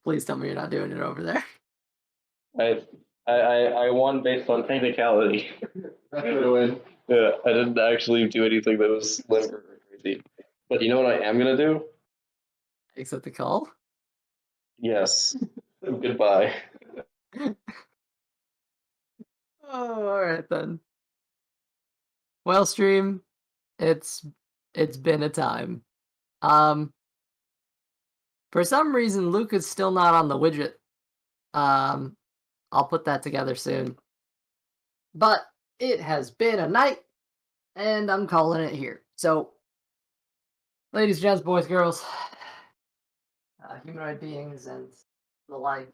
Please tell me you're not doing it over there. I won based on technicality. That's right away. Yeah, I didn't actually do anything that was limber or crazy. But you know what I am gonna do? Accept the call. Yes. Goodbye. Oh, all right then. Well, stream, it's been a time. For some reason, Luke is still not on the widget. I'll put that together soon. But it has been a night, and I'm calling it here. So, ladies, gents, boys, girls, humanoid beings, and the like,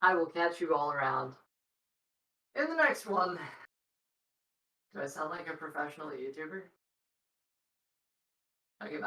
I will catch you all around in the next one. Do I sound like a professional YouTuber?